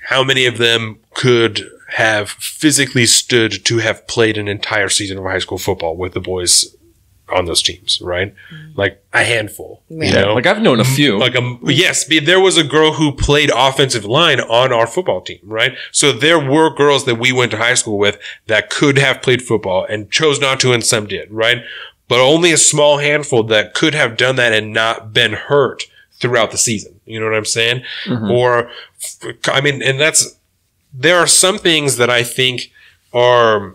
how many of them could have physically stood to have played an entire season of high school football with the boys on those teams, right? Like a handful, you know? Like I've known a few. Yes, there was a girl who played offensive line on our football team, right? So there were girls that we went to high school with that could have played football and chose not to, and some did, right? But only a small handful that could have done that and not been hurt throughout the season. You know what I'm saying? Mm-hmm. There are some things that I think are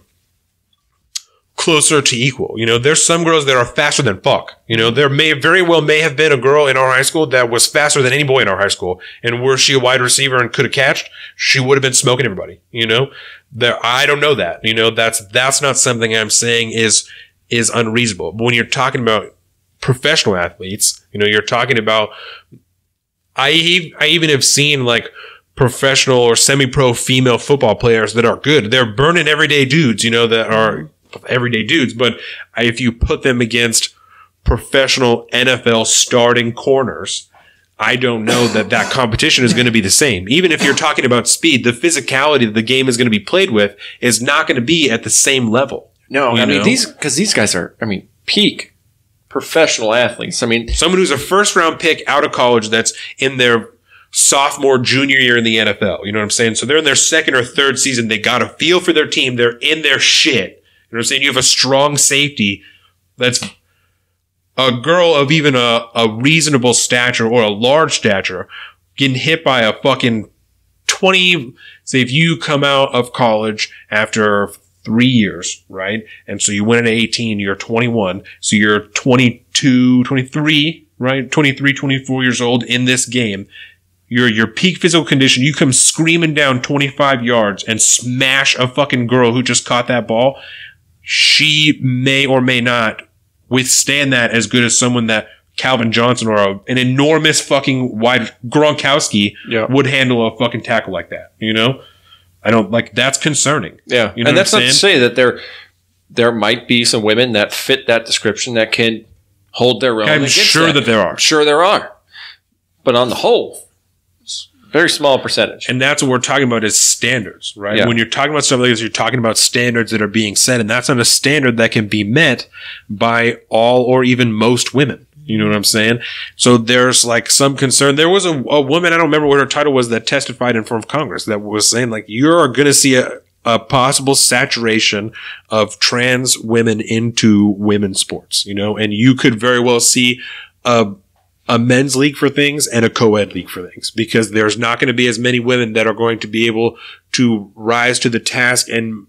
closer to equal. You know, there's some girls that are faster than fuck. You know, there may have been a girl in our high school that was faster than any boy in our high school. And were she a wide receiver and could have catched, she would have been smoking everybody. You know, I don't know that. You know, that's not something I'm saying is unreasonable. But when you're talking about professional athletes, you know, you're talking about, I even have seen like professional or semi-pro female football players that are good. They're burning everyday dudes, you know, that are everyday dudes, but if you put them against professional NFL starting corners, I don't know that competition is going to be the same. Even if you're talking about speed, the physicality that the game is going to be played with is not going to be at the same level. No, I mean, these guys are, peak professional athletes. I mean, someone who's a first round pick out of college that's in their sophomore, junior year in the NFL. You know what I'm saying? So they're in their second or third season. They got a feel for their team. They're in their shit. You know what I'm saying? You have a strong safety that's a girl of even a reasonable stature or a large stature getting hit by a fucking 20. Say if you come out of college after 3 years, right? And so you went at 18, you're 21. So you're 22, 23, right? 23, 24 years old in this game. You're your peak physical condition. You come screaming down 25 yards and smash a fucking girl who just caught that ball. She may or may not withstand that as good as someone that Calvin Johnson or an enormous fucking wide Gronkowski would handle a fucking tackle like that. You know, I don't like that's concerning. Yeah, you know and that's not to say that there might be some women that fit that description that can hold their own. I'm sure that there are. Sure, there are, but on the whole, very small percentage. And that's what we're talking about is standards, right? Yeah. When you're talking about stuff like this, you're talking about standards that are being set, and that's not a standard that can be met by all or even most women. You know what I'm saying? So there's like some concern. There was a woman, I don't remember what her title was, that testified in front of Congress that was saying like, you're going to see a possible saturation of trans women into women's sports, you know, and you could very well see a men's league for things and a co-ed league for things, because there's not going to be as many women that are going to be able to rise to the task and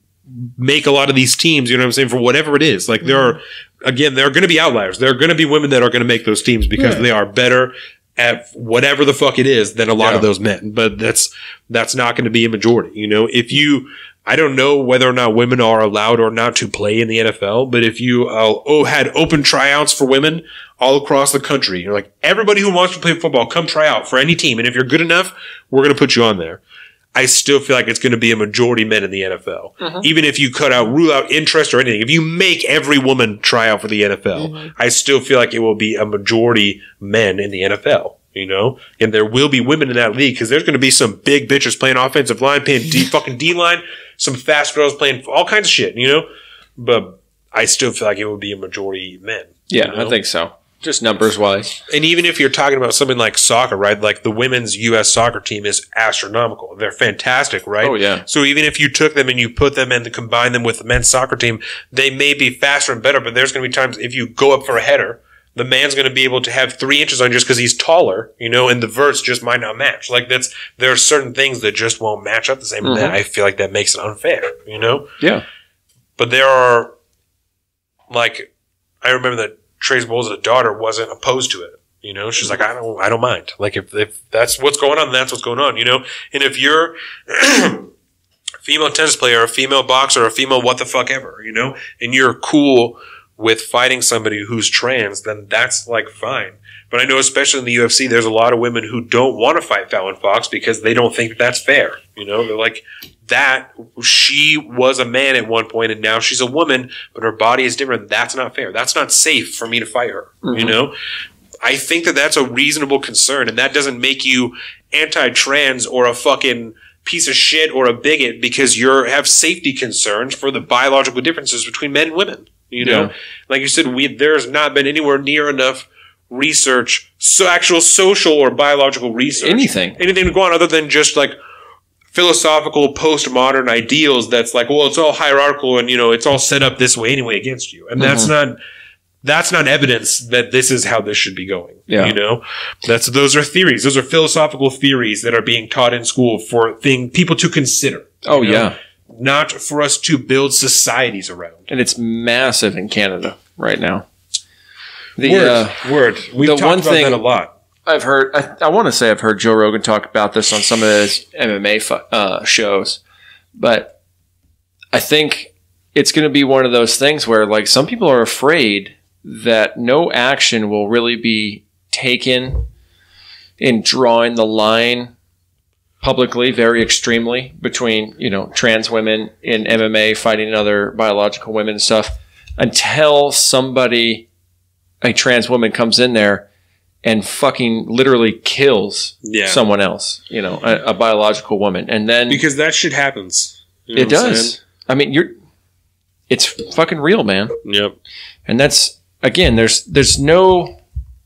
make a lot of these teams, you know what I'm saying, for whatever it is. Like there are going to be outliers. There are going to be women that are going to make those teams because they are better at whatever the fuck it is than a lot of those men. But that's not going to be a majority. You know, I don't know whether or not women are allowed or not to play in the NFL, but if you had open tryouts for women all across the country, you're like, everybody who wants to play football, come try out for any team. And if you're good enough, we're going to put you on there. I still feel like it's going to be a majority men in the NFL. Even if you rule out interest or anything, if you make every woman try out for the NFL, I still feel like it will be a majority men in the NFL. You know, and there will be women in that league because there's going to be some big bitches playing offensive line, playing fucking D line, some fast girls playing all kinds of shit. You know, but I still feel like it will be a majority men. Yeah, you know? I think so. Just numbers wise. And even if you're talking about something like soccer, right? Like the women's U.S. soccer team is astronomical. They're fantastic, right? Oh, yeah. So even if you took them and you put them and combine them with the men's soccer team, they may be faster and better, but there's going to be times if you go up for a header, the man's going to be able to have 3 inches on you just because he's taller, you know, and the verts just might not match. Like there are certain things that just won't match up the same. And I feel like that makes it unfair, you know? Yeah. But there are, like, I remember that Trace Bowles' daughter wasn't opposed to it. You know, she's like, I don't mind. Like, if that's what's going on, that's what's going on, you know? And if you're a female tennis player, a female boxer, a female what the fuck ever, you know, and you're cool with fighting somebody who's trans, then that's, like, fine. But I know especially in the UFC, there's a lot of women who don't want to fight Fallon Fox because they don't think that's fair. You know, they're like, that she was a man at one point and now she's a woman, but her body is different. That's not fair. That's not safe for me to fight her. You know, I think that that's a reasonable concern, and that doesn't make you anti-trans or a fucking piece of shit or a bigot because you have safety concerns for the biological differences between men and women. You know, like you said, there's not been anywhere near enough research, actual social or biological research, anything to go on other than just like philosophical postmodern ideals that's like, well, it's all hierarchical and, you know, it's all set up this way anyway against you. And that's not evidence that this is how this should be going. You know, those are theories. Those are philosophical theories that are being taught in school for people to consider. Oh, yeah. Not for us to build societies around. And it's massive in Canada right now. Word. We've talked about that a lot. I've heard, I want to say I've heard Joe Rogan talk about this on some of his MMA shows, but I think it's going to be one of those things where, like, some people are afraid that no action will really be taken in drawing the line publicly, very extremely, between, you know, trans women in MMA fighting other biological women and stuff, until a trans woman comes in there and fucking literally kills someone else, you know, a biological woman. And then, because that shit happens. You know it does. I mean, it's fucking real, man. Yep. And that's, again, there's no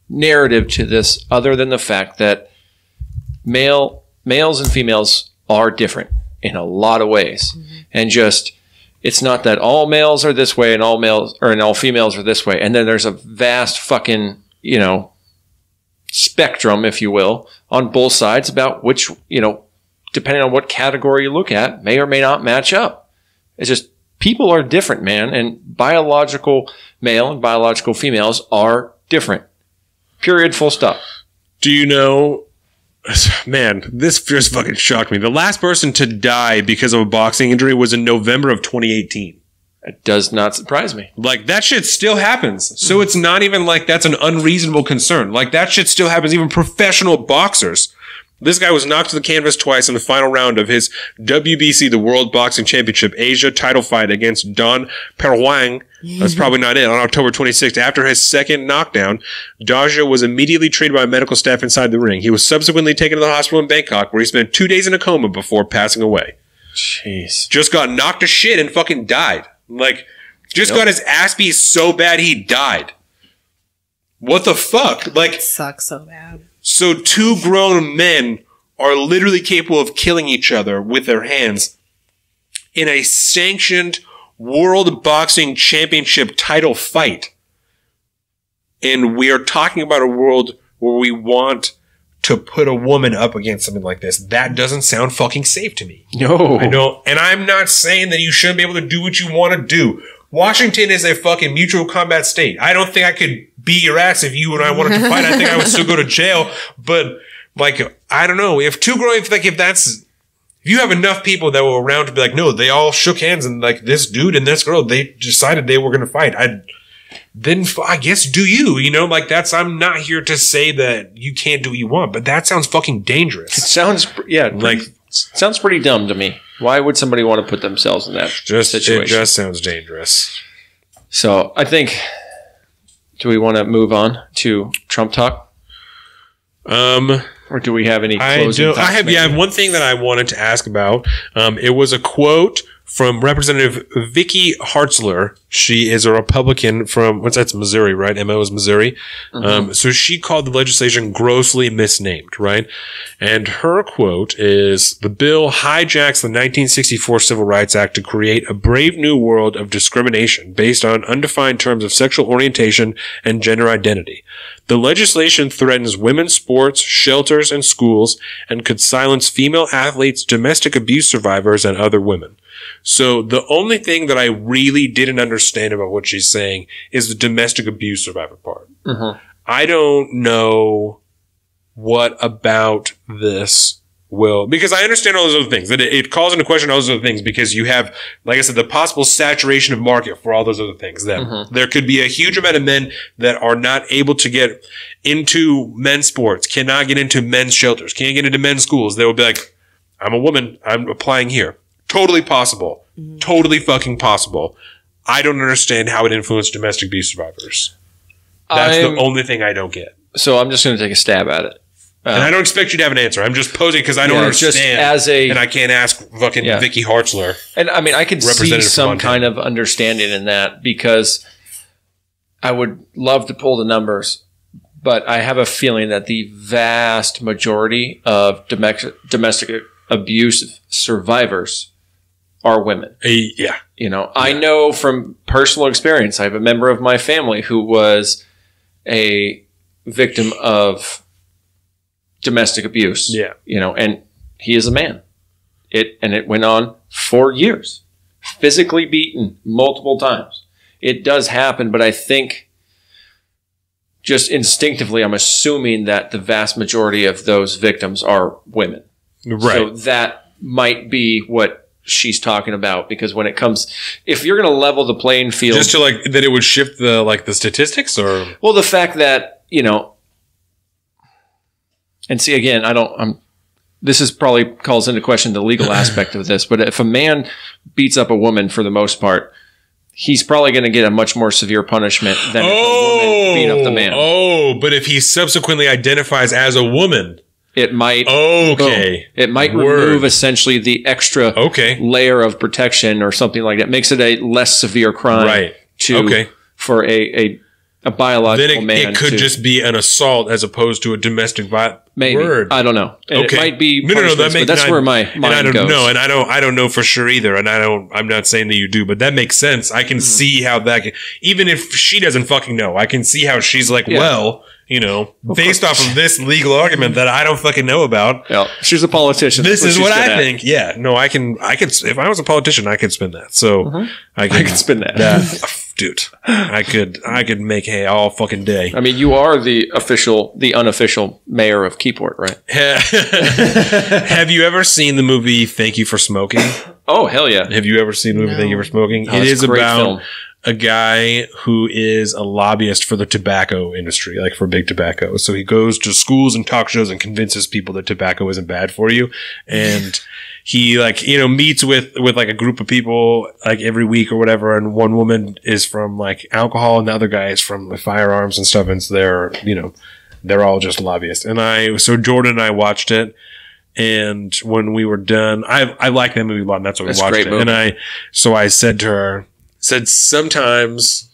narrative to this other than the fact that males and females are different in a lot of ways. And just, it's not that all males are this way and all females are this way. And then there's a vast fucking, you know, spectrum, if you will, on both sides about which, you know, depending on what category you look at, may or may not match up. It's just, people are different, man. And biological male and biological females are different. Period. Full stop. Do you know, man, this just fucking shocked me. The last person to die because of a boxing injury was in November of 2018. It does not surprise me. Like, that shit still happens. So it's not even like that's an unreasonable concern. Like, that shit still happens. Even professional boxers. This guy was knocked to the canvas twice in the final round of his WBC, the World Boxing Championship, Asia title fight against Don Perwang. That's probably not it. On October 26th, after his second knockdown, Daja was immediately treated by medical staff inside the ring. He was subsequently taken to the hospital in Bangkok, where he spent 2 days in a coma before passing away. Jeez. Just got knocked to shit and fucking died. Like, just got his ass beat so bad he died. What the fuck? Like, it sucks so bad. So 2 grown men are literally capable of killing each other with their hands in a sanctioned World Boxing Championship title fight. And we are talking about a world where we want to put a woman up against something like this. That doesn't sound fucking safe to me. No. I know. And I'm not saying that you shouldn't be able to do what you want to do. Washington is a fucking mutual combat state. I don't think I could beat your ass if you and I wanted to fight. I think I would still go to jail. But, like, I don't know. If you have enough people that were around to be like, no, they all shook hands and, like, this dude and this girl, they decided they were going to fight. Then I guess do you, you know, like, I'm not here to say that you can't do what you want, but that sounds fucking dangerous. It sounds, Sounds pretty dumb to me. Why would somebody want to put themselves in that situation? It just sounds dangerous. So I think, do we want to move on to Trump talk? Or do we have any closing thoughts? I have one thing that I wanted to ask about. It was a quote from Representative Vicky Hartzler. She is a Republican from, that's Missouri, right? MO is Missouri. Mm-hmm. So she called the legislation grossly misnamed, right? And her quote is, the bill hijacks the 1964 Civil Rights Act to create a brave new world of discrimination based on undefined terms of sexual orientation and gender identity. The legislation threatens women's sports, shelters, and schools, and could silence female athletes, domestic abuse survivors, and other women. So the only thing that I really didn't understand about what she's saying is the domestic abuse survivor part. Mm-hmm. I don't know what about this will, because I understand all those other things, that it calls into question all those other things, because you have, like I said, the possible saturation of market for all those other things, that there could be a huge amount of men that are not able to get into men's sports, cannot get into men's shelters, can't get into men's schools. They will be like, I'm a woman, I'm applying here. Totally possible. Totally fucking possible. I don't understand how it influenced domestic abuse survivors. That's the only thing I don't get. So I'm just going to take a stab at it. And I don't expect you to have an answer. I'm just posing because I don't understand. And I can't ask fucking Vicky Hartzler. And I mean, I could see some kind of understanding in that, because I would love to pull the numbers, but I have a feeling that the vast majority of domestic abuse survivors are women. Yeah. You know, I know from personal experience, I have a member of my family who was a victim of domestic abuse. Yeah. You know, and he is a man. It went on for years. Physically beaten multiple times. It does happen, but I think just instinctively, I'm assuming that the vast majority of those victims are women. Right. So that might be what she's talking about, because when it comes, if you're going to level the playing field, just to like that, it would shift the statistics, or well, the fact that, you know, and see again, this is probably calls into question the legal aspect of this, but if a man beats up a woman, for the most part, he's probably going to get a much more severe punishment than if a woman beat up the man. Oh, but if he subsequently identifies as a woman, it might it might remove essentially the extra layer of protection or something like that. Makes it a less severe crime for a biological man. Then it could just be an assault as opposed to a domestic violence. Maybe. I don't know. And it might be that's where my mind goes. No, and I don't know for sure either. And I'm not saying that you do, but that makes sense. I can see how that can, even if she doesn't fucking know, I can see how she's like, well, you know, based off of this legal argument that I don't fucking know about. Yeah. She's a politician. This is what I think. Yeah. No, I could, if I was a politician, I could spin that. So I could spin that. Dude, I could make hay all fucking day. I mean, you are the unofficial mayor of Keyport, right? Have you ever seen the movie Thank You for Smoking? Oh, hell yeah. Have you ever seen the movie Thank You for Smoking? It is about a guy who is a lobbyist for the tobacco industry, like for big tobacco. So he goes to schools and talk shows and convinces people that tobacco isn't bad for you. And he meets with like a group of people like every week or whatever. And one woman is from like alcohol and the other guy is from like firearms and stuff. And so they're all just lobbyists. And so Jordan and I watched it. And when we were done, I like that movie a lot, and that's why we watched it. Movie. And I said to her, sometimes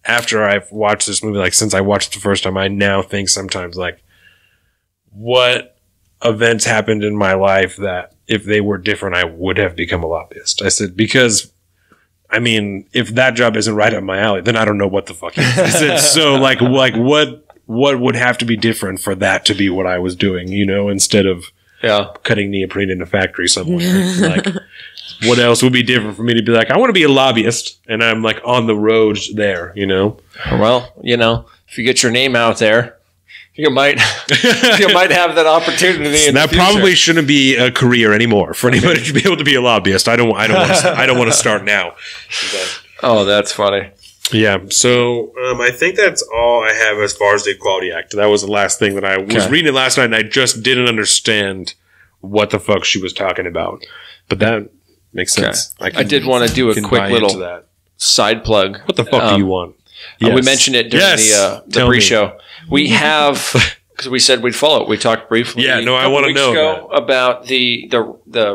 after I've watched this movie, like since I watched it the first time, I now think sometimes like what events happened in my life that if they were different, I would have become a lobbyist. I said, because I mean, if that job isn't right up my alley, then I don't know what the fuck is. I said, so like what would have to be different for that to be what I was doing, you know, instead of cutting neoprene in a factory somewhere. Like, what else would be different for me to be like, I want to be a lobbyist, and I'm like on the road there, you know? Well, you know, if you get your name out there, you might have that opportunity. In that the probably shouldn't be a career anymore for anybody to be able to be a lobbyist. I don't want to start now. Oh, that's funny. Yeah. So I think that's all I have as far as the Equality Act. That was the last thing that I was reading last night, and I just didn't understand what the fuck she was talking about. But that makes sense. Okay. I did want to do a quick little side plug. What the fuck do you want? Yes. We mentioned it during the pre-show. We have, because we said we'd follow it. We talked briefly. Yeah, no, I want to know about the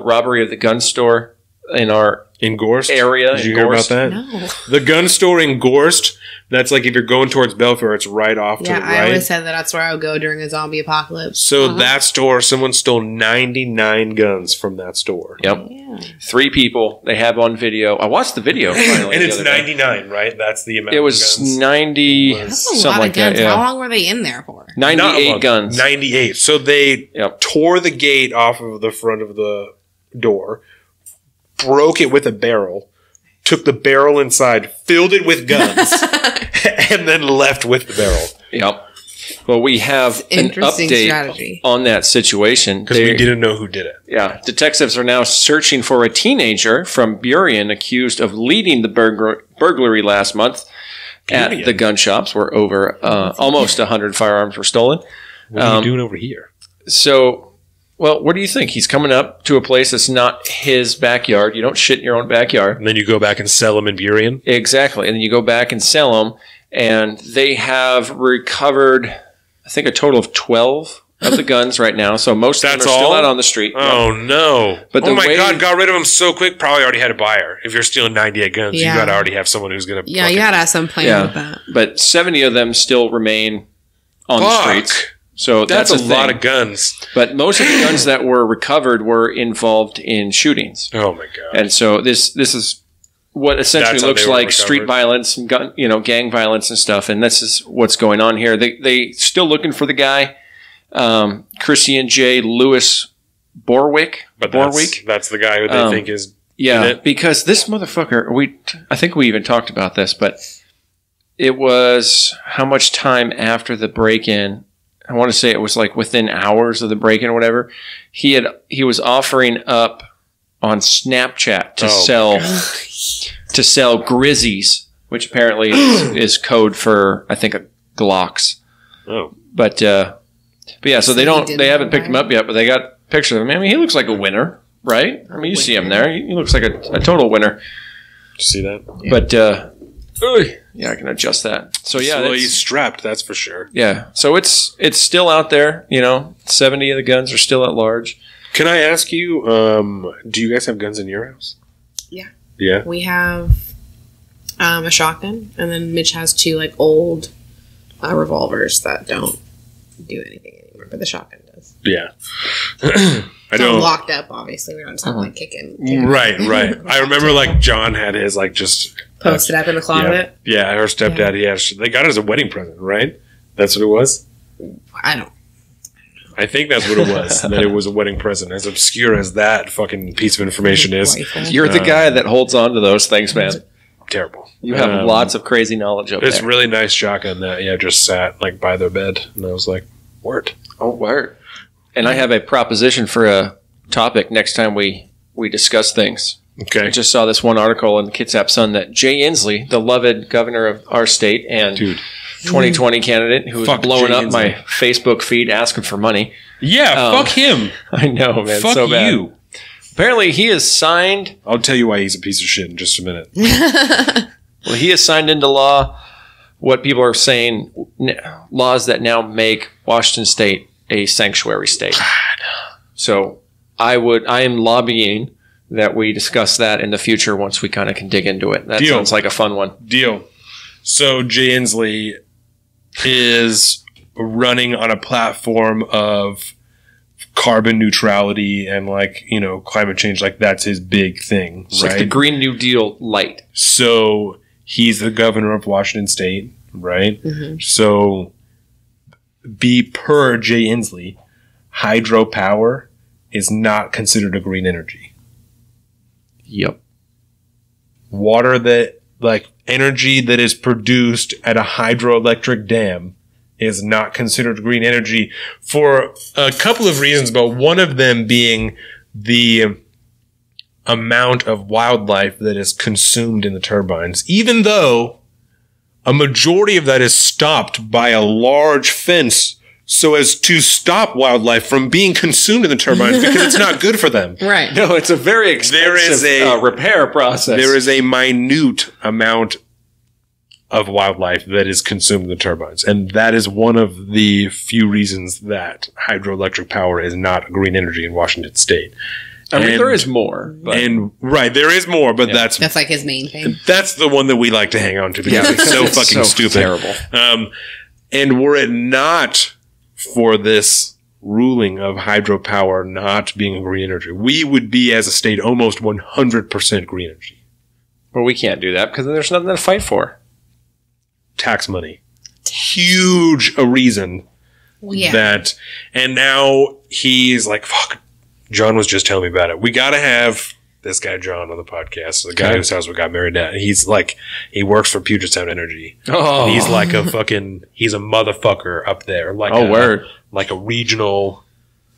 robbery of the gun store in Gorst area. Did you hear about that? No. The gun store in Gorst. That's like if you're going towards Belfair, it's right off to the right. Yeah, I always said that's where I would go during a zombie apocalypse. So that store, someone stole 99 guns from that store. Yep. Yeah. 3 people. They have on video. I watched the video finally. And it's 99, right? That's the amount. It was 90. That's a lot of guns. How long were they in there for? 98 guns. 98. So they tore the gate off of the front of the door, broke it with a barrel, took the barrel inside, filled it with guns, and then left with the barrel. Yep. Well, we have an update on that situation. Because we didn't know who did it. Yeah. Detectives are now searching for a teenager from Burien accused of leading the burglary last month at the gun shops where over almost 100 firearms were stolen. What are you doing over here? So... Well, what do you think? He's coming up to a place that's not his backyard. You don't shit in your own backyard. And then you go back and sell them in Burien? Exactly. And then you go back and sell them. And they have recovered, I think, a total of 12 of the guns right now. So most of them are still out on the street. Oh, no. But oh, my God. Got rid of them so quick. Probably already had a buyer. If you're stealing 98 guns, you got to already have someone who's going to... Yeah, you got to have some plan with that. But 70 of them still remain on the streets. So that's a lot of guns. But most of the guns that were recovered were involved in shootings. Oh my God. And so this is what essentially looks like street violence and gang violence and stuff. And this is what's going on here. They still looking for the guy, Christian J. Lewis Borwick. But that's the guy who they think is because this motherfucker, I think we even talked about this, but it was how much time after the break-in. I want to say it was like within hours of the break-in or whatever. He was offering up on Snapchat to sell Grizzies, which apparently is code for I think Glocks. Oh, but yeah, so they haven't picked him up yet, but they got pictures of him. I mean, he looks like a winner, right? I mean, you see him there. He looks like a total winner. Did you see that? Yeah. But yeah, I can adjust that. So yeah, he's strapped. That's for sure. Yeah, so it's still out there. 70 of the guns are still at large. Can I ask you? Do you guys have guns in your house? Yeah. Yeah. We have a shotgun, and then Mitch has 2 old revolvers that don't do anything anymore, but the shotgun does. Yeah. I don't locked up. Obviously, we don't have kicking. Right. I remember John had his just posted up in the closet. Yeah, her stepdad. They got it as a wedding present, right? That's what it was. I think that's what it was. That it was a wedding present. As obscure as that fucking piece of information is, you're the guy that holds on to those things, man. Terrible. You have lots of crazy knowledge of it. It's really nice shotgun that just sat by their bed, and I was like, word. Oh, word. And I have a proposition for a topic next time we discuss things. Okay. I just saw this one article in the Kitsap Sun that Jay Inslee, the loved governor of our state and 2020 candidate who was blowing up my Facebook feed asking for money. Yeah, fuck him. I know, man. Fuck so bad. you. Apparently he has signed... I'll tell you why he's a piece of shit in just a minute. Well, he has signed into law what people are saying, laws that now make Washington State a sanctuary state. God. So I am lobbying that we discuss that in the future once we kind of can dig into it. That sounds like a fun one. Deal. So Jay Inslee is running on a platform of carbon neutrality and climate change. That's his big thing. It's like the Green New Deal light. So he's the governor of Washington State, right? Mm-hmm. So per Jay Inslee, hydropower is not considered a green energy. Yep. Water that, energy that is produced at a hydroelectric dam is not considered green energy for a couple of reasons, but one of them being the amount of wildlife that is consumed in the turbines, even though a majority of that is stopped by a large fence so as to stop wildlife from being consumed in the turbines because it's not good for them. Right. No, it's a very expensive repair process. There is a minute amount of wildlife that is consumed in the turbines. And that is one of the few reasons that hydroelectric power is not green energy in Washington state. I mean, there is more. But. There is more, but that's like his main thing. That's the one that we like to hang on to because it's so fucking stupid. Terrible. And were it not for this ruling of hydropower not being green energy, we would be, as a state, almost 100% green energy. But we can't do that because there's nothing to fight for. Tax money. Huge a reason that, and now he's like, fuck, John was just telling me about it. We got to have this guy, John, on the podcast. The guy whose house we got married at. He's like, he works for Puget Sound Energy. Oh. And he's like he's a motherfucker up there. Like like a regional.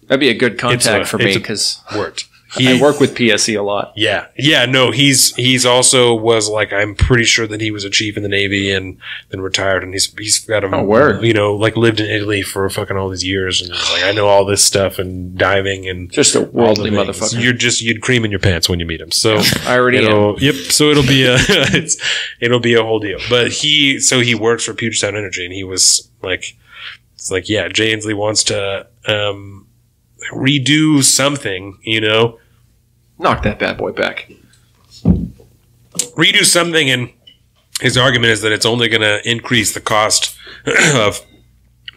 That'd be a good contact for me because worked. I work with PSE a lot. Yeah. Yeah, no, he's also was like, I'm pretty sure that he was a chief in the Navy and then retired, and he's got like lived in Italy for fucking all these years, and he's like, I know all this stuff and diving and just a worldly motherfucker. You'd cream in your pants when you meet him. So I already am. Yep. So it'll be it'll be a whole deal. But he works for Puget Sound Energy, and he was like, it's like, yeah, Jay Inslee wants to redo something, knock that bad boy back. Redo something, and his argument is that it's only going to increase the cost of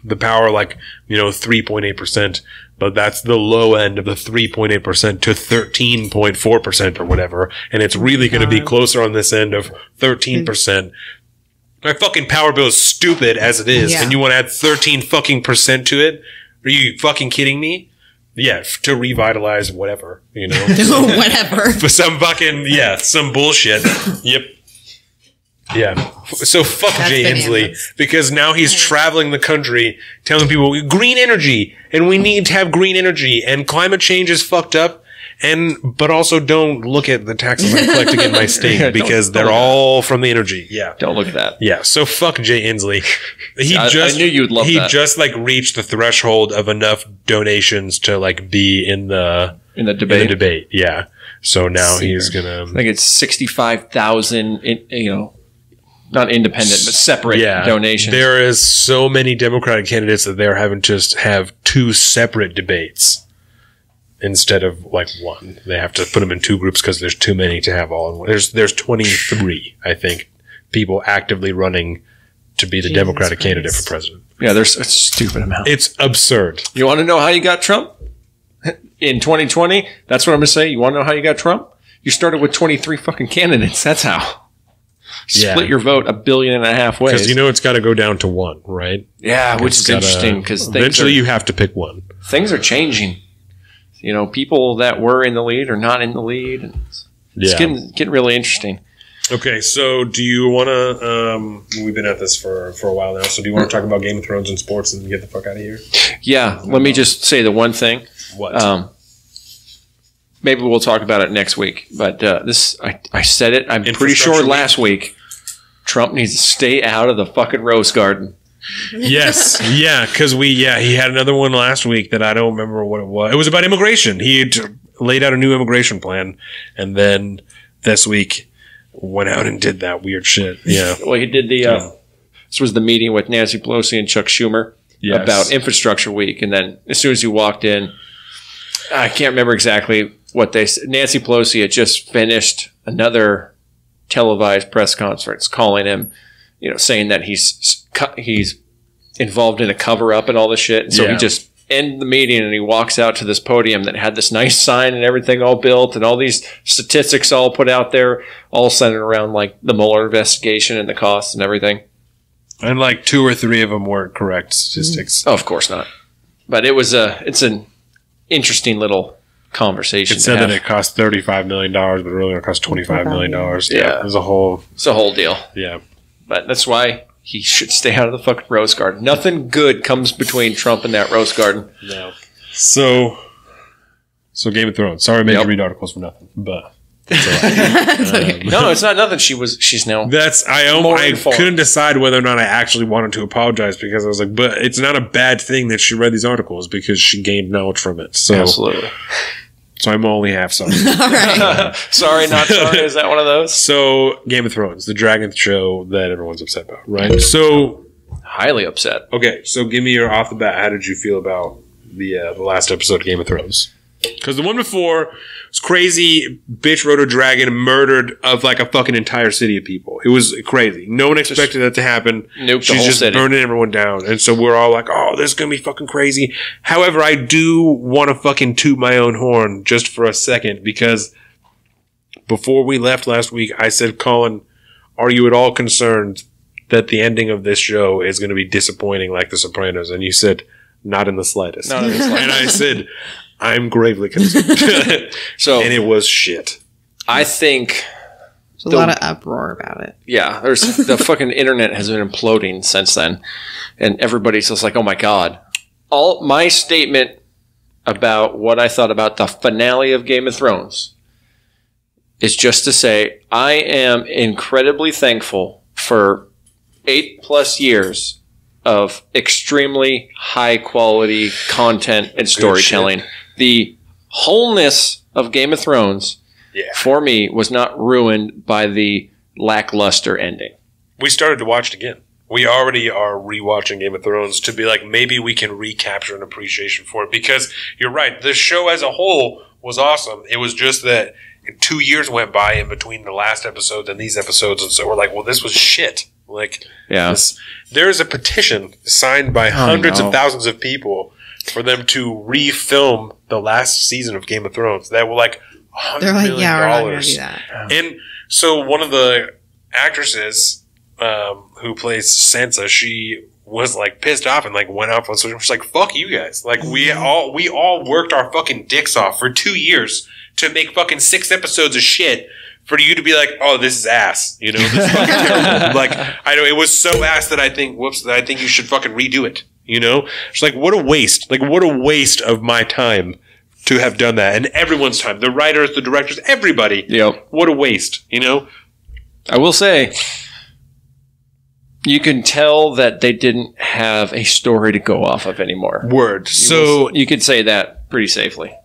the power 3.8%, but that's the low end of the 3.8% to 13.4% or whatever, and it's really going to be closer on this end of 13%. My fucking power bill is stupid as it is, and you want to add 13 fucking percent to it? Are you fucking kidding me? Yeah, to revitalize whatever, whatever. For some fucking, some bullshit. Yep. Yeah. So fuck Jay Inslee, because now he's traveling the country telling people green energy, and we need to have green energy, and climate change is fucked up. But also don't look at the taxes I'm collecting in my state because they're all from the energy. Yeah. Don't look at that. Yeah. So fuck Jay Inslee. I knew you would love that. He just reached the threshold of enough donations to be in the debate. Yeah. So now he's gonna. I think it's 65,000. Not independent, but separate donations. There is so many Democratic candidates that they're having to just have two separate debates instead of one. They have to put them in two groups because there's too many to have all in one. There's 23, I think, people actively running to be the Democratic candidate for president. Yeah, there's a stupid amount. It's absurd. You want to know how you got Trump? In 2020, that's what I'm going to say. You want to know how you got Trump? You started with 23 fucking candidates. That's how. Split your vote 1.5 billion ways. Because it's got to go down to one, right? Yeah, which is interesting because eventually you have to pick one. Things are changing. People that were in the lead are not in the lead. And it's getting really interesting. Okay, so do you want to... we've been at this for a while now, so do you want to talk about Game of Thrones and sports and get the fuck out of here? Yeah, let me just say the one thing. What? Maybe we'll talk about it next week. But I said it, I'm pretty sure last week, Trump needs to stay out of the fucking Rose Garden. Yes. Yeah. Because he had another one last week that I don't remember what it was. It was about immigration. He had laid out a new immigration plan. And then this week went out and did that weird shit. Yeah. Well, he did this was the meeting with Nancy Pelosi and Chuck Schumer about Infrastructure Week. And then as soon as he walked in, I can't remember exactly what they said. Nancy Pelosi had just finished another televised press conference calling him, saying that he's involved in a cover-up and all this shit. And so he just ended the meeting and he walks out to this podium that had this nice sign and everything all built and all these statistics all put out there, all centered around the Mueller investigation and the costs and everything. And 2 or 3 of them weren't correct statistics. Oh, of course not. But it's an interesting little conversation. It said that it cost $35 million, but it really only cost $25 million. Yeah. It was a whole deal. Yeah. But that's why he should stay out of the fucking Rose Garden. Nothing good comes between Trump and that Rose Garden. No. So Game of Thrones. Sorry I made you read articles for nothing. But No, it's not nothing. She's now. I couldn't decide whether or not I actually wanted to apologize because I was like, but it's not a bad thing that she read these articles because she gained knowledge from it. So, absolutely. So I'm only half sorry. Sorry, not sorry. Is that one of those? So Game of Thrones, the dragon show that everyone's upset about, right? So highly upset. Okay, so give me your off the bat. How did you feel about the last episode of Game of Thrones? Because the one before was crazy. Bitch rode a dragon, murdered of like a fucking entire city of people. It was crazy. No one expected that to happen. Nope, she's just burning everyone down, and so we're all like, "Oh, this is gonna be fucking crazy." However, I do want to fucking toot my own horn just for a second because before we left last week, I said, "Colin, are you at all concerned that the ending of this show is going to be disappointing like The Sopranos?" And you said, "Not in the slightest." Not in the slightest. And I said, I'm gravely concerned. And it was shit. I think there's a lot of uproar about it. Yeah, there's the fucking internet has been imploding since then, and everybody's just like, "Oh my god!" All my statement about what I thought about the finale of Game of Thrones is just to say I am incredibly thankful for 8+ years of extremely high quality content and storytelling. The wholeness of Game of Thrones, for me, was not ruined by the lackluster ending. We started to watch it again. We already are rewatching Game of Thrones to be like, maybe we can recapture an appreciation for it. Because you're right, the show as a whole was awesome. It was just that 2 years went by in between the last episodes and these episodes, and so we're like, well, this was shit. Like, there's a petition signed by hundreds of thousands of people for them to refilm the last season of Game of Thrones. That were like $100 million. Yeah, we're not gonna do that. And so one of the actresses who plays Sansa, she was like pissed off and like went off on social. She's like, "Fuck you guys! Like we all worked our fucking dicks off for 2 years to make fucking 6 episodes of shit." For you to be like, "Oh, this is ass," you know, this is fucking terrible. Like, I know it was so ass that I think you should fucking redo it. You know, it's like, what a waste! Like, what a waste of my time to have done that, and everyone's time. The writers, the directors, everybody. Yep. What a waste. You know. I will say, you can tell that they didn't have a story to go off of anymore. Word. So you could say that pretty safely.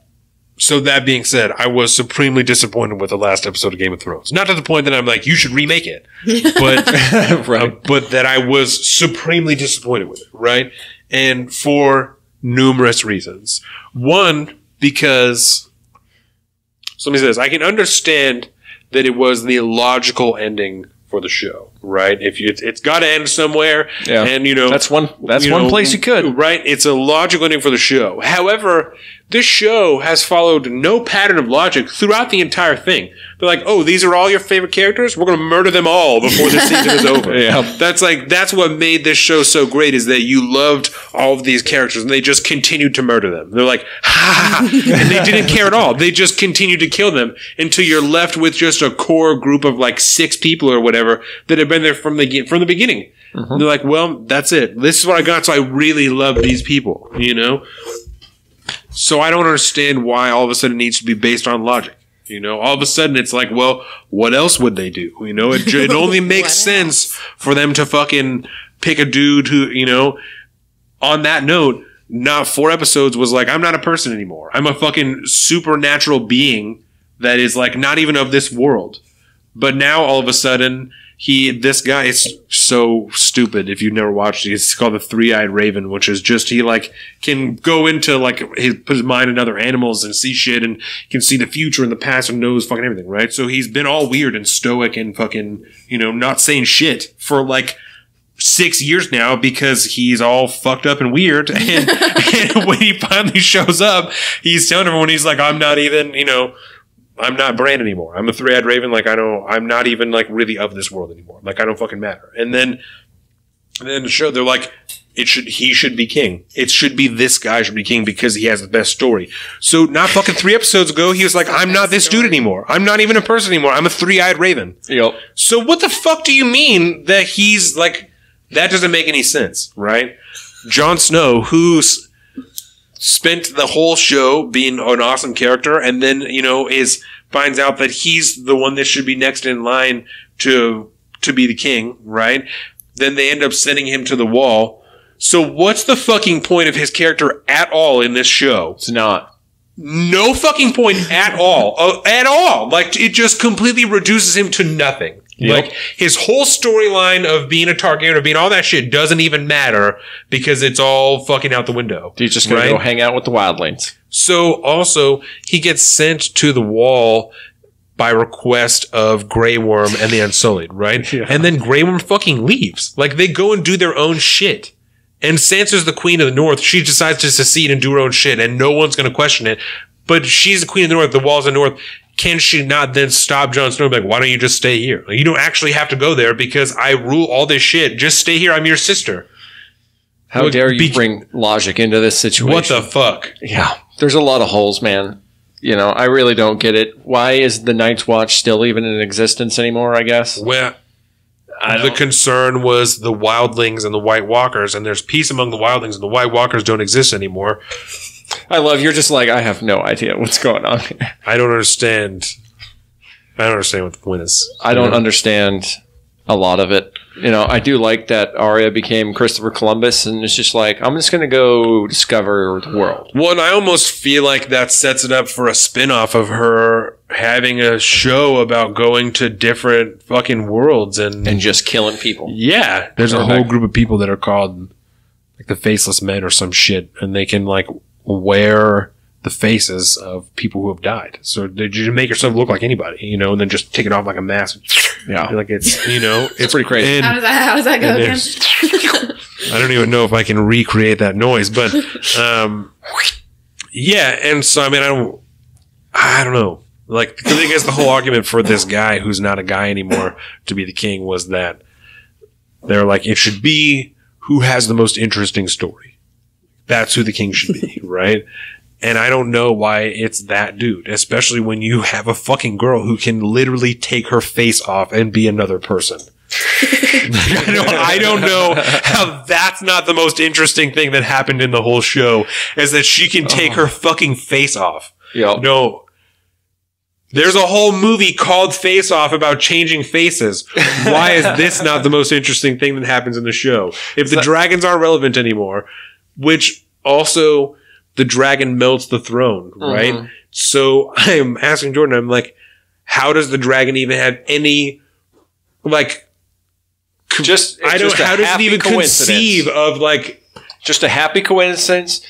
So that being said, I was supremely disappointed with the last episode of Game of Thrones. Not to the point that I'm like, you should remake it, but but that I was supremely disappointed with it, right? And for numerous reasons. One, because so let me say this: I can understand that it was the logical ending for the show, right? If it's got to end somewhere, and you know that's one place you could, right? It's a logical ending for the show. However, this show has followed no pattern of logic throughout the entire thing. They're like, "Oh, these are all your favorite characters? We're going to murder them all before the season is over." That's what made this show so great, is that you loved all of these characters and they just continued to murder them. They're like, ha, and they didn't care at all. They just continued to kill them until you're left with just a core group of like 6 people or whatever that have been there from the beginning. Mm-hmm. They're like, well, that's it. This is what I got, so I really love these people, you know? So I don't understand why all of a sudden it needs to be based on logic. You know, all of a sudden it's like, well, what else would they do? You know, it only makes sense for them to fucking pick a dude who, you know, on that note, not 4 episodes was like, I'm not a person anymore. I'm a fucking supernatural being that is like not even of this world. But now all of a sudden this guy is so stupid. If you've never watched it, it's called the Three-Eyed Raven, which is just, he like can go into like, he put his mind in other animals and see shit and can see the future and the past and knows fucking everything, right? So he's been all weird and stoic and fucking, you know, not saying shit for like 6 years now because he's all fucked up and weird. And when he finally shows up, he's telling everyone, he's like, I'm not even, you know, I'm not Bran anymore. I'm a Three-Eyed Raven. Like, I'm not even like really of this world anymore. Like, I don't fucking matter. And then the show, they're like, he should be king. It should be this guy should be king because he has the best story. So not fucking 3 episodes ago, he was like, I'm not this dude anymore. I'm not even a person anymore. I'm a Three-Eyed Raven. Yep. So what the fuck do you mean that he's like, that doesn't make any sense, right? Jon Snow, who's spent the whole show being an awesome character and then, you know, is finds out that he's the one that should be next in line to be the king, right? Then they end up sending him to the wall. So what's the fucking point of his character at all in this show? It's not. No fucking point at all. At all. Like, it just completely reduces him to nothing. Yep. Like, his whole storyline of being a Targaryen, of being all that shit doesn't even matter because it's all fucking out the window. He's just going to go hang out with the wildlings. So, also, he gets sent to the wall by request of Grey Worm and the Unsullied, right? Yeah. And then Grey Worm fucking leaves. Like, they go and do their own shit. And Sansa's the queen of the north. She decides to secede and do her own shit, and no one's going to question it. But she's the queen of the north. The walls of the north. Can she not then stop Jon Snow and be like, why don't you just stay here? Like, you don't actually have to go there because I rule all this shit. Just stay here. I'm your sister. How dare you bring logic into this situation? What the fuck? Yeah. There's a lot of holes, man. You know, I really don't get it. Why is the Night's Watch still even in existence anymore, I guess? Well, the concern was the wildlings and the White Walkers, and there's peace among the wildlings, and the White Walkers don't exist anymore. I love you're just like, I have no idea what's going on here. I don't understand what the point is. I don't understand a lot of it. You know, I do like that Arya became Christopher Columbus, and it's just like, I'm just going to go discover the world. Well, and I almost feel like that sets it up for a spin-off of her having a show about going to different fucking worlds and just killing people. Yeah. There's a whole group of people that are called like the Faceless Men or some shit, and they can like wear the faces of people who have died. So they just make yourself look like anybody, you know, and then just take it off like a mask. Yeah. Like it's, you know, it's pretty crazy. How does that go again? I don't even know if I can recreate that noise, but, yeah. And so, I mean, I don't know. Like, because I guess the whole argument for this guy who's not a guy anymore to be the king was that they're like, it should be who has the most interesting story. That's who the king should be, right? And I don't know why it's that dude, especially when you have a fucking girl who can literally take her face off and be another person. I don't know how that's not the most interesting thing that happened in the whole show, is that she can take her fucking face off. Yep. No. There's a whole movie called Face Off about changing faces. Why is this not the most interesting thing that happens in the show? If the dragons aren't relevant anymore, which also the dragon melts the throne, right? Mm-hmm. So I'm asking Jordan, I'm like, how does the dragon even have any, like, how does it even conceive of, like, just a happy coincidence?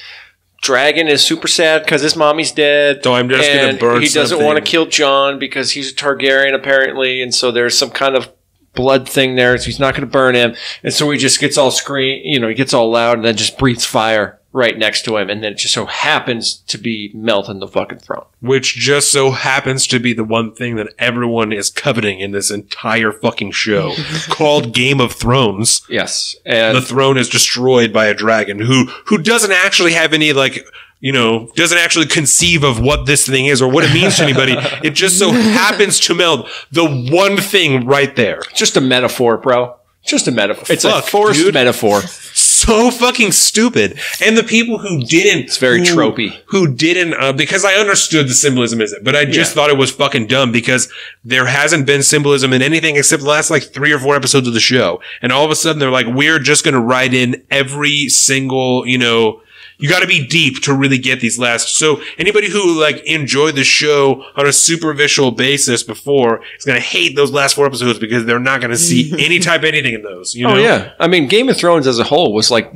Dragon is super sad because his mommy's dead. So I'm just going to burn He doesn't want to kill Jon because he's a Targaryen, apparently, and so there's some kind of blood thing there, so he's not going to burn him. And so he just gets all he gets all loud and then just breathes fire right next to him, and then it just so happens to be melting the fucking throne. Which just so happens to be the one thing that everyone is coveting in this entire fucking show, called Game of Thrones. Yes. And the throne is destroyed by a dragon who doesn't actually have any, like, you know, doesn't actually conceive of what this thing is or what it means to anybody. It just so happens to melt the one thing right there. Just a metaphor, bro. Just a metaphor. It's a forced metaphor. So fucking stupid. And the people who didn't... It's very tropey. Who didn't... because I understood the symbolism is it, but I just thought it was fucking dumb because there hasn't been symbolism in anything except the last, like, 3 or 4 episodes of the show. And all of a sudden they're like, we're just going to write in every single, you know... You got to be deep to really get these last. So anybody who, like, enjoyed the show on a superficial basis before is going to hate those last 4 episodes because they're not going to see any type of anything in those. You know? Oh yeah, I mean, Game of Thrones as a whole was like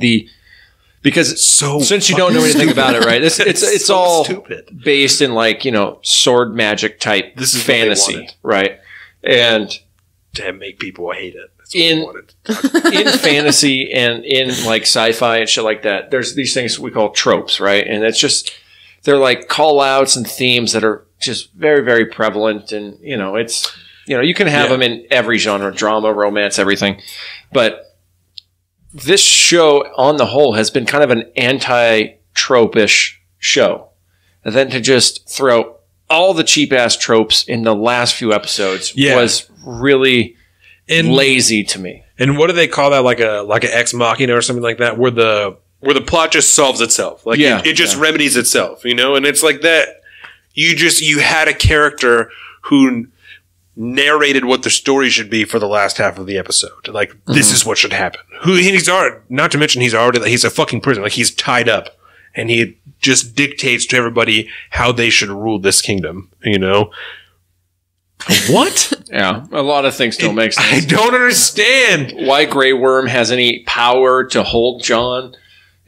because since you don't know anything about it, right? It's so all stupid. Based in, like, you know, sword magic type fantasy, right? And to make people hate it. In fantasy and in, like, sci-fi and shit like that, there's these things we call tropes, right? And it's just, they're like call-outs and themes that are just very, very prevalent. And, you know, it's, you know, you can have them in every genre, drama, romance, everything. But this show, on the whole, has been kind of an anti-trope-ish show. And then to just throw all the cheap-ass tropes in the last few episodes was really... lazy to me. And what do they call that? Like an ex machina or something like that, where the plot just solves itself. Like it just remedies itself, you know? And it's like that. you had a character who narrated what the story should be for the last half of the episode. Like, this is what should happen. Not to mention he's a fucking prisoner. Like, he's tied up and he just dictates to everybody how they should rule this kingdom, you know? What? Yeah, a lot of things don't make sense. I don't understand why Grey Worm has any power to hold Jon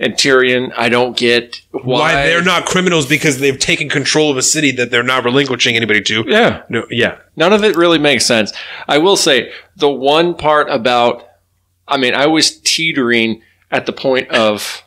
and Tyrion. I don't get why they're not criminals because they've taken control of a city that they're not relinquishing anybody to. Yeah. No, yeah. None of it really makes sense. I will say the one part about, I was teetering at the point of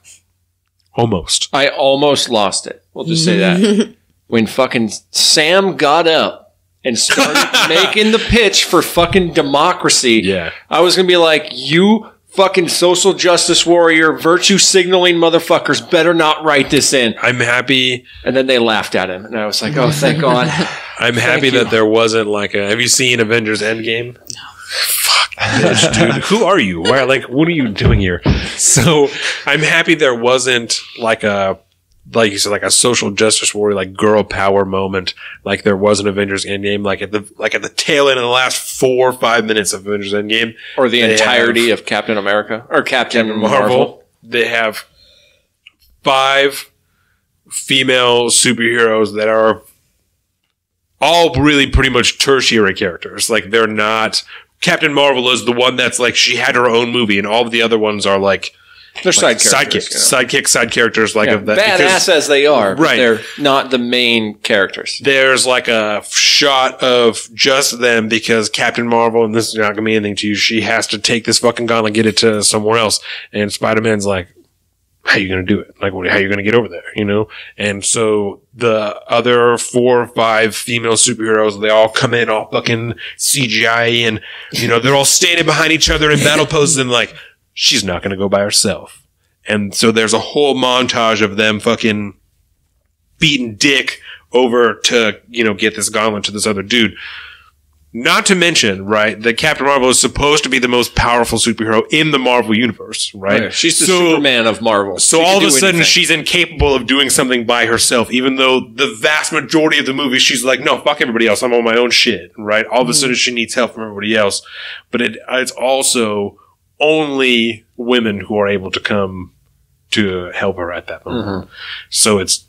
I almost lost it. We'll just say that. When fucking Sam got up and started making the pitch for fucking democracy. Yeah. I was going to be like, you fucking social justice warrior, virtue signaling motherfuckers better not write this in. I'm happy. And then they laughed at him. And I was like, oh, thank God. I'm happy that there wasn't have you seen Avengers Endgame? No. Fuck, bitch, dude. Who are you? Why, what are you doing here? So I'm happy there wasn't like you said, like a social justice warrior, like girl power moment, like there was an Avengers Endgame, like at the tail end of the last 4 or 5 minutes of Avengers Endgame, or the entirety of Captain America or Captain Marvel. They have 5 female superheroes that are all really pretty much tertiary characters. Like, they're not. Captain Marvel is the one that's like she had her own movie, and all of the other ones are like. They're side characters. Side characters of that. Badass as they are, right. They're not the main characters. There's like a shot of just them because Captain Marvel, and this is not going to mean anything to you, she has to take this fucking gun and get it to somewhere else. And Spider-Man's like, how are you going to do it? Like, how are you going to get over there? You know? And so the other 4 or 5 female superheroes, they all come in all fucking CGI and, you know, they're all standing behind each other in battle poses and like, she's not going to go by herself. And so there's a whole montage of them fucking beating dick over to, you know, get this gauntlet to this other dude. Not to mention, right, that Captain Marvel is supposed to be the most powerful superhero in the Marvel universe, right? Yeah, she's the Superman of Marvel. So all of a sudden she's incapable of doing something by herself, even though the vast majority of the movie she's like, no, fuck everybody else. I'm on my own shit, right? All of a sudden she needs help from everybody else. But it's also only women who are able to come to help her at that moment. So it's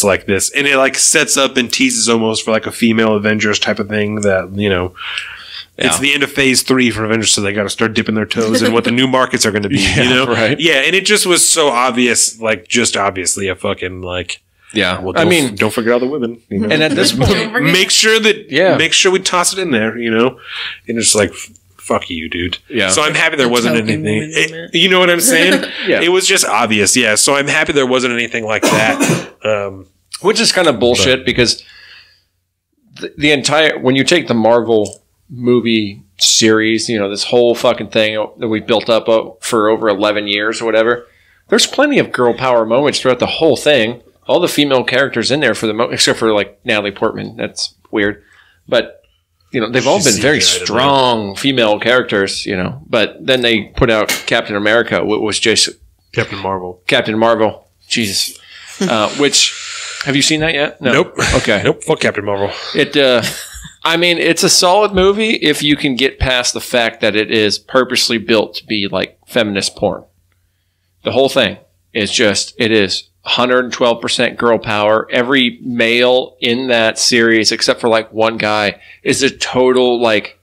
like this. And it like sets up and teases almost for like a female Avengers type of thing that, you know, it's the end of phase 3 for Avengers, so they got to start dipping their toes in what the new markets are going to be, you know? Right. Yeah, and it just was so obvious, like just obviously a fucking like, well, don't forget all the women. You know? And at this point, make sure we toss it in there, you know? And it's like, fuck you, dude. Yeah. So I'm happy there wasn't anything. You know what I'm saying? Yeah. It was just obvious. Yeah. So I'm happy there wasn't anything like that. Which is kind of bullshit because the entire, when you take the Marvel movie series, you know, this whole fucking thing that we built up for over 11 years or whatever, there's plenty of girl power moments throughout the whole thing. All the female characters in there except for like Natalie Portman. That's weird. But you know, they've all been very strong female characters, you know, but then they put out Captain America, which was just Captain Marvel. Jesus. Which, have you seen that yet? No. Nope. Okay. Nope. Fuck Captain Marvel. It's a solid movie if you can get past the fact that it is purposely built to be like feminist porn. The whole thing is it is 112% girl power. Every male in that series, except for like one guy, is a total like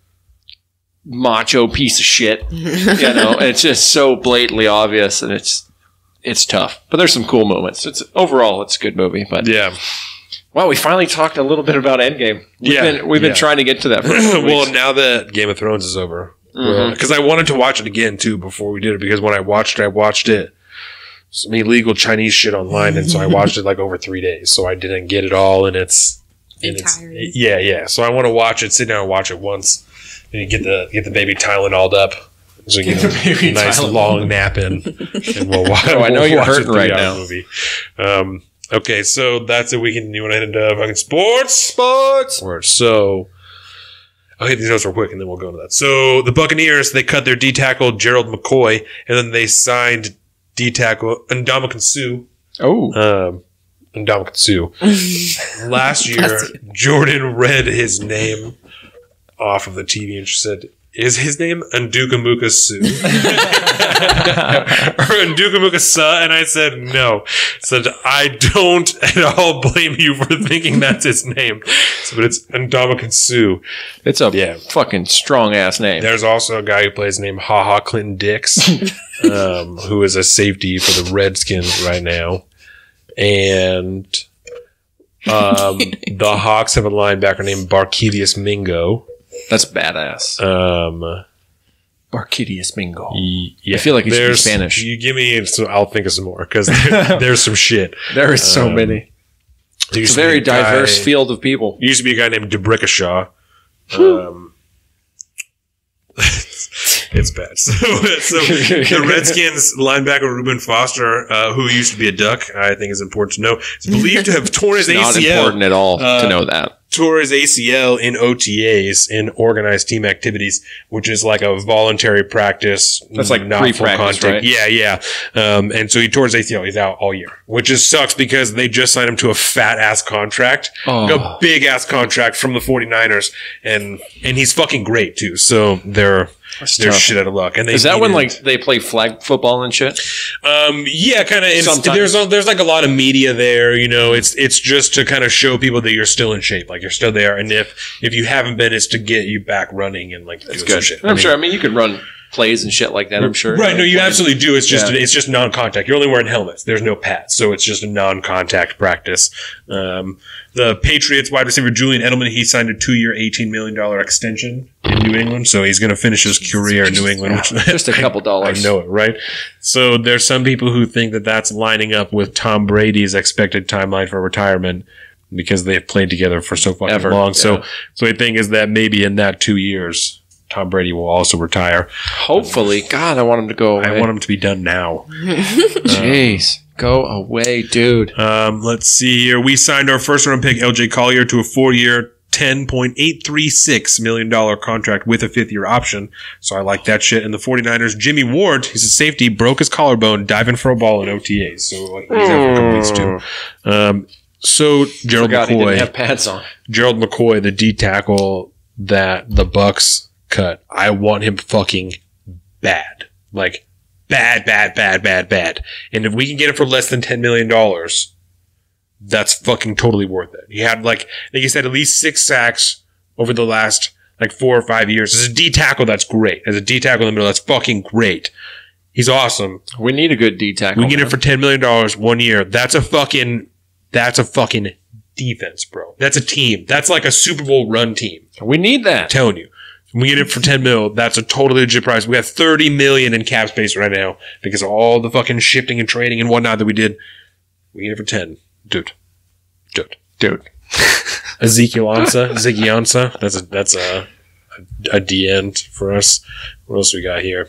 macho piece of shit. You know, and it's just so blatantly obvious, and it's tough. But there's some cool moments. Overall, it's a good movie. But yeah. Wow, we finally talked a little bit about Endgame. We've been trying to get to that for well, now that Game of Thrones is over. Because I wanted to watch it again, too, before we did it. Because when I watched it some illegal Chinese shit online, and so I watched it like over 3 days. So I didn't get it all, and it's yeah. So I want to watch it, sit down and watch it once, and get the baby Tylenol'd up, so get a nice long nap in, and we'll watch. I know you're hurting right now. Movie. Okay, so that's it. We can you want to head into fucking sports. So. I'll hit these notes real quick, and then we'll go into that. So the Buccaneers, they cut their D tackle Gerald McCoy, and then they signed D tackle Ndamukong Suh. Ndamukong Suh. Last year, Jordan read his name off of the TV and she said, "Is his name Ndukamuka Suh?" Or Ndukamuka Suh? And I said, no. Said, I don't at all blame you for thinking that's his name. So, but it's Ndamukong Suh. It's a fucking strong-ass name. There's also a guy who plays named HaHa Clinton Dix, who is a safety for the Redskins right now. And the Hawks have a linebacker named Barkevius Mingo. That's badass. Barkevius Mingo. Yeah, I feel like he should be Spanish. You give me, so I'll think of some more because there's some shit. There is so many. It's a very diverse field of people. Used to be a guy named DeBrickashaw. It's bad. So the Redskins linebacker Reuben Foster, who used to be a Duck, I think is important to know, is believed to have torn his ACL. Not important at all to know that. Tore his ACL in OTAs, in organized team activities, which is like a voluntary practice. That's like pre-practice, right? Yeah. And so he tore his ACL. He's out all year, which just sucks because they just signed him to a fat-ass contract, a big-ass contract from the 49ers, and he's fucking great, too. So they're shit out of luck. And is that when like they play flag football and shit? Yeah, kind of. There's like a lot of media there. You know, it's just to kind of show people that you're still in shape, like you're still there. And if you haven't been, it's to get you back running and like do some shit. I'm sure. I mean, you could run plays and shit like that. I'm sure. Right? No, you absolutely do. It's just non-contact. You're only wearing helmets. There's no pads, so it's just a non-contact practice. The Patriots wide receiver Julian Edelman, he signed a 2-year, $18 million extension in New England, so he's going to finish his career in New England. Just a couple dollars. I know it, right? So there's some people who think that that's lining up with Tom Brady's expected timeline for retirement because they've played together for so fucking long. Yeah. So the thing is that maybe in that 2 years, Tom Brady will also retire. Hopefully. God, I want him to go away. I want him to be done now. Jeez. Go away, dude. Let's see here. We signed our first round pick, LJ Collier, to a 4-year, $10.836 million contract with a 5th-year option. So I like that shit. And the 49ers, Jimmy Ward, he's a safety, broke his collarbone diving for a ball in OTAs. So he's out for a couple weeks too. So Gerald McCoy, he didn't have pads on. Gerald McCoy, the D tackle that the Bucks cut. I want him fucking bad. Like bad. And if we can get him for less than $10 million, that's fucking totally worth it. He had like he said, at least 6 sacks over the last like 4 or 5 years. As a D tackle, that's great. As a D tackle in the middle, that's fucking great. He's awesome. We need a good D tackle. We get him for $10 million 1 year. That's a fucking defense, bro. That's a team. That's like a Super Bowl run team. We need that. I'm telling you. We get it for $10 million. That's a totally legit price. We have $30 million in cap space right now because of all the fucking shifting and trading and whatnot that we did. We get it for 10. Dude. Ezekiel Ansah. Ziggy Ansah. That's a D end for us. What else we got here?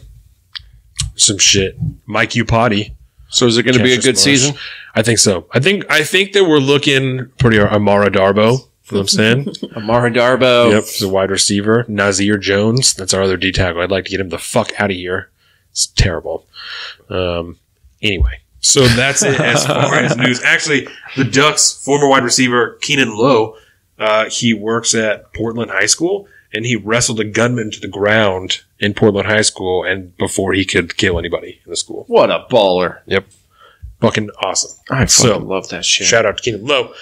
Some shit. Mike Upati. So is it going to be a good season? I think so. I think that we're looking pretty Amara Darboh. You know what I'm saying? Amara Darboh. Yep, he's a wide receiver. Nazir Jones. That's our other D tackle. I'd like to get him the fuck out of here. It's terrible. Anyway, so that's it as far as news. Actually, the Ducks' former wide receiver Keenan Lowe, he works at Portland High School, and he wrestled a gunman to the ground in Portland High School, and before he could kill anybody in the school. What a baller! Yep, fucking awesome. I fucking love that shit. Shout out to Keenan Lowe.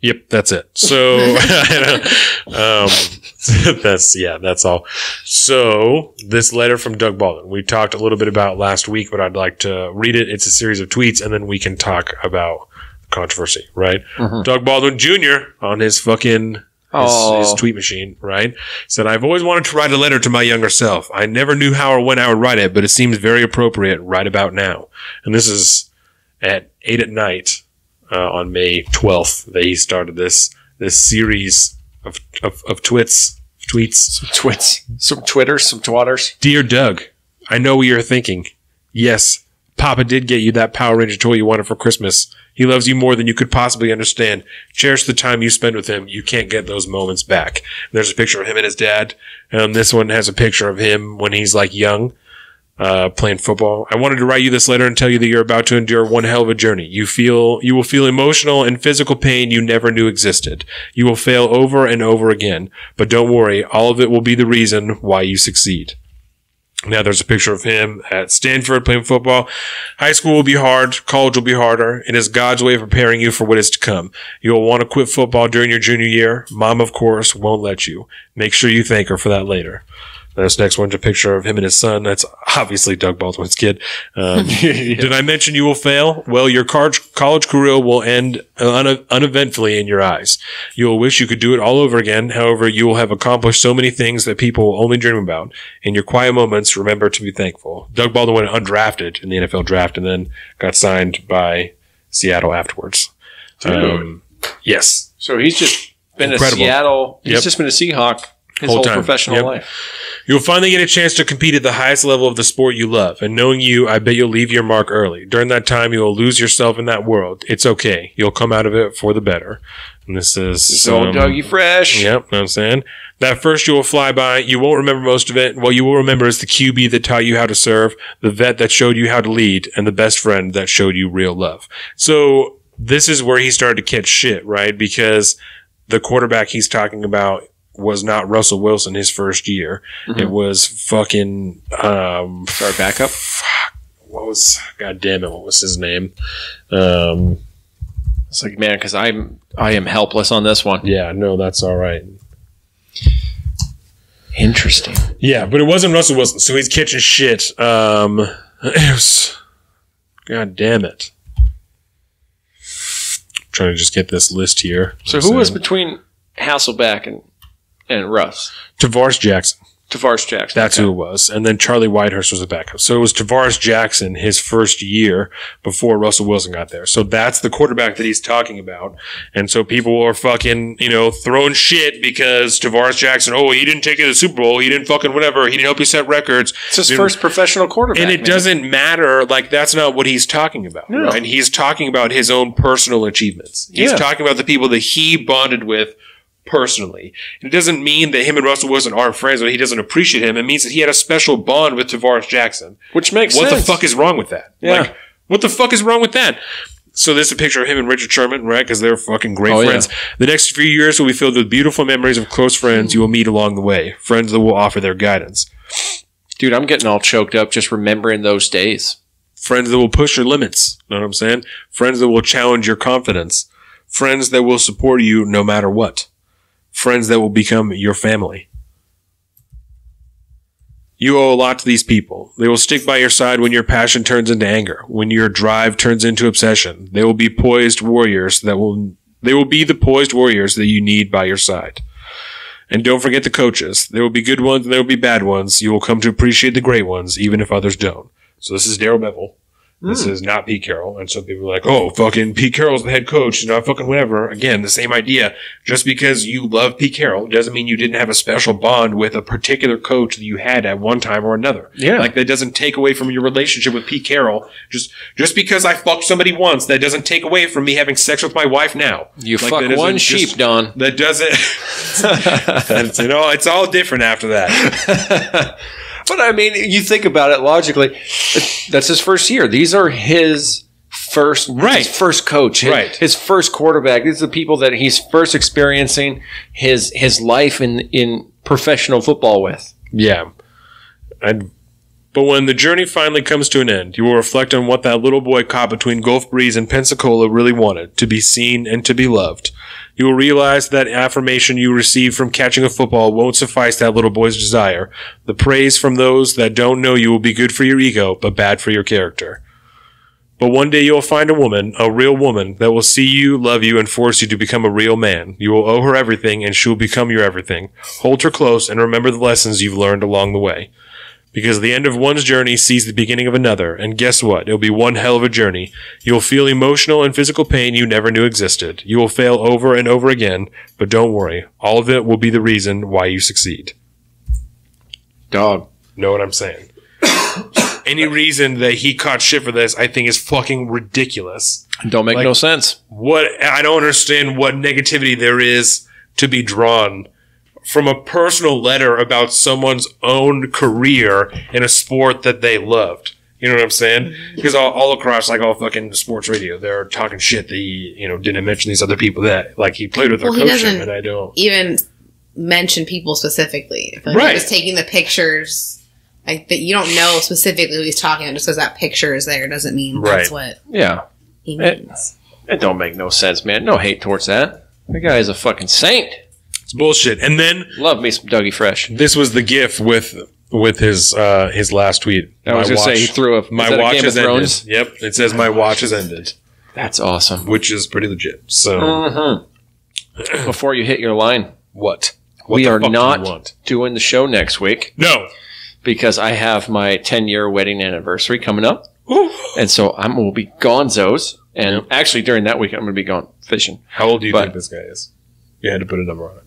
Yep, that's it. So, that's all. So, this letter from Doug Baldwin, we talked a little bit about last week, but I'd like to read it. It's a series of tweets, and then we can talk about the controversy, right? Mm-hmm. Doug Baldwin Jr. on his fucking his tweet machine, right? Said, I've always wanted to write a letter to my younger self. I never knew how or when I would write it, but it seems very appropriate right about now. And this is at 8 at night. On May 12th, they started this series of tweets. Some Twitters, some twatters. Dear Doug, I know what you're thinking. Yes, Papa did get you that Power Ranger toy you wanted for Christmas. He loves you more than you could possibly understand. Cherish the time you spend with him. You can't get those moments back. There's a picture of him and his dad. This one has a picture of him when he's like young. playing football. I wanted to write you this letter and tell you that you're about to endure one hell of a journey. You will feel emotional and physical pain you never knew existed. You will fail over and over again, but don't worry. All of it will be the reason why you succeed. Now there's a picture of him at Stanford playing football. High school will be hard. College will be harder. It is God's way of preparing you for what is to come. You'll want to quit football during your junior year. Mom, of course, won't let you. Make sure you thank her for that later. This next one's a picture of him and his son. That's obviously Doug Baldwin's kid. Did I mention you will fail? Well, your college career will end uneventfully in your eyes. You will wish you could do it all over again. However, you will have accomplished so many things that people will only dream about. In your quiet moments, remember to be thankful. Doug Baldwin went undrafted in the NFL draft and then got signed by Seattle afterwards. Yes. So he's just been Incredible. a Seattle. He's Yep. just been a Seahawk his whole professional Yep. life. You'll finally get a chance to compete at the highest level of the sport you love. And knowing you, I bet you'll leave your mark early. During that time, you'll lose yourself in that world. It's okay. You'll come out of it for the better. And this is... So Dougie Fresh. Yep, know what I'm saying? That first you will fly by. You won't remember most of it. What you will remember is the QB that taught you how to serve, the vet that showed you how to lead, and the best friend that showed you real love. So this is where he started to catch shit, right? Because the quarterback he's talking about was not Russell Wilson his first year. Mm-hmm. It was fucking Sorry, backup. God damn it, what was his name? It's like, man, because I am helpless on this one. Yeah, no, that's all right. Interesting. Yeah, but it wasn't Russell Wilson, so he's catching shit. It was, God damn it. I'm trying to just get this list here. So who was between Hasselbeck and Russ? Tavares Jackson. Tavares Jackson. That's who it was. And then Charlie Whitehurst was the backup. So it was Tavares Jackson his first year before Russell Wilson got there. So that's the quarterback that he's talking about. And so people are fucking, throwing shit because Tavares Jackson, he didn't take you to the Super Bowl. He didn't fucking whatever. He didn't help you set records. It's his first professional quarterback. And it doesn't matter. Like, that's not what he's talking about. No. Right? And he's talking about his own personal achievements. He's talking about the people that he bonded with personally. It doesn't mean that him and Russell Wilson aren't friends or he doesn't appreciate him. It means that he had a special bond with Tavares Jackson. Which makes sense. What the fuck is wrong with that? Yeah. Like, what the fuck is wrong with that? So this is a picture of him and Richard Sherman, right? Because they're fucking great friends. Yeah. The next few years will be filled with beautiful memories of close friends you will meet along the way. Friends that will offer their guidance. Dude, I'm getting all choked up just remembering those days. Friends that will push your limits. Know what I'm saying? Friends that will challenge your confidence. Friends that will support you no matter what. Friends that will become your family. You owe a lot to these people. They will stick by your side when your passion turns into anger, when your drive turns into obsession. They will be poised warriors they will be the poised warriors that you need by your side. And don't forget the coaches. There will be good ones and there will be bad ones. You will come to appreciate the great ones, even if others don't. So this is Darryl Bevell. This is not Pete Carroll. And so people are like, fucking Pete Carroll's the head coach, fucking whatever. Again, the same idea. Just because you love Pete Carroll doesn't mean you didn't have a special bond with a particular coach that you had at one time or another. Yeah. Like, that doesn't take away from your relationship with Pete Carroll. Just because I fucked somebody once, that doesn't take away from me having sex with my wife now. You fuck one sheep, Don. That doesn't, it's all different after that. But I mean, you think about it logically. That's his first year. These are his first coach, his first quarterback. These are the people that he's first experiencing his life in professional football with. Yeah. But when the journey finally comes to an end, you will reflect on what that little boy caught between Gulf Breeze and Pensacola really wanted, to be seen and to be loved. You will realize that affirmation you receive from catching a football won't suffice that little boy's desire. The praise from those that don't know you will be good for your ego, but bad for your character. But one day you'll find a woman, a real woman, that will see you, love you, and force you to become a real man. You will owe her everything, and she will become your everything. Hold her close and remember the lessons you've learned along the way. Because the end of one's journey sees the beginning of another, and guess what? It'll be one hell of a journey. You'll feel emotional and physical pain you never knew existed. You will fail over and over again, but don't worry. All of it will be the reason why you succeed. Dog. Know what I'm saying? Any reason that he caught shit for this, I think, is fucking ridiculous. Don't make no sense. I don't understand what negativity there is to be drawn from a personal letter about someone's own career in a sport that they loved. You know what I'm saying? Because all across, like, all fucking sports radio, they're talking shit that he, didn't mention these other people that, like, he played with or coached him, and I don't even mention people specifically. I feel like he's just taking the pictures, like, that you don't know specifically who he's talking about. Just because that picture is there doesn't mean that's what he means. It don't make no sense, man. No hate towards that. That guy is a fucking saint. It's bullshit. And then love me some Dougie Fresh. This was the gif with his last tweet. I was going to say he threw my watch has ended. Yep, it says my watch has ended. That's awesome. Which is pretty legit. So before you hit your line, what we are not doing the show next week. No, because I have my 10-year wedding anniversary coming up, and so I will be gonzos. And actually, during that week, I'm going to be gone fishing. How old do you think this guy is? You had to put a number on it.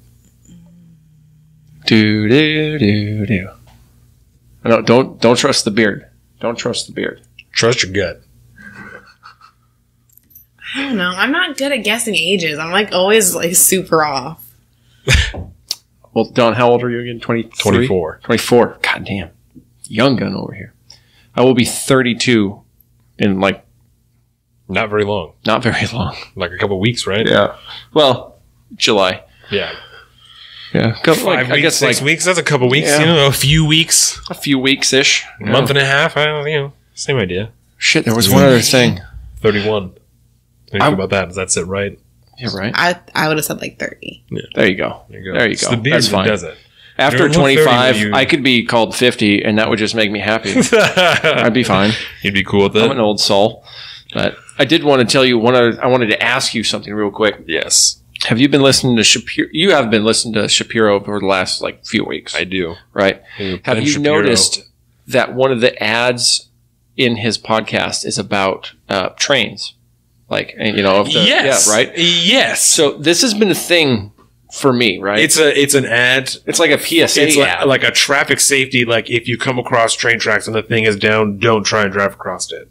No, don't trust the beard. Don't trust the beard. Trust your gut. I don't know. I'm not good at guessing ages. I'm like always like super off. Well, Don, how old are you again? 24. 24. God damn. Young gun over here. I will be 32 in like... Not very long. Not very long. Like a couple weeks, right? Yeah. Well, July. Yeah. Yeah. 5 weeks, I guess 6 weeks. That's a couple weeks. Yeah. A few weeks. A few weeks-ish. A month and a half. I don't know. Same idea. Shit, there was one other thing. 31. Think about that. Does that sit right? Yeah, right. I would have said like 30. Yeah. There you go. There you go. It's the beard that does it. After 25, I could be called 50, and that would just make me happy. I'd be fine. You'd be cool with that? I'm an old soul. But I did want to tell you I wanted to ask you something real quick. Yes. Have you been listening to Shapiro? You have been listening to Shapiro for the last few weeks. I do. Right. Have you noticed that one of the ads in his podcast is about trains? Yes. Yeah, right? Yes. So this has been a thing for me, right? It's an ad. It's like a PSA ad. Like a traffic safety, like if you come across train tracks and the thing is down, don't try and drive across it.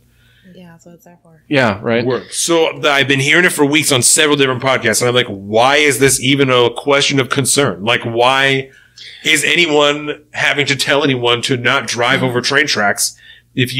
Yeah, that's what it's there for. Yeah, right. So I've been hearing it for weeks on several different podcasts, and I'm like, why is this even a question of concern? Like, why is anyone having to tell anyone to not drive over train tracks if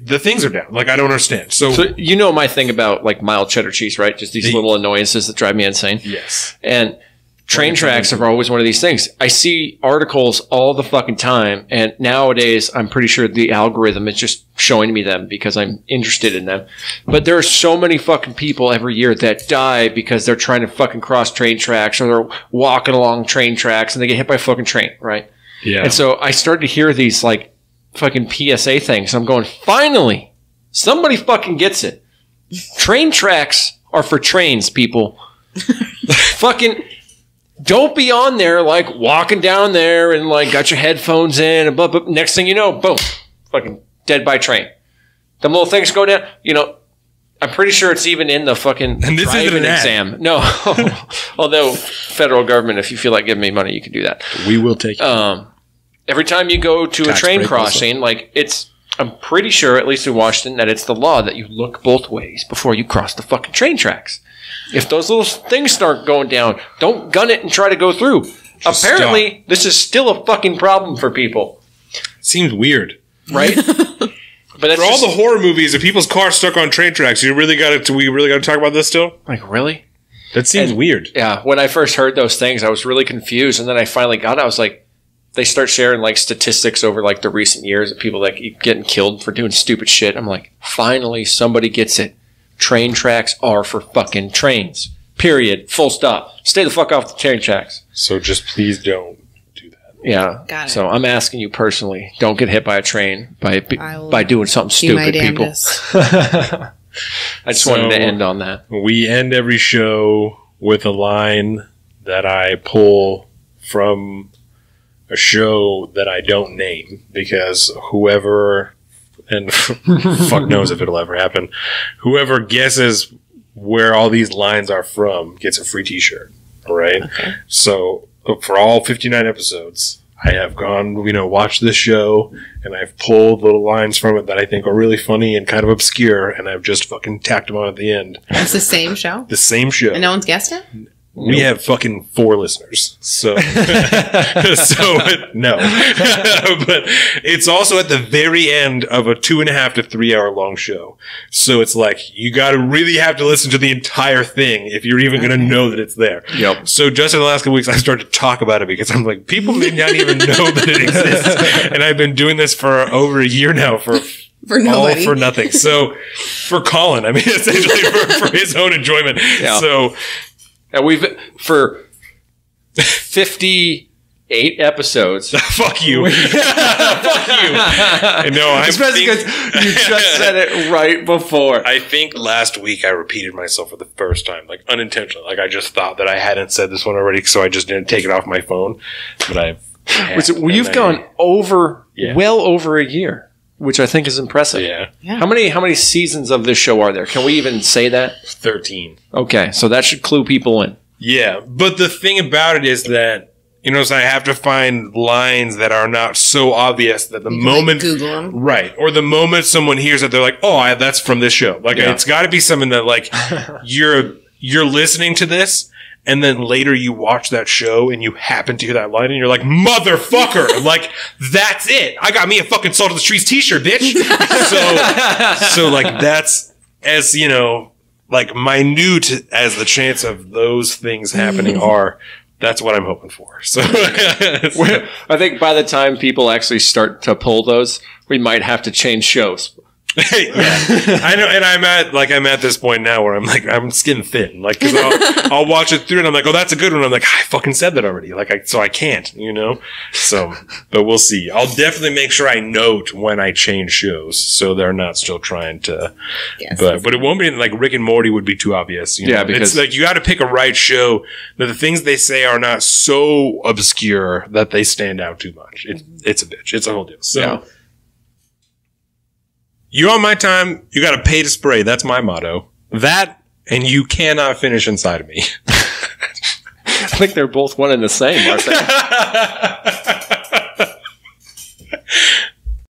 the things are down? Like, I don't understand. So you know my thing about like mild cheddar cheese, right? Just these little annoyances that drive me insane. Yes. And train tracks are always one of these things. I see articles all the fucking time, and nowadays I'm pretty sure the algorithm is just showing me them because I'm interested in them. But there are so many fucking people every year that die because they're trying to fucking cross train tracks, or they're walking along train tracks and they get hit by a fucking train, right? Yeah. And so I started to hear these like fucking PSA things. I'm going, finally, somebody fucking gets it. Train tracks are for trains, people. Fucking... Don't be on there, like, walking down there and, like, got your headphones in and blah, blah. Next thing you know, boom, fucking dead by train. Them little things go down. I'm pretty sure it's even in the fucking driving exam. No. Although, federal government, if you feel like giving me money, you can do that. We will take it. Every time you go to a train crossing, like, I'm pretty sure, at least in Washington, that it's the law that you look both ways before you cross the fucking train tracks. If those little things start going down, don't gun it and try to go through. Apparently, this is still a fucking problem for people. Seems weird. Right? But for all the horror movies, if people's cars stuck on train tracks, we really got to talk about this still? Like, really? That seems weird. Yeah. When I first heard those things, I was really confused. And then I finally got it. I was like, they start sharing like statistics over like the recent years of people like getting killed for doing stupid shit. I'm like, finally, somebody gets it. Train tracks are for fucking trains. Period. Full stop. Stay the fuck off the train tracks. So just please don't do that. Yeah. Got it. So I'm asking you personally, don't get hit by a train by doing something stupid, people. I just wanted to end on that. We end every show with a line that I pull from a show that I don't name, because whoever... and fuck knows if it'll ever happen. Whoever guesses where all these lines are from gets a free t-shirt. All right? Okay. So for all 59 episodes, I have gone, watched this show, and I've pulled little lines from it that I think are really funny and kind of obscure, and I've just fucking tacked them on at the end. It's the same show? The same show. And no one's guessed it? We have fucking 4 listeners. So, no. But it's also at the very end of a 2.5 to 3 hour long show. So it's like, you gotta really have to listen to the entire thing if you're even gonna know that it's there. Yep. So just in the last couple weeks, I started to talk about it because I'm like, people may not even know that it exists. And I've been doing this for over a year now for nobody. all for nothing. So for Colin, I mean, essentially for his own enjoyment. Yeah. So, and we've, for 58 episodes. Fuck you. Fuck you. No, especially because you just said it right before. I think last week I repeated myself for the first time, like unintentionally. Like I just thought that I hadn't said this one already, so I just didn't take it off my phone. But you've gone well over a year, which I think is impressive. Yeah. How many seasons of this show are there? Can we even say that? 13. Okay, so that should clue people in. Yeah, but the thing about it is that, so I have to find lines that are not so obvious that the moment, Google them. Right, or the moment someone hears it, they're like, "Oh, that's from this show." Like, it's got to be something that, like, you're listening to this, and then later you watch that show and you happen to hear that line, and you're like, "Motherfucker!" Like, that's it. I got me a fucking Salt of the Streets T-shirt, bitch. so like that's as like minute as the chance of those things happening are. That's what I'm hoping for. So I think by the time people actually start to pull those, we might have to change shows. Yeah, I know, and I'm at this point now where I'm like, I'm skin thin, like, cause I'll watch it through and I'm like, oh, that's a good one. I'm like, I fucking said that already. So I can't, so, but we'll see. I'll definitely make sure I note when I change shows so they're not still trying to, but it won't be like Rick and Morty would be too obvious. Yeah, because it's like, you got to pick a right show that the things they say are not so obscure that they stand out too much. It's a bitch. It's a whole deal. So. Yeah. You on my time, you got to pay to spray. That's my motto. That, and you cannot finish inside of me. I think they're both one and the same, aren't they?